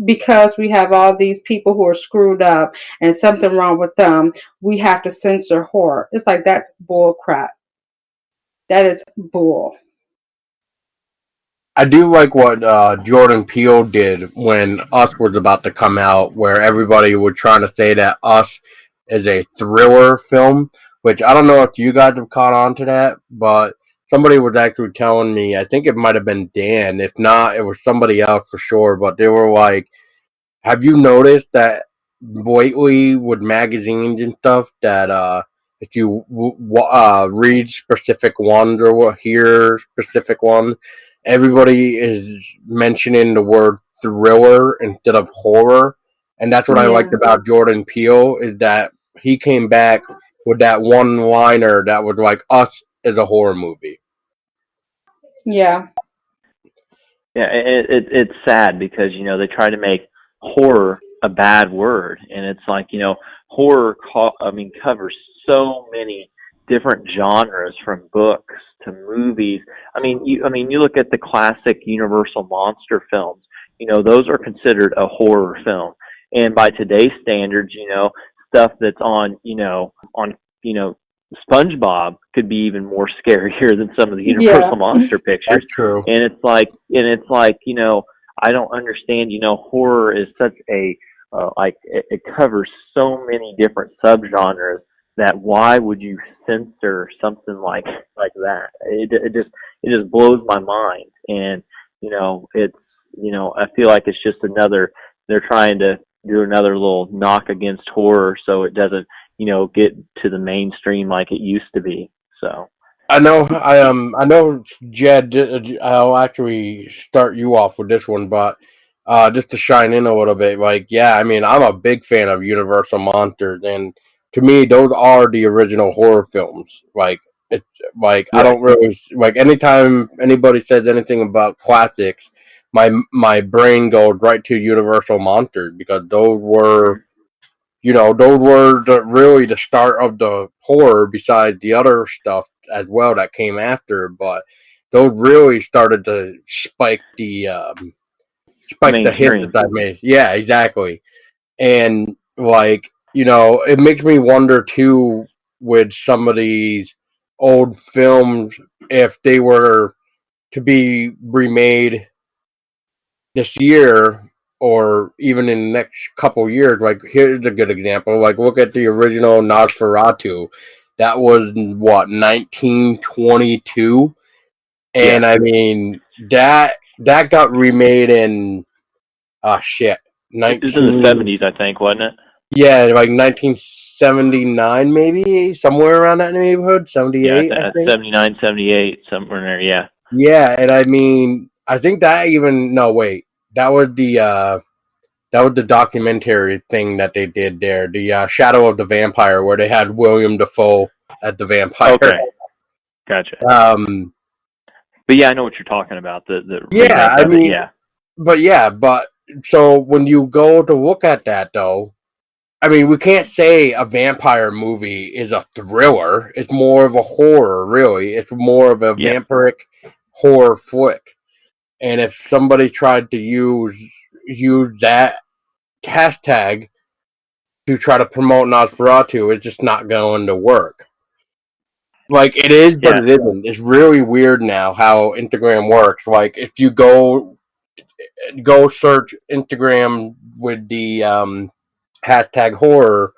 because we have all these people who are screwed up and something wrong with them, we have to censor horror. It's like, that's bull crap. That is bull. I do like what Jordan Peele did when Us was about to come out, where everybody was trying to say that Us is a thriller film, which I don't know if you guys have caught on to that, but somebody was actually telling me, I think it might have been Dan, if not, it was somebody else for sure, but they were like, have you noticed that lately with magazines and stuff that if you read specific ones or hear specific ones, everybody is mentioning the word thriller instead of horror. And that's what I Yeah. liked about Jordan Peele, is that he came back with that one-liner that was like, Us is a horror movie. Yeah. Yeah, it's sad because they try to make horror a bad word, and it's like horror covers so many different genres, from books to movies. You look at the classic Universal monster films. Those are considered a horror film, and by today's standards, stuff that's on SpongeBob could be even more scarier than some of the Yeah. Universal monster pictures. That's true. And it's like, I don't understand. Horror is such a it covers so many different subgenres that why would you censor something like that? It just blows my mind. And it's I feel like it's just another, they're trying to do another little knock against horror so it doesn't get to the mainstream like it used to be. So I know, Jed. I'll actually start you off with this one, but just to shine in a little bit, I'm a big fan of Universal Monsters, and to me, those are the original horror films. Like, it's like I Right. don't really like anytime anybody says anything about classics, my brain goes right to Universal Monsters, because those were. Those were really the start of the horror, besides the other stuff as well that came after. But those really started to spike the hits mainstream. that I made. Yeah, exactly. And it makes me wonder too, with some of these old films, if they were to be remade this year, or even in the next couple years. Like, here's a good example. Like, look at the original Nosferatu. That was what, 1922, and Yeah. I mean that got remade in shit It was in the 19 '70s, I think, wasn't it? yeah, like 1979, maybe somewhere around that neighborhood. Yeah, 78, I think. 79, 78, somewhere in there. Yeah. Yeah, and I mean, I think that even no, wait, that was the documentary thing that they did there, the Shadow of the Vampire, where they had William Dafoe as the vampire. Okay. Gotcha. But yeah, I know what you're talking about. The Yeah, remake I of it. mean, Yeah. but so when you go to look at that, though, I mean, we can't say a vampire movie is a thriller. It's more of a horror, really. It's more of a Yeah. vampiric horror flick. And if somebody tried to use that hashtag to try to promote Nosferatu, it's just not going to work. Like, it is, but Yeah. it isn't. It's really weird now how Instagram works. Like, if you go search Instagram with the hashtag horror,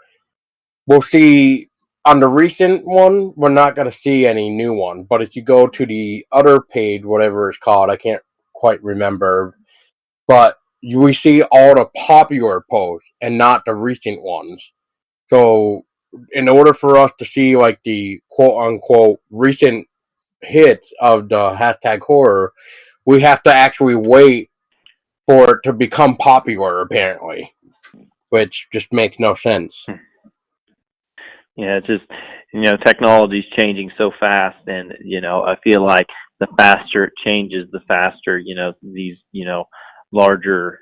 we'll see on the recent one, we're not going to see any new one. But if you go to the other page, whatever it's called, I can't quite remember, but we see all the popular posts and not the recent ones. So, in order for us to see like the quote unquote recent hits of the hashtag horror, we have to actually wait for it to become popular, apparently, which just makes no sense. Yeah, it's just technology's changing so fast, and I feel like the faster it changes, the faster these larger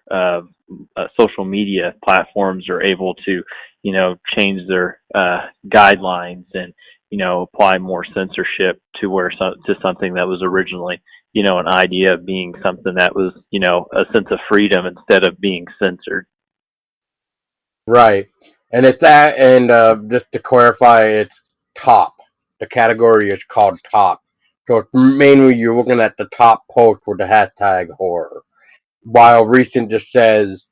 social media platforms are able to change their guidelines and apply more censorship to something that was originally an idea of being something that was a sense of freedom instead of being censored. Right. And it's that, and just to clarify, it's top. The category is called top. So it's mainly you're looking at the top post with the hashtag horror. While recent just says,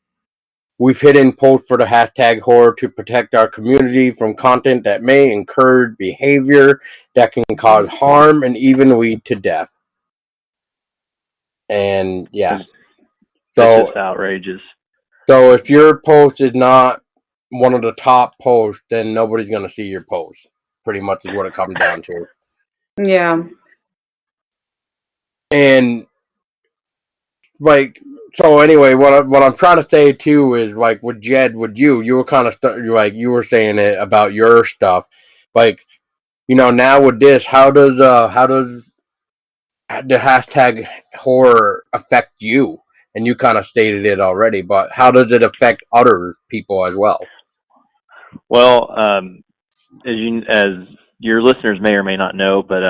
we've hidden posts for the hashtag horror to protect our community from content that may encourage behavior that can cause harm and even lead to death. And yeah. It's So just outrageous. So if your post is not one of the top posts, then nobody's going to see your post. Pretty much is what it comes down to. Yeah. And like, so anyway, what I'm trying to say too is like with Jed, with you were kind of like you were saying it about your stuff, like now with this, how does the hashtag horror affect you? And you kind of stated it already, but how does it affect other people as well? Well, as your listeners may or may not know, but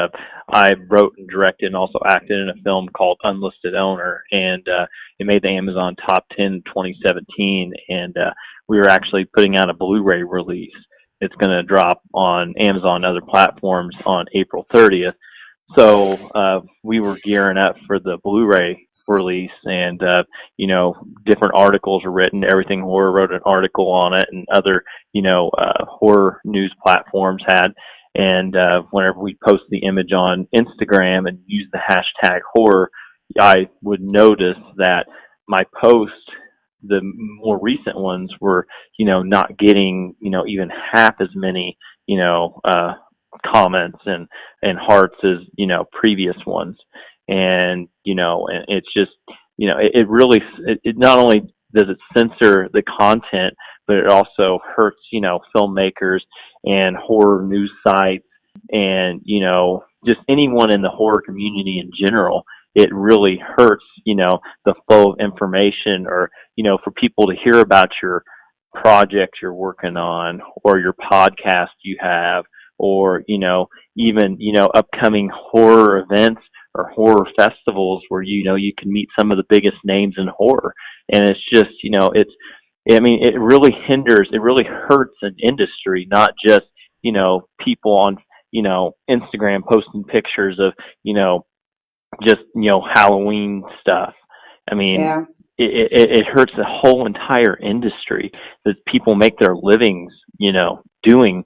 I wrote and directed and also acted in a film called Unlisted Owner, and it made the Amazon Top 10 in 2017. And we were actually putting out a Blu-ray release. It's going to drop on Amazon and other platforms on April 30th. So we were gearing up for the Blu-ray release, and different articles were written. Everything Horror wrote an article on it, and other horror news platforms had. And whenever we post the image on Instagram and use the hashtag horror, I would notice that my posts, the more recent ones, were not getting even half as many comments and hearts as previous ones. And and it's just it really it not only does it censor the content, but it also hurts filmmakers and horror news sites, and just anyone in the horror community in general. It really hurts the flow of information, or for people to hear about your project you're working on, or your podcast you have, or even upcoming horror events or horror festivals where you can meet some of the biggest names in horror. And it's just it really hinders, it really hurts an industry, not just people on Instagram posting pictures of just Halloween stuff. I mean, Yeah. it hurts the whole entire industry that people make their livings, doing,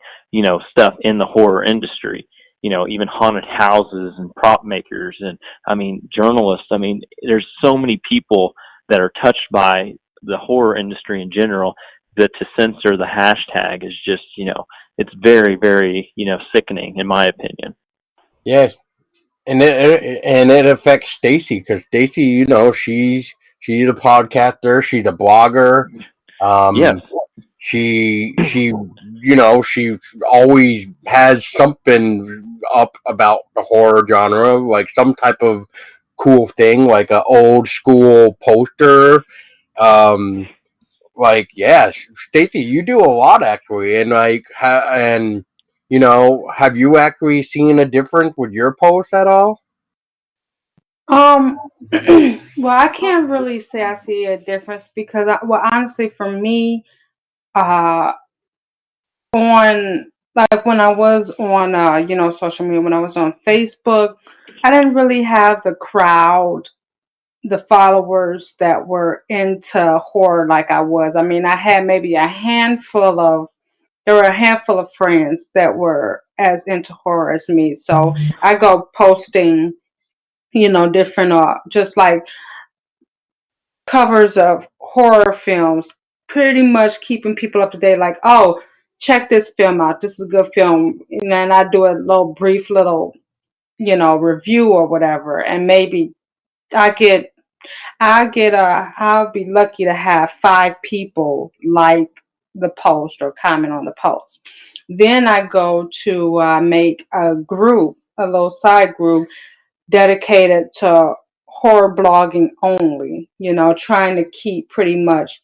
stuff in the horror industry. Even haunted houses and prop makers, and journalists. There's so many people that are touched by the horror industry in general, that to censor the hashtag is just, it's very, very, sickening in my opinion. Yes, and it affects Stacy, because Stacy, she's a podcaster, she's a blogger. Yes. She she always has something up about the horror genre, like some type of cool thing, like an old school poster. Like, yeah, Stacy, you do a lot actually, and like, have you actually seen a difference with your posts at all? Um, well, I can't really say I see a difference because, honestly, for me, uh, on like when I was on, social media, when I was on Facebook, I didn't really have the crowd, the followers that were into horror like I was. I mean, I had maybe there were a handful of friends that were as into horror as me. So I go posting, different, just like covers of horror films, pretty much keeping people up to date. Like, oh, check this film out. This is a good film. And then I do a brief little, review or whatever. And maybe I get, I'll be lucky to have 5 people like the post or comment on the post. Then I go to make a group, a little side group dedicated to horror blogging only, trying to keep pretty much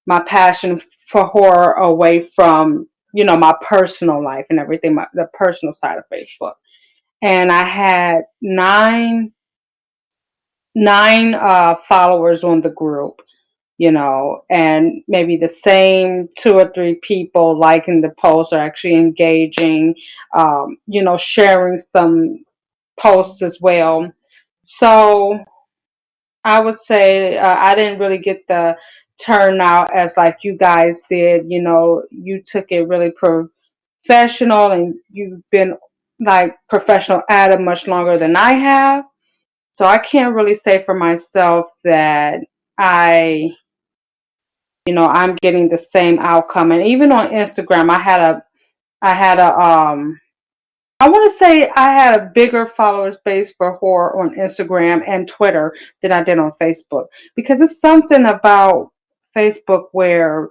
my passion for horror away from, my personal life and everything, the personal side of Facebook. And I had nine followers on the group, and maybe the same 2 or 3 people liking the post or actually engaging, sharing some posts as well. So I would say I didn't really get the turnout as like you guys did. You took it really professional, and you've been like professional at it much longer than I have. So I can't really say for myself that I, I'm getting the same outcome. And even on Instagram, I had a I want to say I had a bigger followers base for horror on Instagram and Twitter than I did on Facebook, because it's something about Facebook where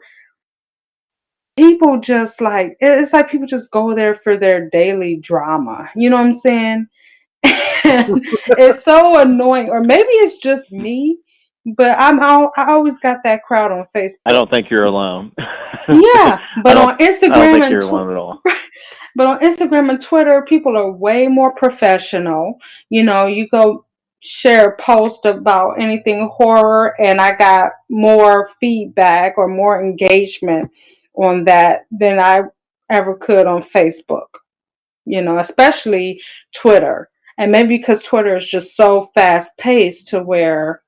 people just like, it's like people just go there for their daily drama. You know what I'm saying? And it's so annoying, or maybe it's just me, but I always got that crowd on I Facebook. don't think you're alone. Yeah, I but don't. on I don't Instagram think and you're alone at all. but on Instagram and Twitter, people are way more professional. You know, you go share a post about anything horror, and I got more feedback or more engagement on that than I ever could on Facebook. You know, especially Twitter. And maybe because Twitter is just so fast paced to where,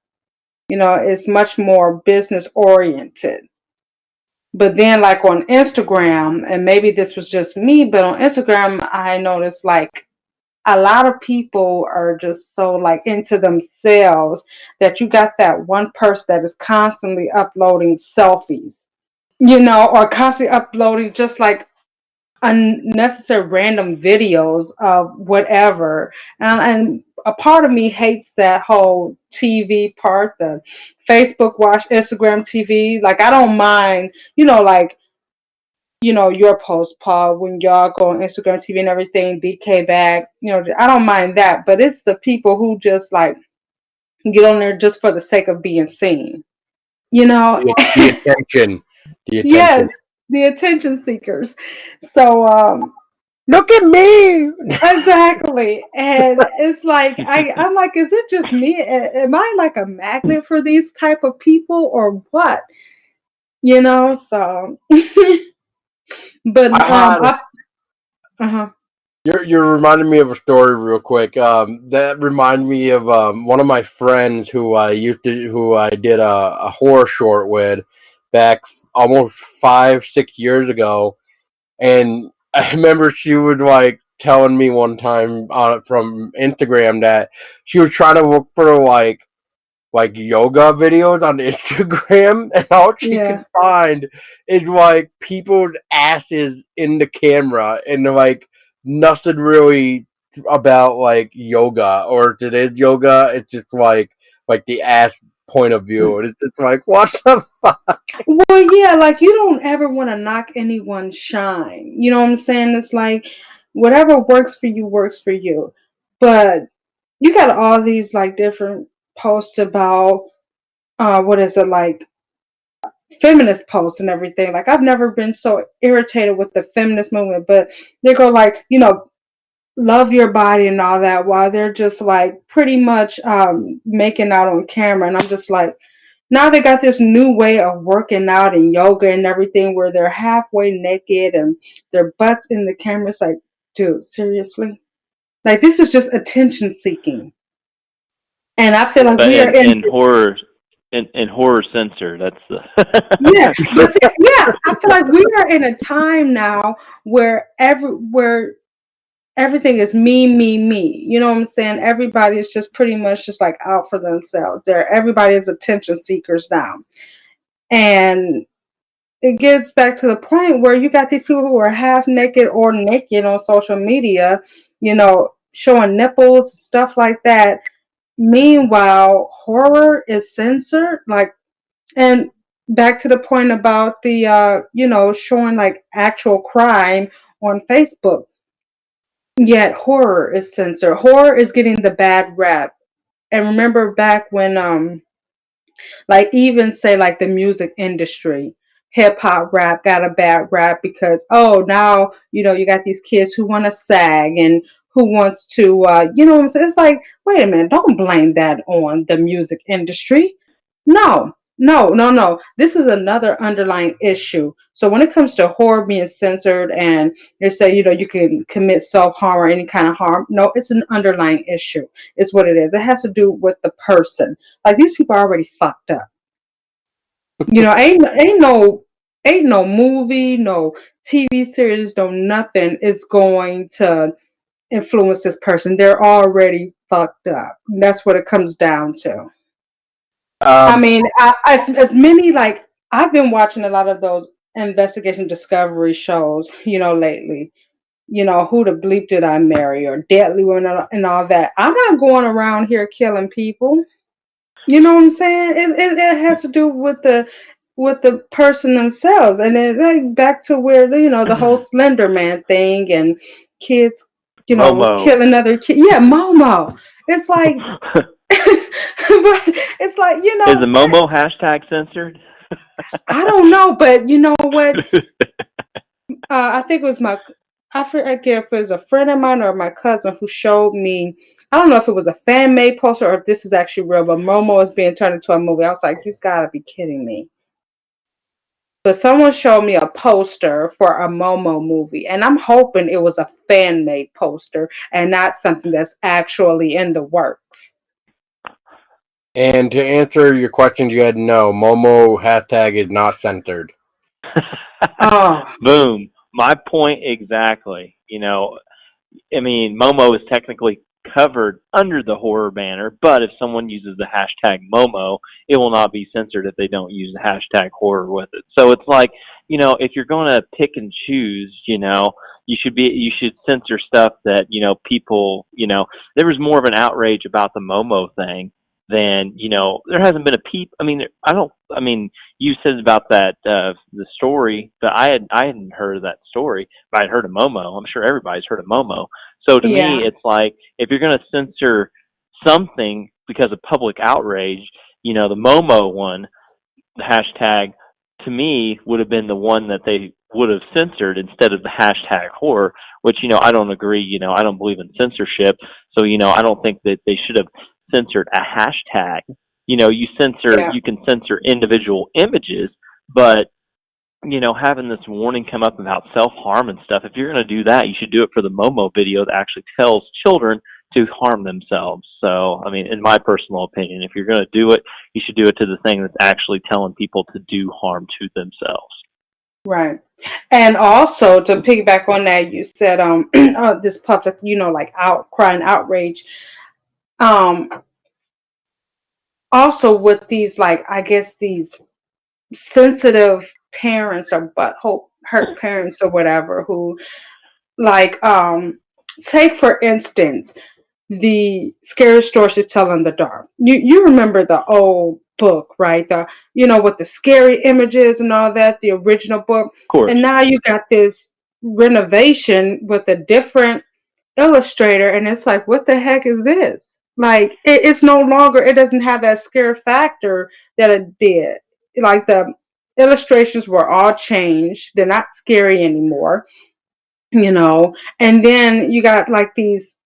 you know, it's much more business oriented. But then, like on Instagram, and maybe this was just me, but on Instagram, I noticed like a lot of people are just so like into themselves that you got that one person that is constantly uploading selfies, you know, or constantly uploading just like unnecessary random videos of whatever. And a part of me hates that whole TV part, the Facebook watch, Instagram TV. Like, I don't mind, you know, like, you know, your post, Paul, when y'all go on Instagram TV and everything, DecayMag, you know, I don't mind that. But it's the people who just like get on there just for the sake of being seen, you know? The attention. The attention. Yes, the attention seekers. So, Look at me. exactly. And it's like I'm like, is it just me? Am I like a magnet for these type of people or what? You know, so but I had uh-huh. you're reminding me of a story real quick. That reminded me of one of my friends who I did a horror short with back almost 5-6 years ago, and I remember she was like telling me one time from Instagram that she was trying to look for like yoga videos on Instagram, and all she Yeah. could find is like people's asses in the camera, and like nothing really about like yoga, or if it is yoga, it's just like the ass point of view, and it's just like what the fuck. Well, yeah, like you don't ever want to knock anyone's shine. You know what I'm saying? It's like whatever works for you works for you. But you got all these like different posts about what is it, like feminist posts and everything. Like I've never been so irritated with the feminist movement, but they go like, you know, love your body and all that while they're just like pretty much making out on camera. And I'm just like, now they got this new way of working out and yoga and everything where they're halfway naked and their butts in the camera. It's like, dude, seriously? Like this is just attention seeking. And I feel like But we are in in horror, in horror censor, that's the. yeah, but see, yeah, I feel like we are in a time now where everything is me, me, me. You know what I'm saying? Everybody is just pretty much just like out for themselves. Everybody is attention seekers now. And it gets back to the point where you got these people who are half naked or naked on social media, you know, showing nipples, stuff like that. Meanwhile, horror is censored. Like, and back to the point about the, you know, showing like actual crime on Facebook. Yet horror is censored. Horror is getting the bad rap. And remember back when like even say like the music industry, hip hop rap got a bad rap because oh now you know you got these kids who want to sag and who wants to you know what I'm saying? It's like wait a minute, don't blame that on the music industry. No, no, no, no. This is another underlying issue. So when it comes to horror being censored and they say, you know, you can commit self-harm or any kind of harm, no, it's an underlying issue. It's what it is. It has to do with the person. Like these people are already fucked up. You know, ain't no movie, no TV series, no nothing is going to influence this person. They're already fucked up. That's what it comes down to. I Um, mean, as many like I've been watching a lot of those investigation discovery shows, you know, lately. who the bleep did I marry, or deadly women and all that. I'm not going around here killing people. You know what I'm saying? It has to do with the person themselves, and then like back to where the whole Slender Man thing and kids, Momo. killing other kids. Yeah, Momo. It's like, but it's like Is the Momo hashtag censored? I don't know, but you know what? I think it was I forget if it was a friend of mine or my cousin who showed me. I don't know if it was a fan made poster or if this is actually real, but Momo is being turned into a movie. I was like, you gotta be kidding me. But someone showed me a poster for a Momo movie, and I'm hoping it was a fan made poster and not something that's actually in the works. And to answer your question, you had no. Momo hashtag is not censored. Oh. Boom. My point exactly. I mean, Momo is technically covered under the horror banner, but if someone uses the hashtag Momo, it will not be censored if they don't use the hashtag horror with it. So it's like, if you're going to pick and choose, you should censor stuff that, people, there was more of an outrage about the Momo thing than, there hasn't been a peep. I mean, you said about that, the story, but I hadn't heard of that story, but I'd heard of Momo. I'm sure everybody's heard of Momo. So to me, it's like, if you're going to censor something because of public outrage, the Momo one, the hashtag, to me, would have been the one that they would have censored instead of the hashtag horror, which, I don't agree. I don't believe in censorship. So, I don't think that they should have censored a hashtag. You can censor individual images, but having this warning come up about self-harm and stuff, if you're going to do that, you should do it for the Momo video that actually tells children to harm themselves. So, I mean, in my personal opinion, if you're going to do it, you should do it to the thing that's actually telling people to do harm to themselves. Right. And also to piggyback on that, you said this public, like outcry and outrage. Also with these, like, I guess these sensitive parents or butthole hurt parents or whatever who, like, take for instance the scary stories to tell in the dark. You remember the old book, right? With the scary images and all that, the original book. Of course. And now you got this renovation with a different illustrator, and it's like, what the heck is this? Like, it's no longer, it doesn't have that scare factor that it did. Like, the illustrations were all changed. They're not scary anymore, and then you got like these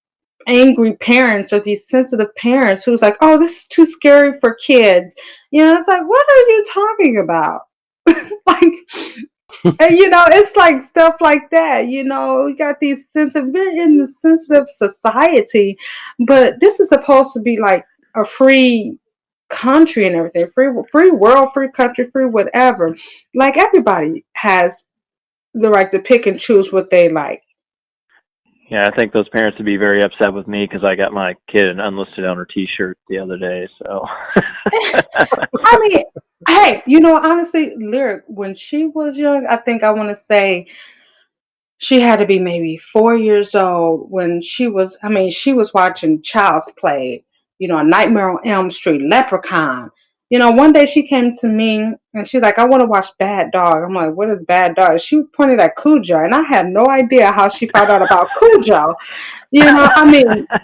angry parents or these sensitive parents who's like, oh, this is too scary for kids. It's like, what are you talking about? Like, it's like stuff like that. We got these we're in the sensitive society, but this is supposed to be like a free country and everything, free world, free country, free whatever. Like, everybody has the right to pick and choose what they like. Yeah, I think those parents would be very upset with me because I got my kid an Unlisted owner T-shirt the other day. So, I mean, hey, honestly, Lyric, when she was young, I think I want to say she had to be maybe 4 years old when she was watching Child's Play, A Nightmare on Elm Street, Leprechaun. One day she came to me and she's like, I want to watch Bad Dog. I'm like, what is Bad Dog? She pointed at Cujo, and I had no idea how she found out about Cujo.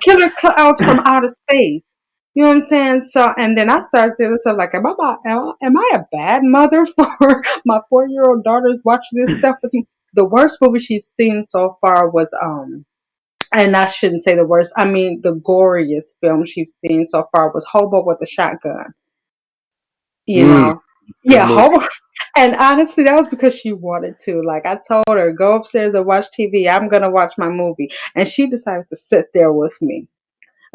Killer Clowns from Outer Space. You know what I'm saying? So, and then I started thinking, so like, am I a bad mother for my 4-year-old daughter's watching this stuff with me? The worst movie she's seen so far was and I shouldn't say the worst. I mean, the goriest film she's seen so far was Hobo with a Shotgun. Yeah, Hobo. And honestly, that was because she wanted to. Like, I told her, go upstairs and watch TV. I'm gonna watch my movie, and she decided to sit there with me.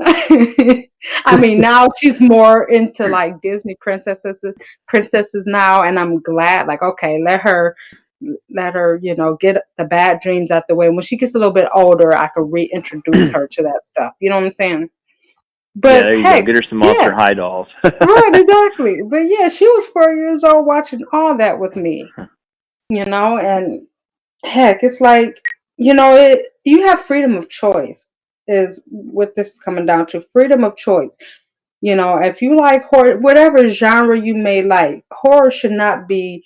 I mean, now she's more into like Disney princesses now, and I'm glad. Like, okay, let her, get the bad dreams out the way. When she gets a little bit older, I can reintroduce her to that stuff. You know what I'm saying? But there you heck, go. Get her some Monster High dolls. right, exactly. But yeah, she was 4 years old watching all that with me. And heck, it's like, you have freedom of choice. Is what this is coming down to, freedom of choice. If you like horror, whatever genre you may like, horror should not be,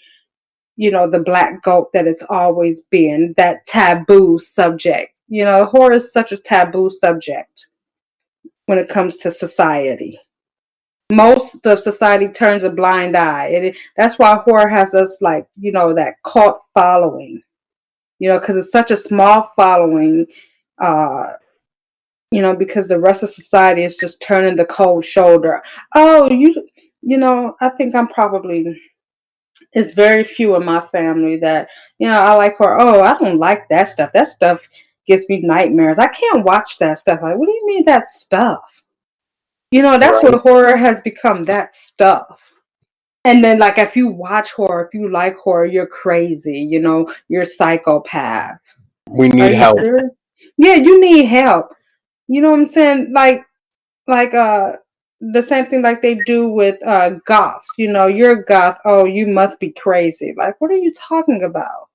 the black goat that it's always been, that taboo subject. Horror is such a taboo subject when it comes to society. Most of society turns a blind eye. That's why horror has us like, that cult following, because it's such a small following, uh, because the rest of society is just turning the cold shoulder. Oh, I think I'm probably, it's very few in my family that, I like horror. Oh, I don't like that stuff. That stuff gives me nightmares. I can't watch that stuff. Like, what do you mean that stuff? That's Right. what horror has become, that stuff. And then, like, if you watch horror, if you like horror, you're crazy. You're a psychopath. We Are need you help. serious? Yeah, you need help. You know what I'm saying? Like the same thing like they do with goths. You're a goth. Oh, you must be crazy. Like, what are you talking about?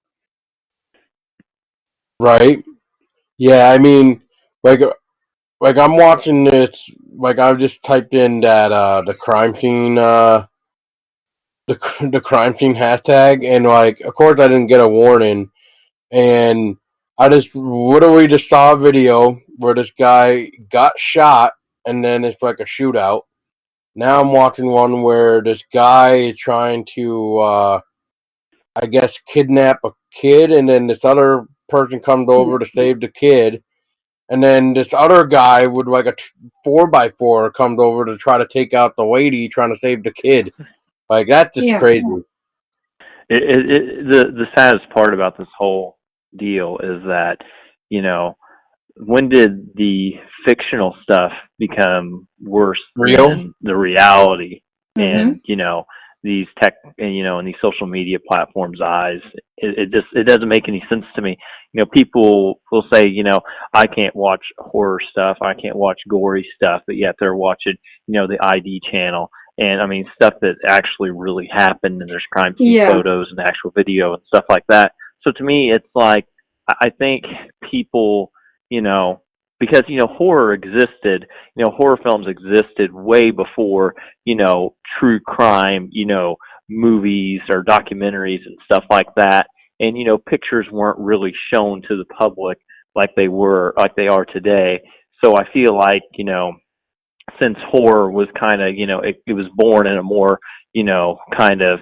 Right? Yeah, I mean, like I'm watching this. Like I've just typed in that the crime scene the crime scene hashtag, and like of course I didn't get a warning, and I just literally just saw a video where this guy got shot, and then it's like a shootout. Now I'm watching one where this guy is trying to I guess kidnap a kid, and then this other person comes over to save the kid. And then this other guy with like a 4x4 comes over to try to take out the lady trying to save the kid. Like that's just Yeah. crazy. The saddest part about this whole deal is that, you know, when did the fictional stuff become worse Real? than the reality? Mm-hmm. And these tech, and these social media platforms' eyes, it doesn't make any sense to me. People will say, I can't watch horror stuff, I can't watch gory stuff, but yet they're watching, the ID channel. And I mean, stuff that actually really happened, and there's crime scene Yeah. photos and actual video and stuff like that. So to me, it's like, I think people, because horror existed, horror films existed way before true crime, movies or documentaries and stuff like that. And pictures weren't really shown to the public like they are today. So I feel like since horror was kind of it was born in a more kind of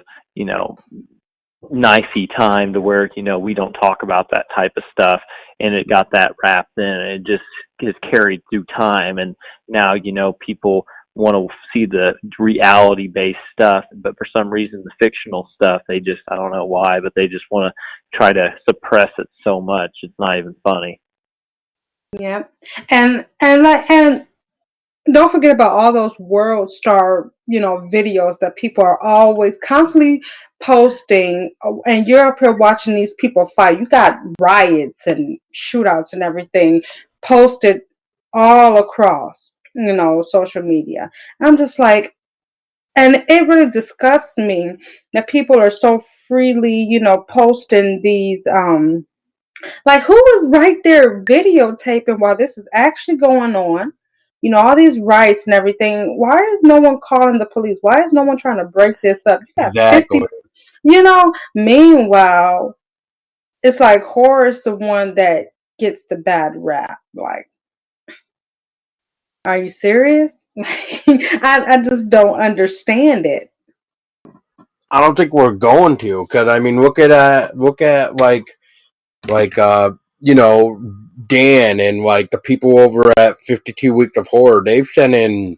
nicey time to where we don't talk about that type of stuff, and it got that wrapped in, and it just is carried through time. And now people want to see the reality based stuff, but for some reason the fictional stuff, they just, I don't know why, but they just want to try to suppress it so much it's not even funny. Yeah. And don't forget about all those world star, videos that people are always constantly posting. And you're up here watching these people fight. You got riots and shootouts and everything posted all across, social media. I'm just like, and it really disgusts me that people are so freely, posting these, like, who was right there videotaping while this is actually going on? All these riots and everything. Why is no one calling the police? Why is no one trying to break this up? You got Exactly. 50. Meanwhile, it's like horror is the one that gets the bad rap. Like, are you serious? I just don't understand it. I don't think we're going to, because I mean, look at like Dan and like the people over at 52 Weeks of Horror. They've sent in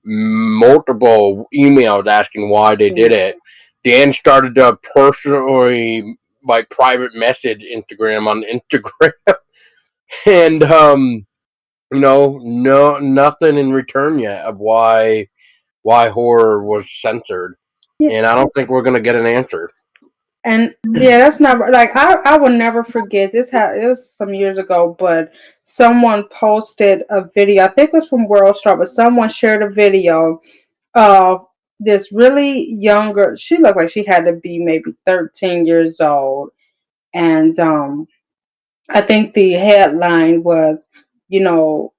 multiple emails asking why they did it. Dan started to personally like private message Instagram on Instagram, and no nothing in return yet of why horror was censored, Yeah. and I don't think we're gonna get an answer. And yeah, that's not like I will never forget this. It was some years ago, but someone posted a video. I think it was from World Star, but someone shared a video of this really younger. She looked like she had to be maybe 13 years old, and I think the headline was, you know,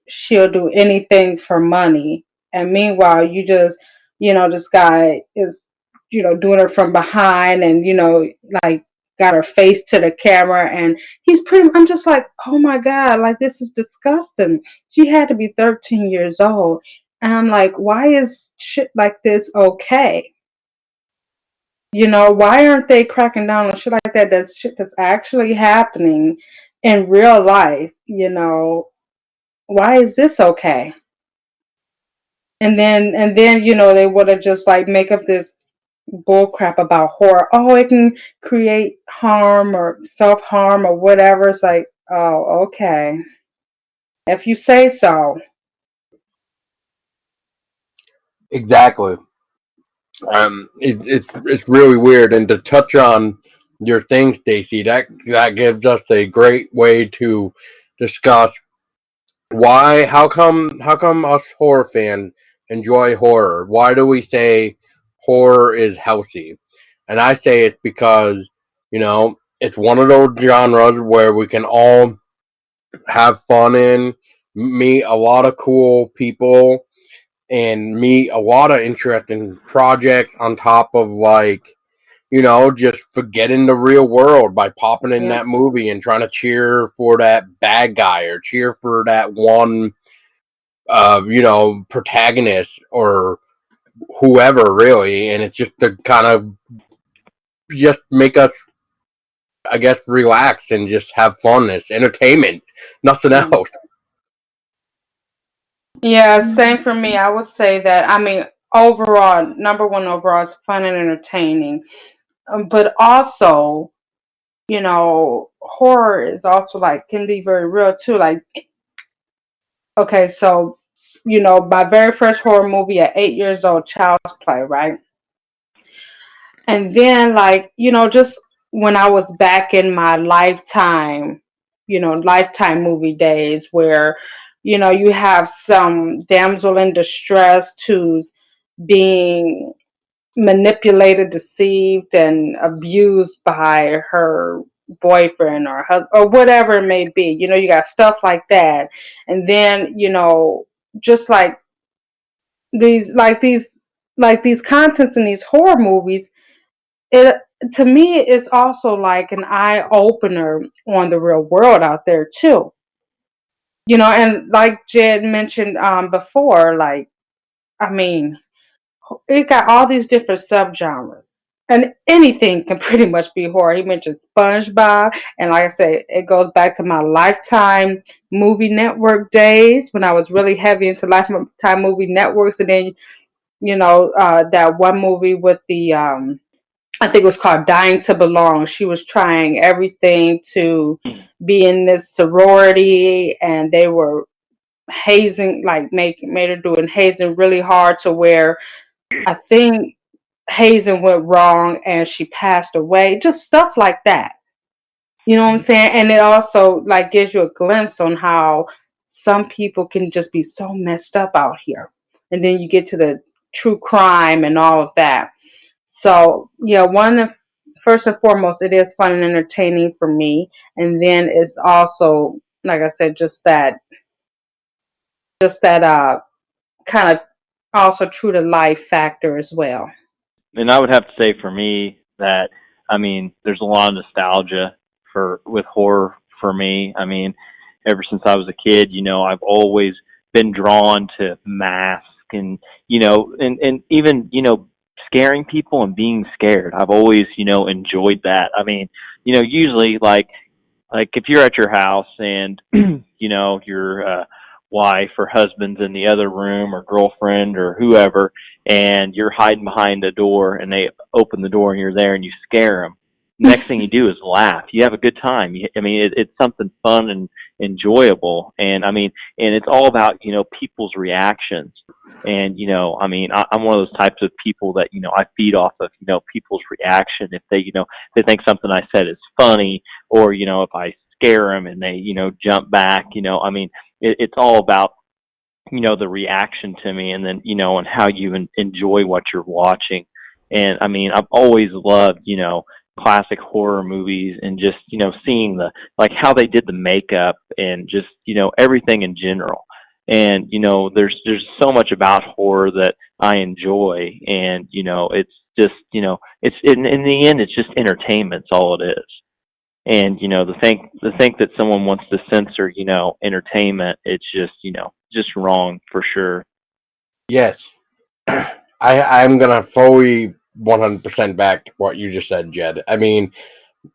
she'll do anything for money. And meanwhile, this guy is, doing her from behind and, like got her face to the camera. And I'm just like, oh my God, like this is disgusting. She had to be 13 years old. And I'm like, why is shit like this okay? Why aren't they cracking down on shit like that? That's shit that's actually happening in real life. Why is this okay? And then they would have just like make up this bull crap about horror. Oh, it can create harm or self harm or whatever. It's like, oh, okay, if you say so. Exactly. It's really weird. And to touch on your thing, Stacy, that gives us a great way to discuss how come us horror fans enjoy horror? Why do we say horror is healthy? And I say it's because, it's one of those genres where we can all have fun in, meet a lot of cool people, and meet a lot of interesting projects on top of just forgetting the real world by popping in Yep. that movie and trying to cheer for that bad guy or cheer for that one protagonist or whoever really, and it's just to kind of just make us, I guess, relax and just have fun. It's entertainment, nothing else. Yeah, same for me. I would say that. I mean, overall, number one overall, it's fun and entertaining. But also, horror is also like can be very real too. Like, okay, so my very first horror movie at 8 years old, Child's Play, right? And then, like, just when I was back in my lifetime movie days where, you have some damsel in distress who's being manipulated, deceived, and abused by her boyfriend or or whatever it may be. You got stuff like that. And then, just these, like these, like these contents in these horror movies, it to me is also like an eye opener on the real world out there too. And like Jed mentioned before, like, I mean, it got all these different subgenres. And anything can pretty much be horror. He mentioned SpongeBob, and like I said, it goes back to my Lifetime movie network days when I was really heavy into Lifetime movie networks. And then, that one movie with the I think it was called Dying to Belong. She was trying everything to be in this sorority, and they were hazing, like made her doing hazing really hard to where I think hazing went wrong and she passed away. Just stuff like that. You know what I'm saying? And it also like gives you a glimpse on how some people can just be so messed up out here. And then you get to the true crime and all of that. So yeah, first and foremost, it is fun and entertaining for me, and then it's also, like I said, just that kind of also true to life factor as well. And I would have to say for me that, I mean, there's a lot of nostalgia with horror for me. I mean, ever since I was a kid, I've always been drawn to mask and, and even, scaring people and being scared. I've always, enjoyed that. I mean, usually like if you're at your house and your wife or husband's in the other room or girlfriend or whoever, and you're hiding behind a door and they open the door and you're there and you scare them, next thing you do is laugh. You have a good time. I mean, it's something fun and enjoyable. And I mean, and it's all about people's reactions. And I mean, I'm one of those types of people that I feed off of people's reaction. If they think something I said is funny, or if I scare them and they jump back, I mean, it's all about the reaction to me, and then and how you enjoy what you're watching. And I mean, I've always loved classic horror movies, and just seeing the like how they did the makeup and just everything in general. And there's so much about horror that I enjoy, and it's just it's in the end it's just entertainment. It's all it is. And the think that someone wants to censor entertainment, it's just wrong for sure. Yes, I'm gonna fully 100% back what you just said, Jed. I mean,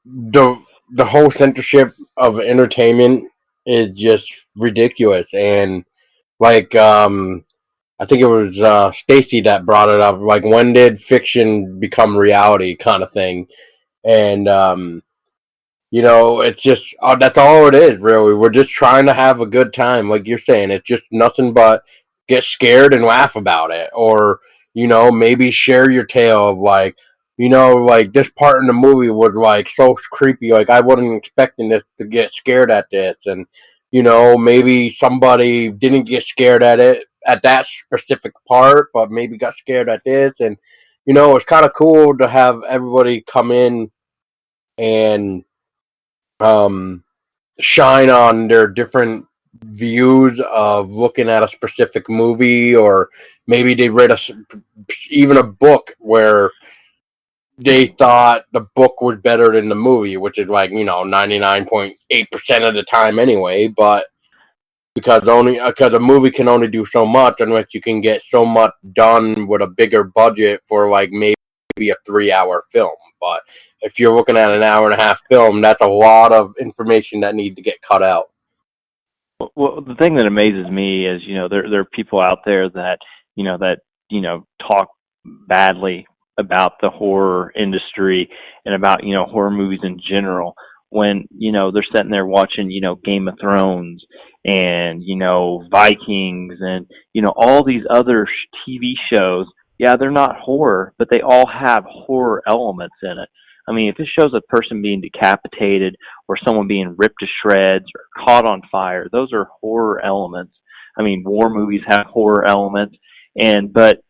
the the whole censorship of entertainment is just ridiculous, and like I think it was Stacy that brought it up. Like, when did fiction become reality, kind of thing, and it's just that's all it is, really. We're just trying to have a good time, like you're saying. It's just nothing but get scared and laugh about it, or maybe share your tale of like this part in the movie was like so creepy. Like, I wasn't expecting this to get scared at this, and maybe somebody didn't get scared at it at that specific part, but maybe got scared at this, and it's kind of cool to have everybody come in and um, shine on their different views of looking at a specific movie, or maybe they read even a book where they thought the book was better than the movie, which is 99.8% of the time anyway. But because a movie can only do so much, unless you can get so much done with a bigger budget for maybe a 3-hour film. But if you're looking at an hour and a half film, that's a lot of information that needs to get cut out. Well, the thing that amazes me is, there are people out there that, talk badly about the horror industry and about, horror movies in general, when, they're sitting there watching, Game of Thrones and, Vikings and, all these other TV shows. Yeah, they're not horror, but they all have horror elements in it. I mean, if it shows a person being decapitated or someone being ripped to shreds or caught on fire, those are horror elements. I mean, war movies have horror elements, but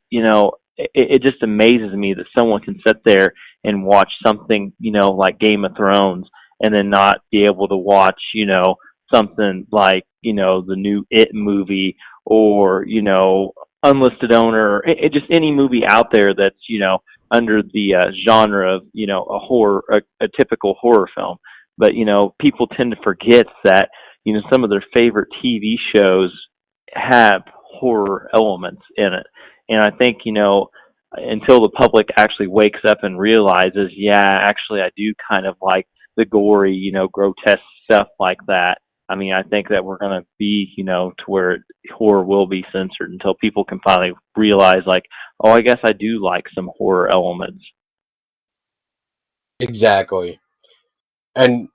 it just amazes me that someone can sit there and watch something like Game of Thrones, and then not be able to watch something like the new It movie, or Unlisted Owner, or just any movie out there that's under the genre of a horror, a typical horror film. But people tend to forget that some of their favorite TV shows have horror elements in it. And I think until the public actually wakes up and realizes, yeah, actually I do kind of like the gory, grotesque stuff like that. I mean, I think that we're going to be, to where horror will be censored until people can finally realize, like, oh, I guess I do like some horror elements. Exactly. And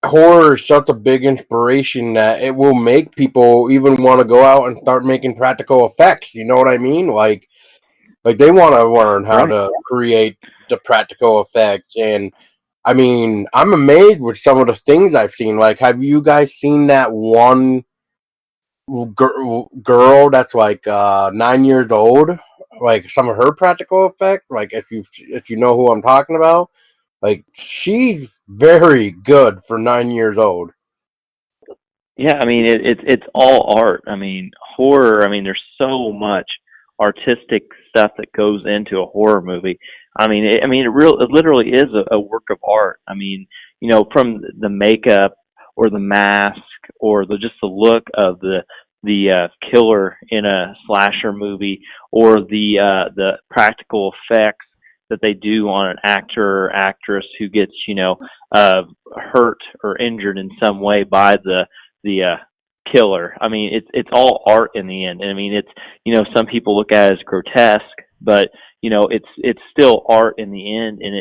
horror is such a big inspiration that it will make people even want to go out and start making practical effects. You know what I mean? Like they want to learn how Right. to create the practical effects. And I mean, I'm amazed with some of the things I've seen. Like, have you guys seen that one girl that's 9 years old? Like, some of her practical effects. Like, if you know who I'm talking about, like, she's very good for 9 years old. Yeah, I mean it's all art. I mean horror. I mean there's so much artistic stuff that goes into a horror movie. It literally is a work of art. I mean from the makeup or the mask or just the look of the killer in a slasher movie, or the practical effects that they do on an actor or actress who gets hurt or injured in some way by the killer. I mean, it's all art in the end. And I mean, it's some people look at it as grotesque, but it's still art in the end. And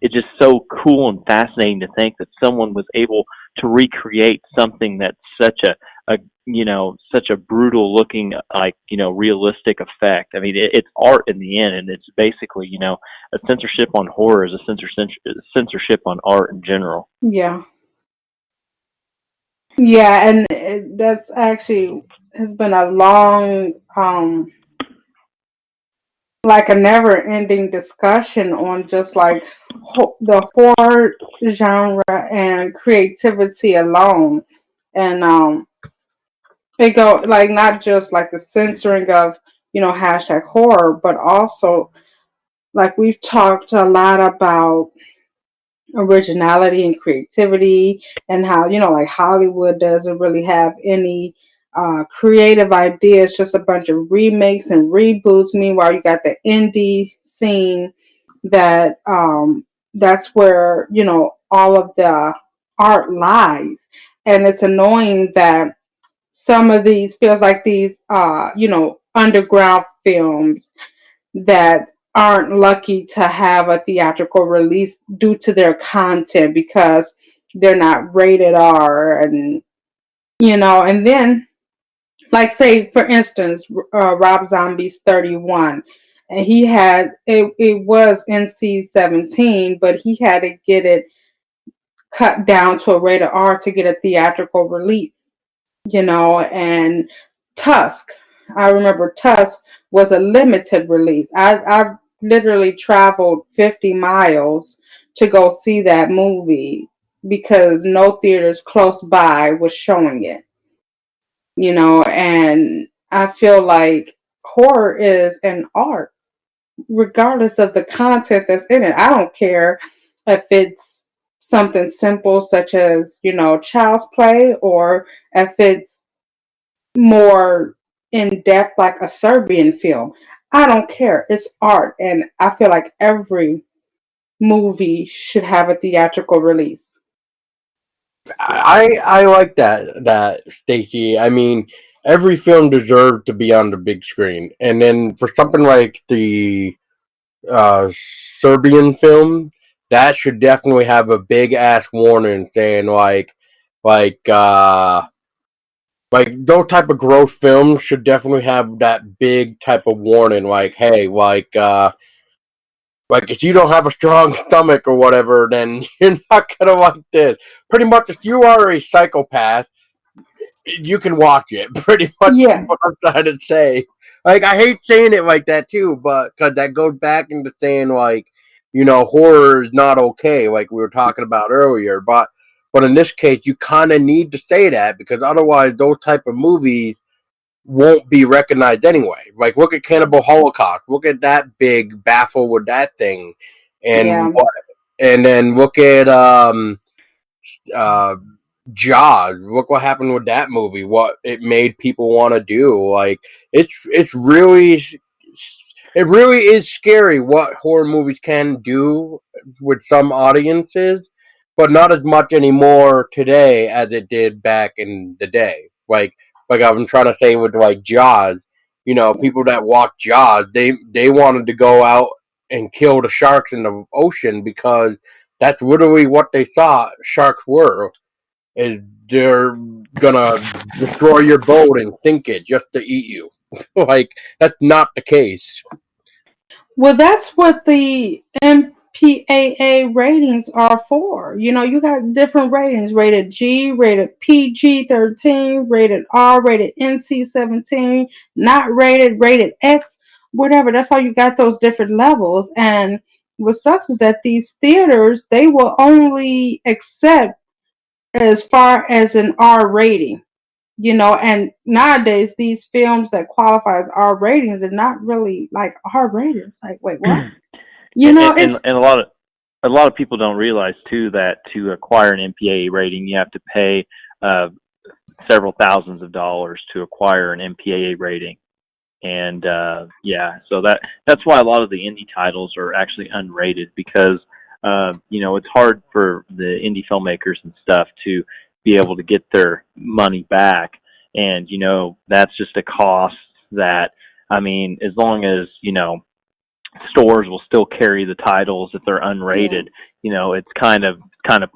it's just so cool and fascinating to think that someone was able to recreate something that's such a brutal looking, realistic effect. I mean, it's art in the end, and it's basically a censorship on horror is a censorship on art in general. Yeah. Yeah, and that's actually has been a long like a never-ending discussion on just like the horror genre and creativity alone, and it go like not just like the censoring of hashtag horror, but also like we've talked a lot about originality and creativity, and how like Hollywood doesn't really have any creative ideas, just a bunch of remakes and reboots. Meanwhile, you got the indie scene that that's where all of the art lies, and it's annoying that some of these feels like these underground films that aren't lucky to have a theatrical release due to their content because they're not rated R, and then like say for instance Rob Zombie's 31, and he had it was NC-17, but he had to get it cut down to a rated R to get a theatrical release, and Tusk. I remember Tusk was a limited release. I literally traveled 50 miles to go see that movie because no theaters close by was showing it, and I feel like horror is an art, regardless of the content that's in it. I don't care if it's something simple such as, child's play, or if it's more in depth like a Serbian film. I don't care. It's art, and I feel like every movie should have a theatrical release. I like that Stacy. I mean, every film deserved to be on the big screen, and then for something like the Serbian film, that should definitely have a big ass warning saying like uh like those type of gross films should definitely have that big type of warning, like, hey, like if you don't have a strong stomach or whatever, then you're not gonna like this. Pretty much, if you are a psychopath, you can watch it. Pretty much, Yeah, what I'm trying to say. Like, I hate saying it like that too, but because that goes back into saying like, horror is not okay, like we were talking about earlier. But in this case, you kind of need to say that because otherwise, those type of movies won't be recognized anyway. Like, look at Cannibal Holocaust. Look at that big baffle with that thing, and yeah. and then look at uh, Jaws. Look what happened with that movie. What it made people want to do. Like, it's really, it really is scary what horror movies can do with some audiences, but not as much anymore today as it did back in the day. Like I've been trying to say with like Jaws. People that watch Jaws, they wanted to go out and kill the sharks in the ocean because that's literally what they thought sharks were. Is they're gonna destroy your boat and sink it just to eat you. Like, that's not the case. Well, that's what the MPAA ratings are for. You got different ratings: rated G, rated PG-13, rated R, rated NC-17, not rated, rated X, whatever. That's why you got those different levels. And what sucks is that these theaters, they will only accept as far as an R rating. And nowadays these films that qualify as R ratings are not really like R ratings. Like, wait, what? And It's a lot of people don't realize too that to acquire an MPAA rating, you have to pay uh, several thousands of dollars to acquire an MPAA rating. And so that's why a lot of the indie titles are actually unrated because it's hard for the indie filmmakers and stuff to be able to get their money back, and that's just a cost that, I mean, as long as stores will still carry the titles if they're unrated. It's kind of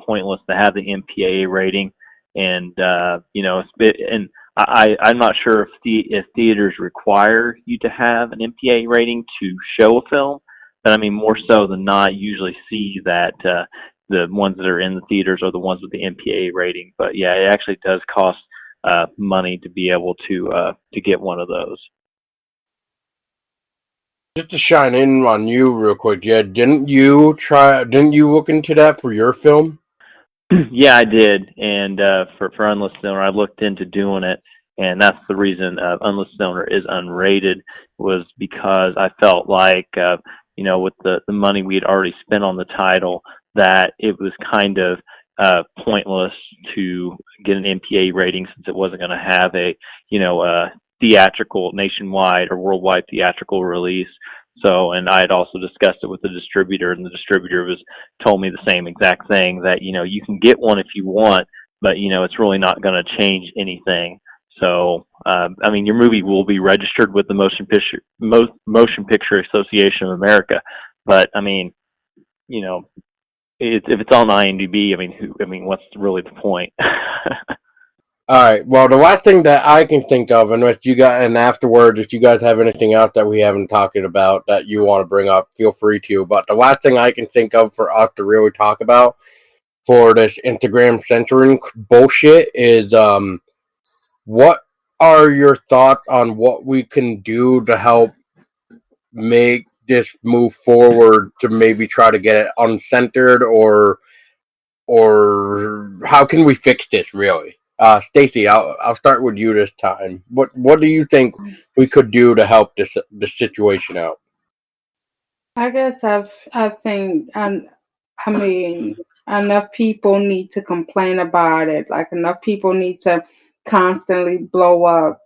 pointless to have the MPAA rating, and and I'm not sure if theaters require you to have an MPAA rating to show a film, but I mean more so than not, you usually see that the ones that are in the theaters are the ones with the MPAA rating. But yeah, it actually does cost money to be able to get one of those. Just to shine in on you real quick, Jed, didn't you look into that for your film? Yeah, I did, and for Unlisted Owner, I looked into doing it, and that's the reason Unlisted Owner is unrated, was because I felt like with the money we had already spent on the title, that it was kind of pointless to get an MPA rating since it wasn't going to have a theatrical nationwide or worldwide theatrical release. So, and I had also discussed it with the distributor, and the distributor told me the same exact thing, that you can get one if you want, but it's really not going to change anything. So, I mean, your movie will be registered with the Motion Picture Association of America, but I mean, if it's on IMDb, I mean, what's really the point? All right. Well, the last thing that I can think of, and afterwards, if you guys have anything else that we haven't talked about that you want to bring up, feel free to. But the last thing I can think of for us to really talk about for this Instagram censoring bullshit is, what are your thoughts on what we can do to help make this move forward to maybe try to get it uncensored, or how can we fix this really? Stacy, I'll start with you this time. What do you think we could do to help this situation out? I guess I think I mean enough people need to complain about it. Like enough people need to constantly blow up,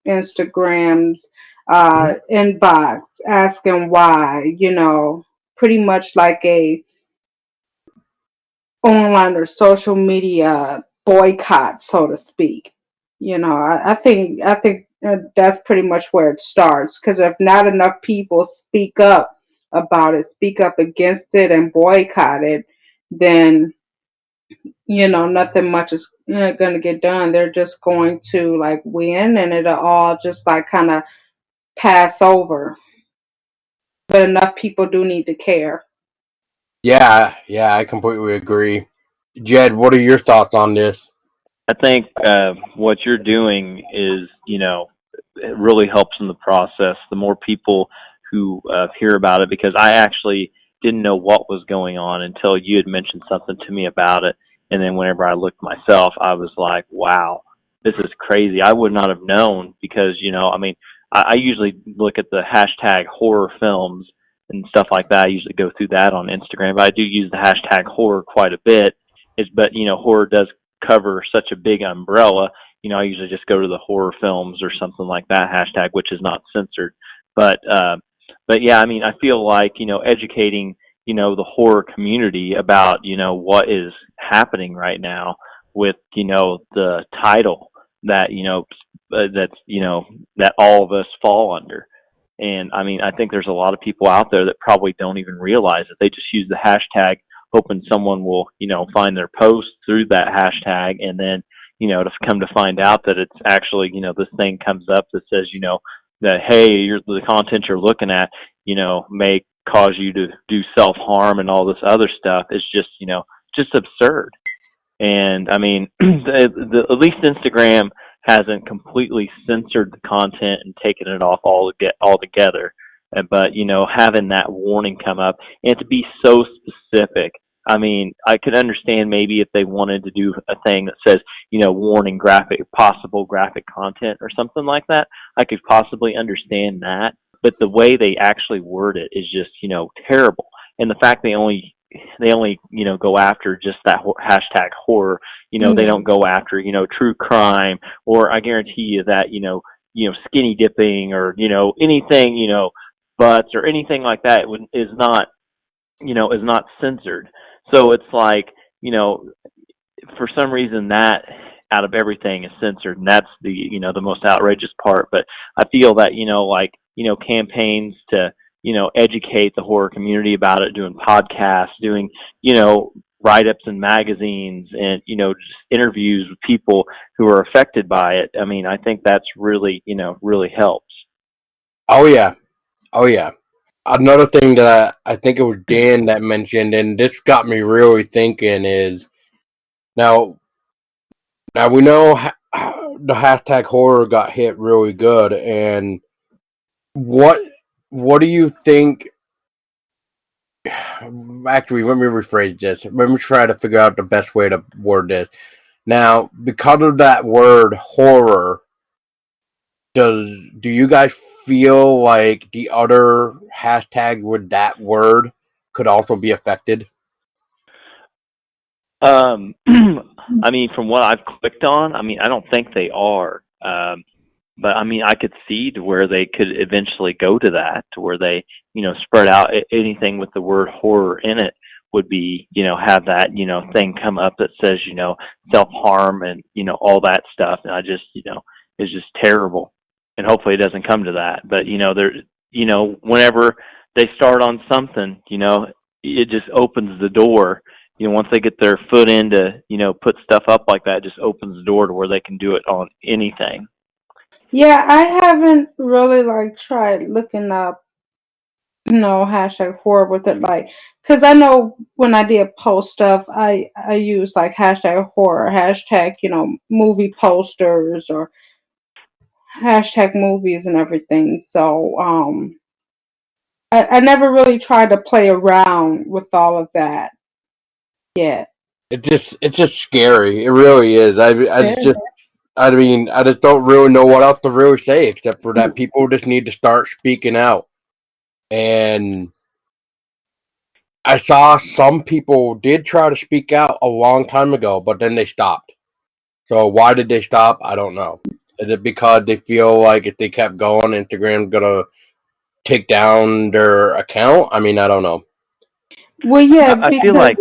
Instagrams, inbox asking why, pretty much like a online or social media boycott, so to speak. I think that's pretty much where it starts. Because if not enough people speak up about it, speak up against it, and boycott it, then nothing much is going to get done. They're just going to like win, and it'll all just like kind of pass over. But enough people do need to care. Yeah, I completely agree. Jed, what are your thoughts on this? I think what you're doing is, it really helps in the process. The more people who hear about it, because I actually didn't know what was going on until you had mentioned something to me about it. And then whenever I looked myself, I was like, wow, this is crazy. I would not have known because, I mean, I usually look at the hashtag horror films and stuff like that. I usually go through that on Instagram, but I do use the hashtag horror quite a bit. But horror does cover such a big umbrella. I usually just go to the horror films or something like that hashtag, which is not censored. But yeah, I mean, I feel like educating the horror community about what is happening right now with the title that that's that all of us fall under. And I mean, I think there's a lot of people out there that probably don't even realize it. They just use the hashtag hoping someone will, find their post through that hashtag, and then, to come to find out that it's actually, this thing comes up that says, that, hey, the content you're looking at, may cause you to do self-harm and all this other stuff is just, just absurd. And I mean, at least Instagram hasn't completely censored the content and taken it off altogether. But having that warning come up and to be so specific. I mean, I could understand maybe if they wanted to do a thing that says, warning possible graphic content or something like that. I could possibly understand that. But the way they actually word it is just, terrible. And the fact they only go after just that hashtag horror. They don't go after true crime, or I guarantee you that skinny dipping or anything butts or anything like that is not censored. So it's like for some reason that out of everything is censored, and that's the most outrageous part. But I feel that campaigns to educate the horror community about it, doing podcasts, doing write-ups in magazines, and just interviews with people who are affected by it. I mean, I think that's really really helps. Oh yeah, Another thing that I think it was Dan that mentioned, and this got me really thinking, is now we know the hashtag horror got hit really good, and what what do you think? Actually, let me rephrase this. Let me try to figure out the best way to word this. Now, because of that word horror, do you guys feel like the other hashtag with that word could also be affected? I mean, from what I've clicked on, I mean, I don't think they are. But I mean, I could see to where they could eventually go to that, to where they, spread out anything with the word horror in it would be, have that, thing come up that says, self harm and, all that stuff. And I just, it's just terrible. And hopefully it doesn't come to that. But, whenever they start on something, it just opens the door. Once they get their foot in to, put stuff up like that, it just opens the door to where they can do it on anything. Yeah, I haven't really like tried looking up, hashtag horror with it, like, because I know when I did post stuff, I use like hashtag horror, hashtag, movie posters or hashtag movies and everything. So, I never really tried to play around with all of that yet. It's just scary. It really is. I mean, I just don't really know what else to really say except for that people just need to start speaking out. And I saw some people did try to speak out a long time ago, but then they stopped. So why did they stop? I don't know. Is it because they feel like if they kept going, Instagram's gonna take down their account? I mean, I don't know. Well, yeah, I feel because like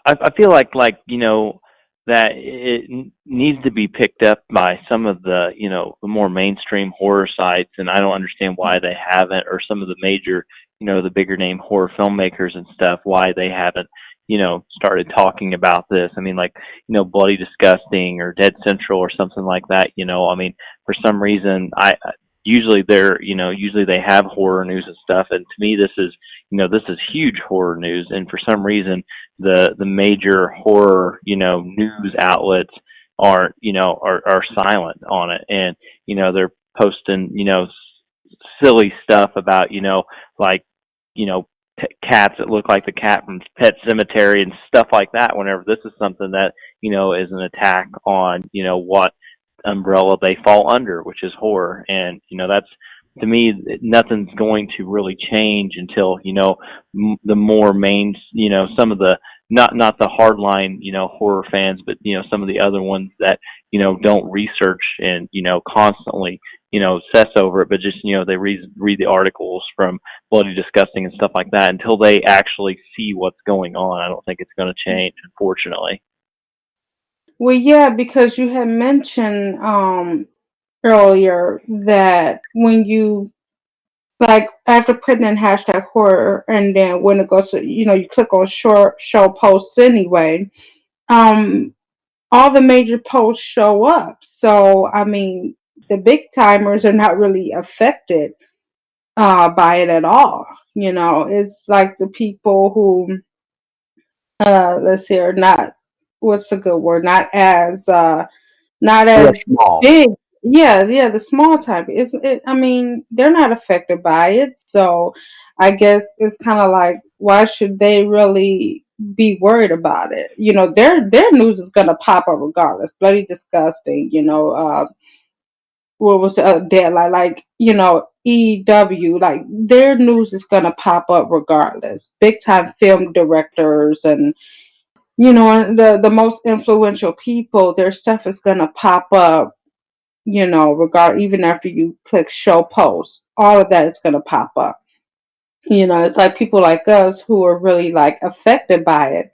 I feel like that it needs to be picked up by some of the the more mainstream horror sites, and I don't understand why they haven't, or some of the major the bigger name horror filmmakers and stuff, why they haven't started talking about this. I mean, like Bloody Disgusting or Dead Central or something like that. I mean, for some reason I usually usually they have horror news and stuff, and to me this is huge horror news, and for some reason the major horror news outlets are silent on it, and they're posting silly stuff about like cats that look like the cat from Pet Cemetery and stuff like that, whenever this is something that is an attack on what umbrella they fall under, which is horror. And that's, to me, nothing's going to really change until the more main, some of the not the hardline horror fans, but some of the other ones that don't research and constantly obsess over it, but just they read the articles from Bloody Disgusting and stuff like that. Until they actually see what's going on, I don't think it's going to change, unfortunately. well, yeah, because you had mentioned earlier that when you like after putting in hashtag horror and then when it goes to you click on short show posts anyway, um all the major posts show up. So I mean the big timers are not really affected by it at all. It's like the people who let's see, are not, what's a good word, not They're as small. big. Yeah, yeah, the small type. I mean, they're not affected by it. So I guess it's kind of like, why should they really be worried about it? Their news is gonna pop up regardless. Bloody disgusting. What was the other deadline? Like, EW. Like their news is gonna pop up regardless. Big time film directors and the most influential people, their stuff is gonna pop up, even after you click show post, all of that is gonna pop up. It's like people like us who are really like affected by it.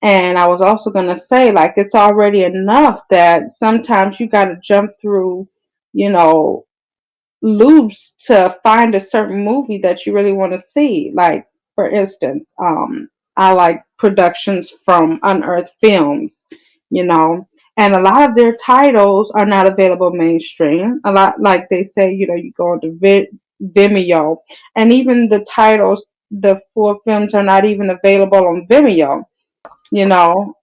And I was also gonna say, like, it's already enough that sometimes you gotta jump through, you know, loops to find a certain movie that you really want to see. Like, for instance, I like productions from Unearthed Films, you know, and a lot of their titles are not available mainstream. A lot, like they say, you go into Vimeo, and even the titles, the full films are not even available on Vimeo, you know.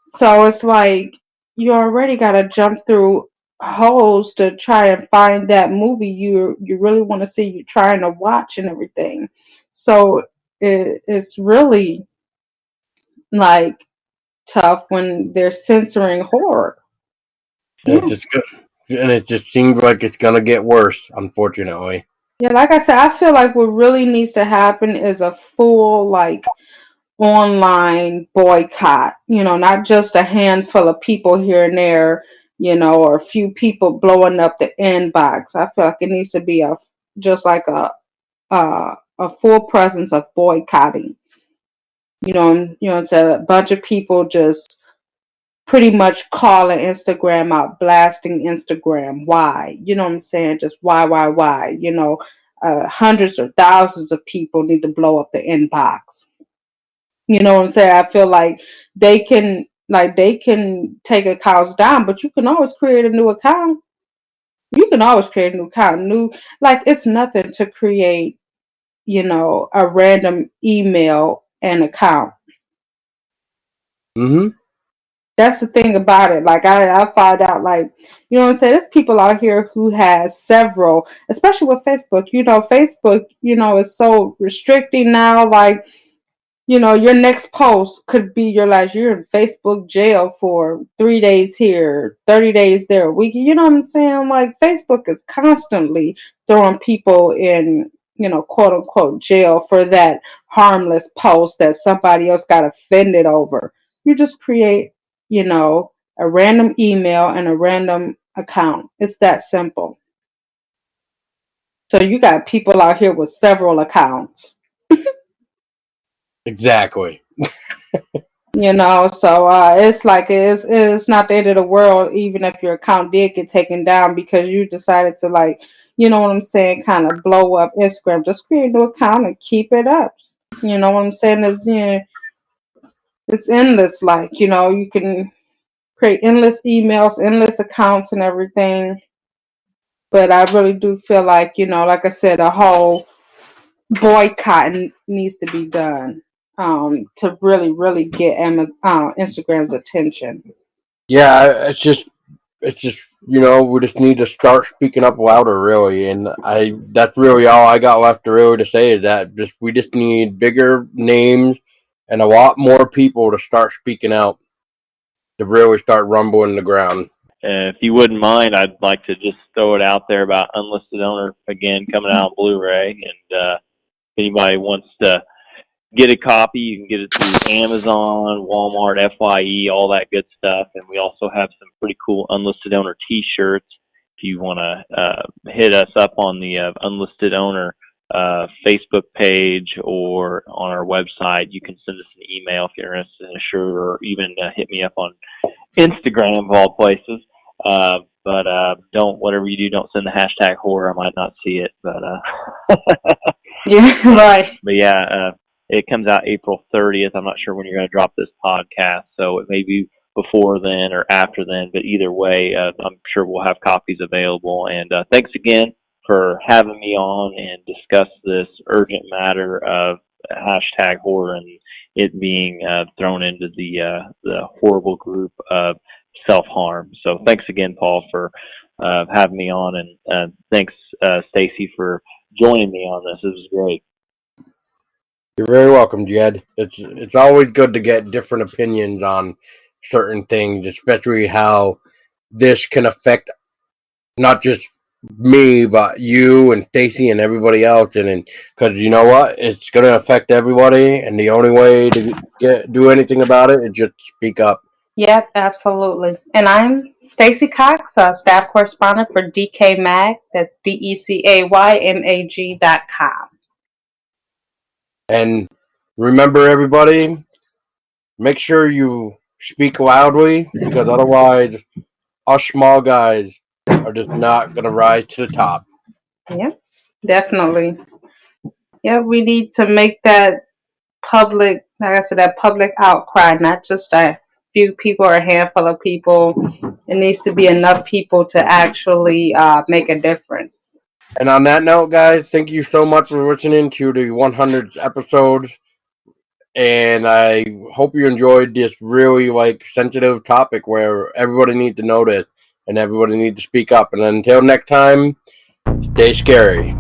So it's like you already got to jump through holes to try and find that movie you really want to see, you trying to watch and everything. So it's really like tough when they're censoring horror. And Yeah. it just seems like it's gonna get worse, unfortunately. Yeah, like I said, I feel like what really needs to happen is a full like online boycott. Not just a handful of people here and there, or a few people blowing up the inbox. I feel like it needs to be just like a full presence of boycotting. So a bunch of people just pretty much calling Instagram out, blasting Instagram. Why? You know what I'm saying? Just why? Hundreds or thousands of people need to blow up the inbox. You know what I'm saying? I feel like they can take accounts down, but you can always create a new account. You can always create a new account. Like it's nothing to create, a random email and account. Mm-hmm. That's the thing about it. Like I found out, like, you know what I'm saying? There's people out here who has several, especially with Facebook. Facebook, is so restricting now. Like, your next post could be you're in Facebook jail for 3 days here, 30 days there, a week. You know what I'm saying? Like Facebook is constantly throwing people in, quote unquote jail for that harmless post that somebody else got offended over. You just create, a random email and a random account. It's that simple. So you got people out here with several accounts. Exactly. So it's like it's not the end of the world, even if your account did get taken down because you decided to, like, you know what I'm saying, kind of blow up Instagram. Just create a new account and keep it up. You know what I'm saying? It's endless. Like, you can create endless emails, endless accounts and everything. But I really do feel like, like I said, a whole boycott needs to be done, to really, really get Instagram's attention. Yeah, it's just we just need to start speaking up louder, really, and that's really all I got left to really to say is that we just need bigger names and a lot more people to start speaking out to really start rumbling the ground. If you wouldn't mind, I'd like to just throw it out there about Unlisted Owner again coming out on Blu-ray, and if anybody wants to get a copy, you can get it through Amazon, Walmart, FYE, all that good stuff. And we also have some pretty cool Unlisted Owner T-shirts. If you want to hit us up on the Unlisted Owner Facebook page or on our website, you can send us an email if you're interested in a shirt, or even hit me up on Instagram, of all places. But don't, whatever you do, don't send the hashtag horror. I might not see it, but Yeah, right. but yeah, it comes out April 30th. I'm not sure when you're going to drop this podcast, so it may be before then or after then. But either way, I'm sure we'll have copies available. And thanks again for having me on and discuss this urgent matter of hashtag horror and it being thrown into the horrible group of self-harm. So thanks again, Paul, for having me on, and thanks, Stacy, for joining me on this. It was great. You're very welcome, Jed. It's always good to get different opinions on certain things, especially how this can affect not just me, but you and Stacy and everybody else. And because you know what, it's going to affect everybody, and the only way to do anything about it is just speak up. Yep, absolutely. And I'm Stacy Cox, staff correspondent for DecayMag. That's DecayMag.com. And remember, everybody, make sure you speak loudly, because otherwise, us small guys are just not going to rise to the top. Yep, definitely. Yeah, we need to make that public, like I said, that public outcry, not just a few people or a handful of people. It needs to be enough people to actually make a difference. And on that note, guys, thank you so much for listening to the 100th episodes. And I hope you enjoyed this really sensitive topic where everybody needs to know this. and everybody needs to speak up. And until next time, stay scary.